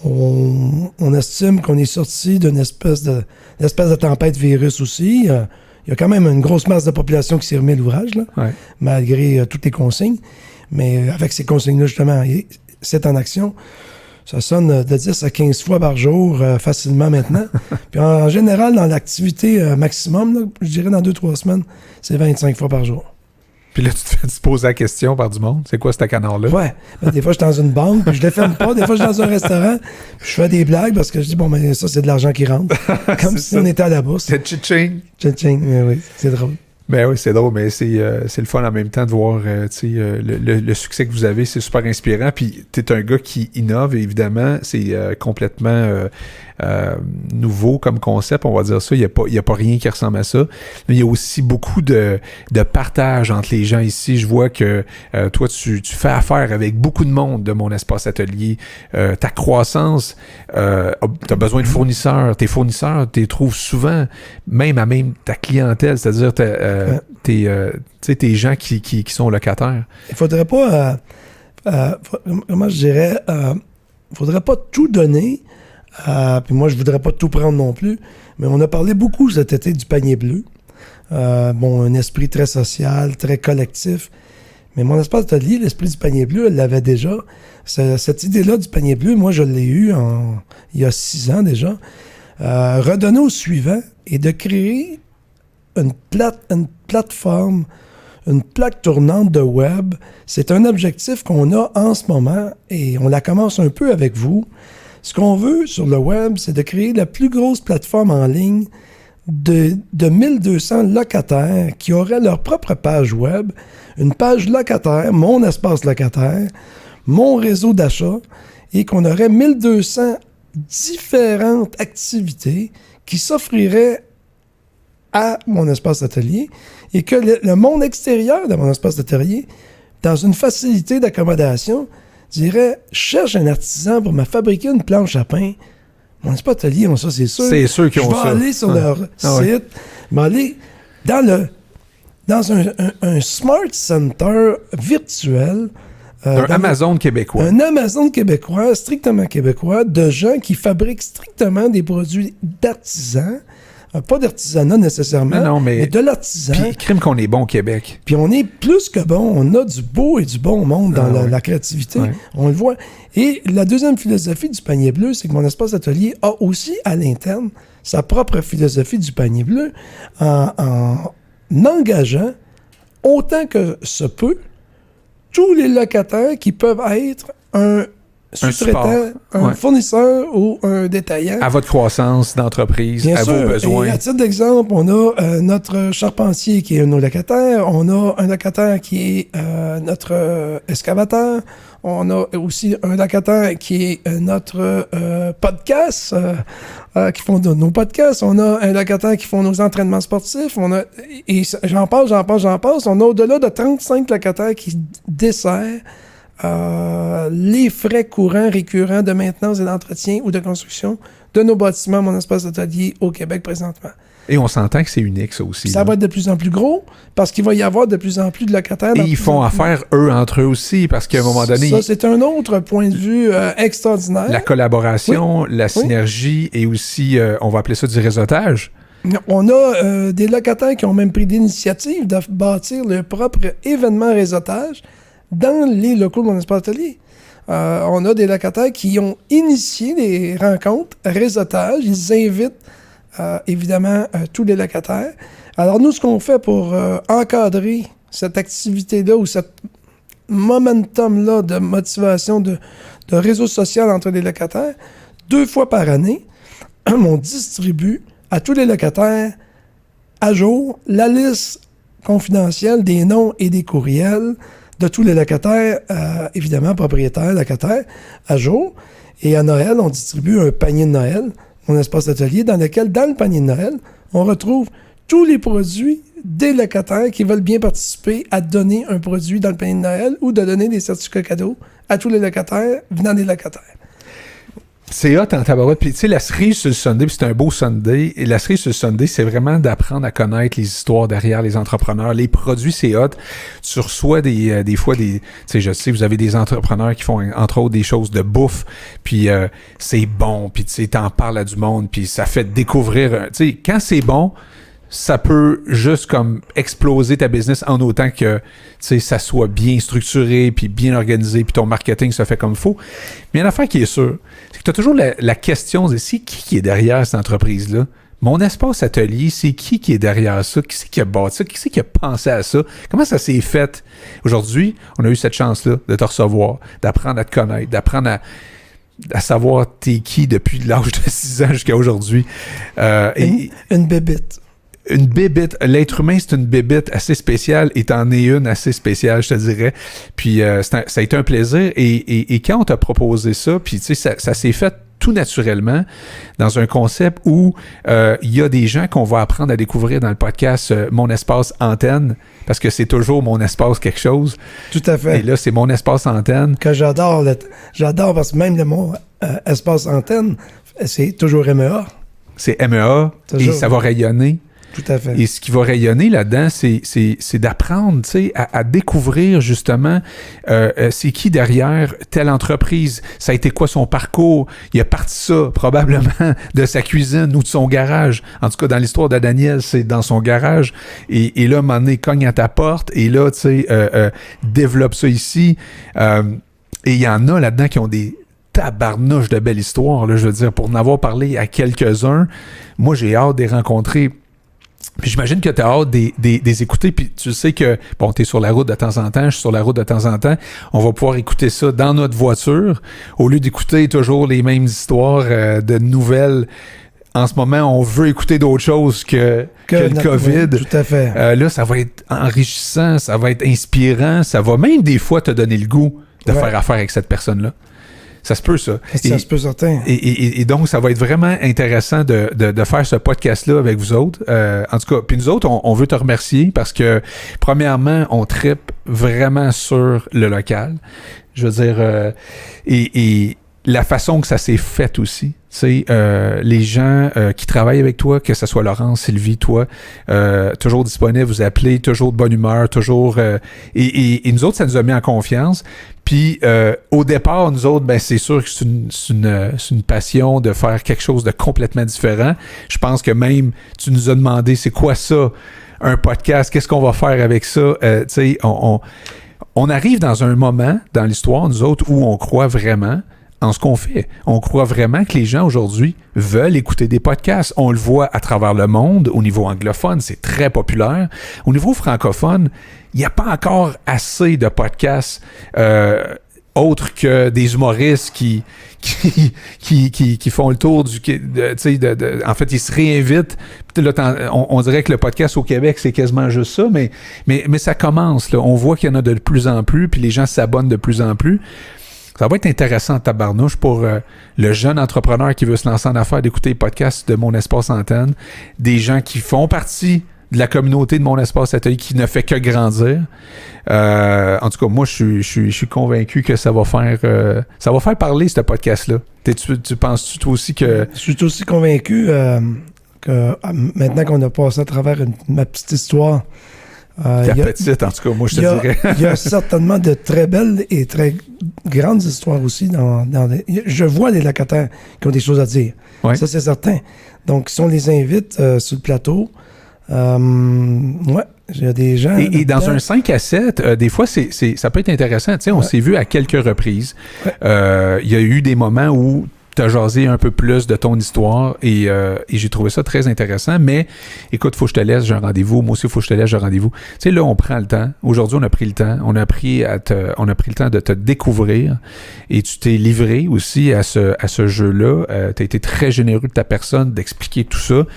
On estime qu'on est sorti d'une espèce de tempête virus aussi. Il y a quand même une grosse masse de population qui s'est remis à l'ouvrage, là, ouais. Malgré toutes les consignes. Mais avec ces consignes-là, justement, c'est en action. Ça sonne de 10 à 15 fois par jour facilement maintenant. Puis en général, dans l'activité maximum, là, je dirais dans 2-3 semaines, c'est 25 fois par jour. Puis là, tu te poses la question par du monde. C'est quoi ce canard-là? Ouais. Ben, des fois, je suis dans une banque, puis je ne le ferme pas. Des fois, je suis dans un restaurant, puis je fais des blagues parce que je dis, bon, mais ça, c'est de l'argent qui rentre. Comme si on était à la bourse. C'est tching. Tching, oui, c'est drôle. Ben oui, c'est drôle, mais c'est le fun en même temps de voir le succès que vous avez. C'est super inspirant. Puis t'es un gars qui innove, évidemment. C'est complètement nouveau comme concept, on va dire ça. Il y a pas rien qui ressemble à ça. Mais il y a aussi beaucoup de partage entre les gens ici. Je vois que toi, tu fais affaire avec beaucoup de monde de mon espace atelier. Ta croissance, t'as besoin de fournisseurs. Tes fournisseurs, tu les trouves souvent, même à ta clientèle, c'est-à-dire tes gens qui sont locataires. Il faudrait pas, comment je dirais, faudrait pas tout donner, puis moi je voudrais pas tout prendre non plus, mais on a parlé beaucoup cet été du panier bleu. Un esprit très social, très collectif. Mais mon espace atelier, l'esprit du panier bleu, elle l'avait déjà. Cette idée-là du panier bleu, moi, je l'ai eue il y a 6 ans déjà. Redonner au suivant et de créer une plateforme, une plaque tournante de web. C'est un objectif qu'on a en ce moment et on la commence un peu avec vous. Ce qu'on veut sur le web, c'est de créer la plus grosse plateforme en ligne de 1200 locataires qui auraient leur propre page web, une page locataire, mon espace locataire, mon réseau d'achat, et qu'on aurait 1200 différentes activités qui s'offriraient à mon espace atelier et que le monde extérieur de mon espace d'atelier, dans une facilité d'accommodation, dirait « cherche un artisan pour me fabriquer une planche à pain ». Mon espace atelier, ça c'est sûr. C'est sûr qu'ils ont ça. Je vais aller sur leur site, je vais aller dans un Smart Center virtuel. Un Amazon québécois. Un Amazon québécois, strictement québécois, de gens qui fabriquent strictement des produits d'artisans. Pas d'artisanat nécessairement, mais de l'artisan. Puis, crime qu'on est bon au Québec. Puis on est plus que bon. On a du beau et du bon monde dans la créativité. Ouais. On le voit. Et la deuxième philosophie du panier bleu, c'est que mon espace atelier a aussi à l'interne sa propre philosophie du panier bleu en engageant autant que se peut tous les locataires qui peuvent être un sous-traitant, un fournisseur ou un détaillant. À votre croissance d'entreprise, bien à sûr, vos besoins. Et à titre d'exemple, on a notre charpentier qui est un de nos locataires, on a un locataire qui est notre excavateur, on a aussi un locataire qui est notre podcast, qui font nos podcasts, on a un locataire qui font nos entraînements sportifs, et j'en passe, on a au-delà de 35 locataires qui desserrent les frais courants récurrents de maintenance et d'entretien ou de construction de nos bâtiments, mon espace d'atelier au Québec présentement. Et on s'entend que c'est unique, ça aussi. Ça va être de plus en plus gros parce qu'il va y avoir de plus en plus de locataires. Et ils font affaire, eux, entre eux aussi, parce qu'à un moment donné... Ça, c'est un autre point de vue extraordinaire. La collaboration, la synergie et aussi, on va appeler ça du réseautage. On a des locataires qui ont même pris l'initiative de bâtir leur propre événement réseautage dans les locaux de mon espace atelier. On a des locataires qui ont initié des rencontres réseautage. Ils invitent évidemment tous les locataires. Alors nous, ce qu'on fait pour encadrer cette activité-là ou cette momentum-là de motivation de réseau social entre les locataires, 2 fois par année, on distribue à tous les locataires à jour la liste confidentielle des noms et des courriels de tous les locataires, évidemment propriétaires, locataires, à jour. Et à Noël, on distribue un panier de Noël, mon espace d'atelier, dans lequel, dans le panier de Noël, on retrouve tous les produits des locataires qui veulent bien participer à donner un produit dans le panier de Noël ou de donner des certificats cadeaux à tous les locataires venant des locataires. C'est hot en tabarouette. Puis, tu sais, la cerise sur le Sunday, puis c'est un beau Sunday. Et la cerise sur le Sunday, c'est vraiment d'apprendre à connaître les histoires derrière les entrepreneurs. Les produits, c'est hot. Tu reçois des fois des... Tu sais, je sais, vous avez des entrepreneurs qui font, entre autres, des choses de bouffe. Puis, c'est bon. Puis, tu sais, t'en parles à du monde. Puis, ça fait découvrir... Tu sais, quand c'est bon, ça peut juste comme exploser ta business en autant que, tu sais, ça soit bien structuré, puis bien organisé, puis ton marketing se fait comme il faut. Mais il y a une affaire qui est sûre, c'est que tu as toujours la question de c'est qui est derrière cette entreprise-là? Mon espace atelier, c'est qui est derrière ça? Qui c'est qui a bâti ça? Qui c'est qui a pensé à ça? Comment ça s'est fait? Aujourd'hui, on a eu cette chance-là de te recevoir, d'apprendre à te connaître, d'apprendre à savoir t'es qui depuis l'âge de 6 ans jusqu'à aujourd'hui. Une bébite. Une bébite. L'être humain, c'est une bébite assez spéciale et t'en es une assez spéciale, je te dirais. Puis ça a été un plaisir. Et quand on t'a proposé ça, puis tu sais, ça s'est fait tout naturellement dans un concept où il y a des gens qu'on va apprendre à découvrir dans le podcast Mon Espace Antenne, parce que c'est toujours Mon Espace quelque chose. Tout à fait. Et là, c'est Mon Espace Antenne. Que j'adore. J'adore parce que même le mot Espace Antenne, c'est toujours MEA. C'est MEA toujours. Et ça va rayonner. Tout à fait. Et ce qui va rayonner là-dedans, c'est d'apprendre, tu sais, à découvrir justement c'est qui derrière telle entreprise. Ça a été quoi son parcours? Il a parti ça probablement de sa cuisine ou de son garage. En tout cas, dans l'histoire de Daniel, c'est dans son garage. Et là, à un moment donné, cogne à ta porte et là, tu sais, développe ça ici. Et il y en a là-dedans qui ont des tabarnouches de belles histoires, là, je veux dire, pour en avoir parlé à quelques-uns, moi, j'ai hâte de les rencontrer. Puis j'imagine que tu as hâte des écouter, puis tu sais que, bon, tu es sur la route de temps en temps, je suis sur la route de temps en temps, on va pouvoir écouter ça dans notre voiture, au lieu d'écouter toujours les mêmes histoires de nouvelles. En ce moment, on veut écouter d'autres choses que le COVID. Oui, tout à fait. Là, ça va être enrichissant, ça va être inspirant, ça va même des fois te donner le goût de faire affaire avec cette personne-là. Ça se peut, ça. Ça se peut, certain. Et donc, ça va être vraiment intéressant de faire ce podcast-là avec vous autres. En tout cas, puis nous autres, on veut te remercier parce que, premièrement, on trippe vraiment sur le local. Je veux dire, et la façon que ça s'est fait aussi. Tu sais, les gens qui travaillent avec toi, que ce soit Laurence, Sylvie, toi, toujours disponible, vous appelez, toujours de bonne humeur, toujours... et nous autres, ça nous a mis en confiance. Puis, au départ, nous autres, ben c'est sûr que c'est une passion de faire quelque chose de complètement différent. Je pense que même, tu nous as demandé, c'est quoi ça, un podcast? Qu'est-ce qu'on va faire avec ça? Tu sais, on arrive dans un moment dans l'histoire, nous autres, où on croit vraiment en ce qu'on fait. On croit vraiment que les gens aujourd'hui veulent écouter des podcasts. On le voit à travers le monde. Au niveau anglophone, c'est très populaire. Au niveau francophone, il n'y a pas encore assez de podcasts autres que des humoristes qui font le tour du... en fait, ils se réinvitent. Là, on dirait que le podcast au Québec, c'est quasiment juste ça, mais ça commence. Là. On voit qu'il y en a de plus en plus, puis les gens s'abonnent de plus en plus. Ça va être intéressant, tabarnouche, pour le jeune entrepreneur qui veut se lancer en affaires, d'écouter les podcasts de Mon Espace Antenne, des gens qui font partie de la communauté de Mon Espace Atelier qui ne fait que grandir. En tout cas, moi, je suis convaincu que ça va faire parler, ce podcast-là. Tu penses-tu, toi aussi, que... Je suis aussi convaincu que maintenant qu'on a passé à travers ma petite histoire... Ta petite, en tout cas, moi, je te dirais. Il y a certainement de très belles et très grandes histoires aussi. Je vois des locataires qui ont des choses à dire. Ouais. Ça, c'est certain. Donc, si on les invite sur le plateau, il y a des gens... Et dans un 5 à 7, des fois, ça peut être intéressant. Tu sais, on s'est vu à quelques reprises. Il y a eu des moments où tu as jasé un peu plus de ton histoire et j'ai trouvé ça très intéressant. Mais écoute, faut que je te laisse, j'ai un rendez-vous. Moi aussi, faut que je te laisse, j'ai un rendez-vous. Tu sais, là, on prend le temps. Aujourd'hui, on a pris le temps. On a pris le temps de te découvrir et tu t'es livré aussi à ce jeu-là. Tu as été très généreux de ta personne, d'expliquer tout ça.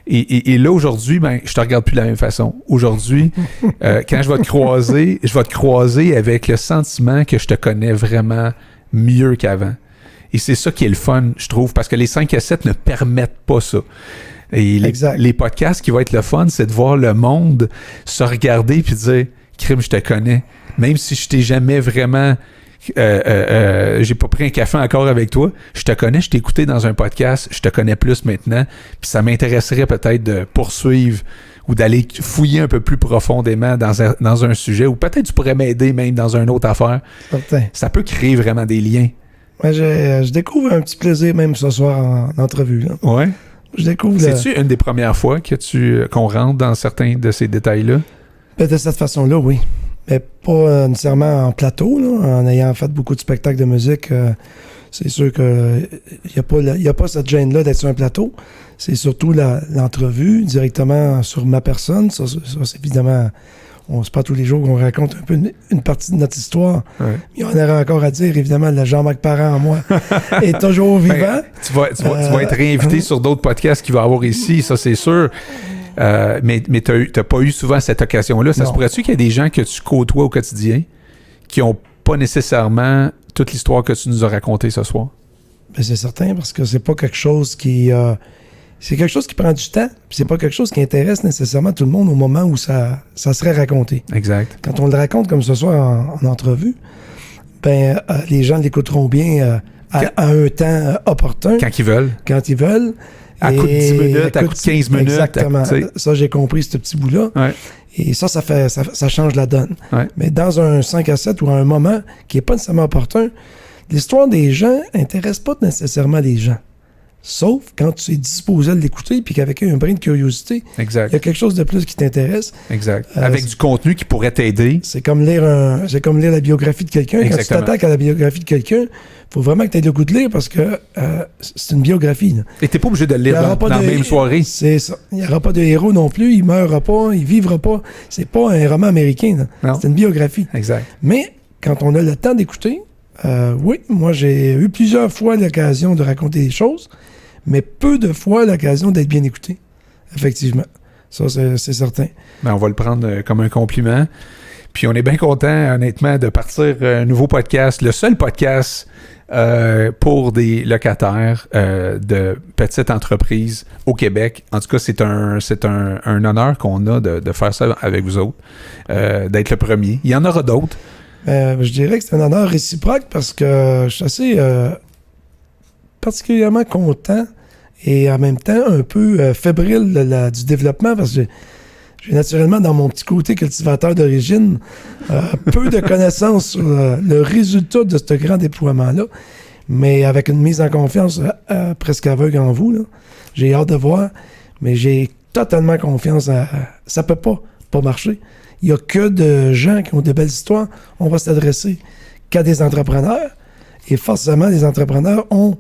Et là, aujourd'hui, ben, je te regarde plus de la même façon. Aujourd'hui, quand je vais te croiser avec le sentiment que je te connais vraiment mieux qu'avant. Et c'est ça qui est le fun, je trouve, parce que les 5 à 7 ne permettent pas ça. Et les podcasts qui vont être le fun, c'est de voir le monde se regarder puis dire « Crime, je te connais. » Même si je t'ai jamais vraiment... j'ai pas pris un café encore avec toi, je te connais, je t'ai écouté dans un podcast, je te connais plus maintenant, puis ça m'intéresserait peut-être de poursuivre ou d'aller fouiller un peu plus profondément dans un sujet, ou peut-être tu pourrais m'aider même dans une autre affaire. Certain. Ça peut créer vraiment des liens. Ouais, je découvre un petit plaisir même ce soir en entrevue. Là. Ouais. Je découvre... C'est-tu une des premières fois qu'on rentre dans certains de ces détails-là? Ben, de cette façon-là, oui. Mais pas nécessairement en plateau, là, en ayant fait beaucoup de spectacles de musique. C'est sûr qu'il n'y a pas cette gêne-là d'être sur un plateau. C'est surtout l'entrevue directement sur ma personne. Ça c'est évidemment... C'est pas tous les jours qu'on raconte un peu une partie de notre histoire. Ouais. Il y en aurait encore à dire, évidemment, le Jean-Marc Parent en moi est toujours vivant. Ben, tu vas être réinvité sur d'autres podcasts qu'il va y avoir ici, ça c'est sûr. Mais tu n'as pas eu souvent cette occasion-là. Ça se pourrait-tu qu'il y a des gens que tu côtoies au quotidien qui n'ont pas nécessairement toute l'histoire que tu nous as racontée ce soir? Ben, c'est certain, parce que c'est pas quelque chose qui... c'est quelque chose qui prend du temps, puis c'est pas quelque chose qui intéresse nécessairement tout le monde au moment où ça serait raconté. Exact. Quand on le raconte comme ce soir en entrevue, ben les gens l'écouteront bien à un temps opportun. Quand ils veulent. Quand ils veulent. À coup de 10 minutes, à coup de 15 minutes. Exactement. Ça, j'ai compris ce petit bout-là. Ouais. Et ça change la donne. Ouais. Mais dans un 5 à 7 ou à un moment qui n'est pas nécessairement opportun, l'histoire des gens n'intéresse pas nécessairement les gens. Sauf quand tu es disposé à l'écouter puis qu'avec un brin de curiosité, Exact. il y a quelque chose de plus qui t'intéresse. Exact. Avec du contenu qui pourrait t'aider. C'est comme lire la biographie de quelqu'un. Quand tu t'attaques à la biographie de quelqu'un, il faut vraiment que tu aies le goût de lire parce que c'est une biographie. Là. Et t'es pas obligé de le lire dans la même soirée. C'est ça. Il n'y aura pas de héros non plus. Il meurra pas. Il vivra pas. C'est pas un roman américain. C'est une biographie. Exact. Mais quand on a le temps d'écouter, oui, moi j'ai eu plusieurs fois l'occasion de raconter des choses, mais peu de fois l'occasion d'être bien écouté. Effectivement. Ça, c'est certain. Ben, on va le prendre comme un compliment. Puis on est bien content, honnêtement, de partir un nouveau podcast, le seul podcast pour des locataires de petites entreprises au Québec. En tout cas, c'est un honneur qu'on a de faire ça avec vous autres, d'être le premier. Il y en aura d'autres. Je dirais que c'est un honneur réciproque parce que je suis assez particulièrement content et en même temps un peu fébrile du développement parce que j'ai naturellement, dans mon petit côté cultivateur d'origine, peu de connaissances sur le résultat de ce grand déploiement-là, mais avec une mise en confiance presque aveugle en vous, là, j'ai hâte de voir, mais j'ai totalement confiance ça peut pas marcher. Il n'y a que de gens qui ont de belles histoires. On va s'adresser qu'à des entrepreneurs, et forcément, les entrepreneurs ont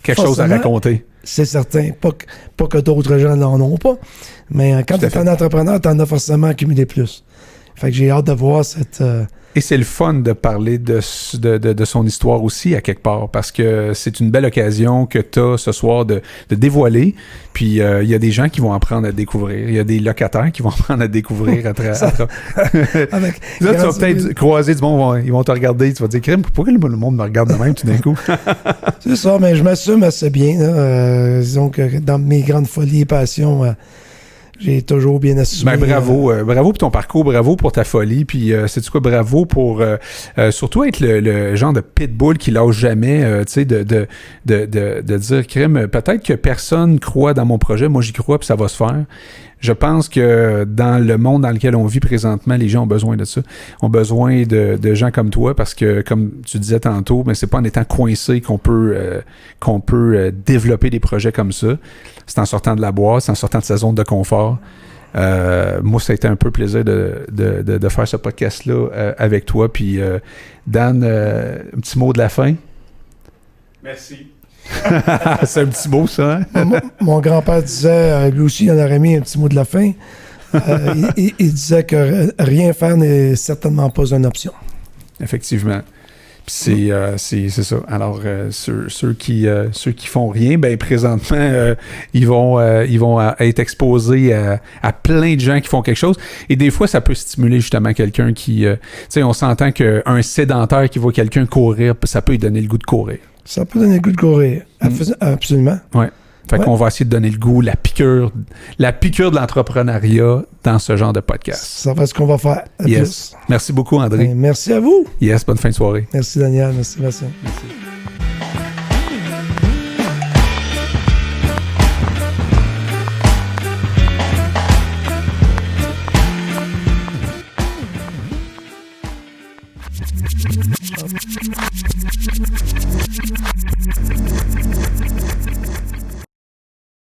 quelque chose à raconter. C'est certain. Pas que d'autres gens n'en ont pas. Mais quand tu es un entrepreneur, tu en as forcément accumulé plus. Fait que j'ai hâte de voir cette... Et c'est le fun de parler de son histoire aussi, à quelque part, parce que c'est une belle occasion que tu as ce soir de dévoiler. Puis il y a des gens qui vont apprendre à découvrir. Il y a des locataires qui vont apprendre à découvrir. Là, tu vas peut-être croiser du monde, ils vont te regarder, tu vas te dire, pourquoi le monde me regarde de même tout d'un coup? C'est ça, mais je m'assume assez bien. Disons que dans mes grandes folies et passions... j'ai toujours bien assumé. Ben, bravo pour ton parcours, bravo pour ta folie, puis sais-tu quoi, bravo pour surtout être le genre de pitbull qui lâche jamais, tu sais, de dire, crime, peut-être que personne croit dans mon projet, moi j'y crois, puis ça va se faire. Je pense que dans le monde dans lequel on vit présentement, les gens ont besoin de ça. Ont besoin de gens comme toi parce que, comme tu disais tantôt, mais c'est pas en étant coincé qu'on peut développer des projets comme ça. C'est en sortant de la boîte, c'est en sortant de sa zone de confort. Moi, ça a été un peu plaisir de faire ce podcast-là avec toi. Puis, Dan, un petit mot de la fin? Merci. C'est un petit mot, ça, hein? Mon grand-père disait, lui aussi, il en aurait mis un petit mot de la fin. Il disait que rien faire n'est certainement pas une option. Effectivement. Puis c'est ça. Alors, ceux qui font rien, ben présentement, ils vont être exposés à plein de gens qui font quelque chose. Et des fois, ça peut stimuler justement quelqu'un qui... tu sais, on s'entend qu'un sédentaire qui voit quelqu'un courir, ça peut lui donner le goût de courir. Ça peut donner le goût de courir. Absolument. Ouais. Fait qu'on va essayer de donner le goût, la piqûre de l'entrepreneuriat dans ce genre de podcast. Ça va être ce qu'on va faire. Yes. Plus. Merci beaucoup, André. Merci à vous. Yes, bonne fin de soirée. Merci, Daniel. Merci, Vincent. Merci.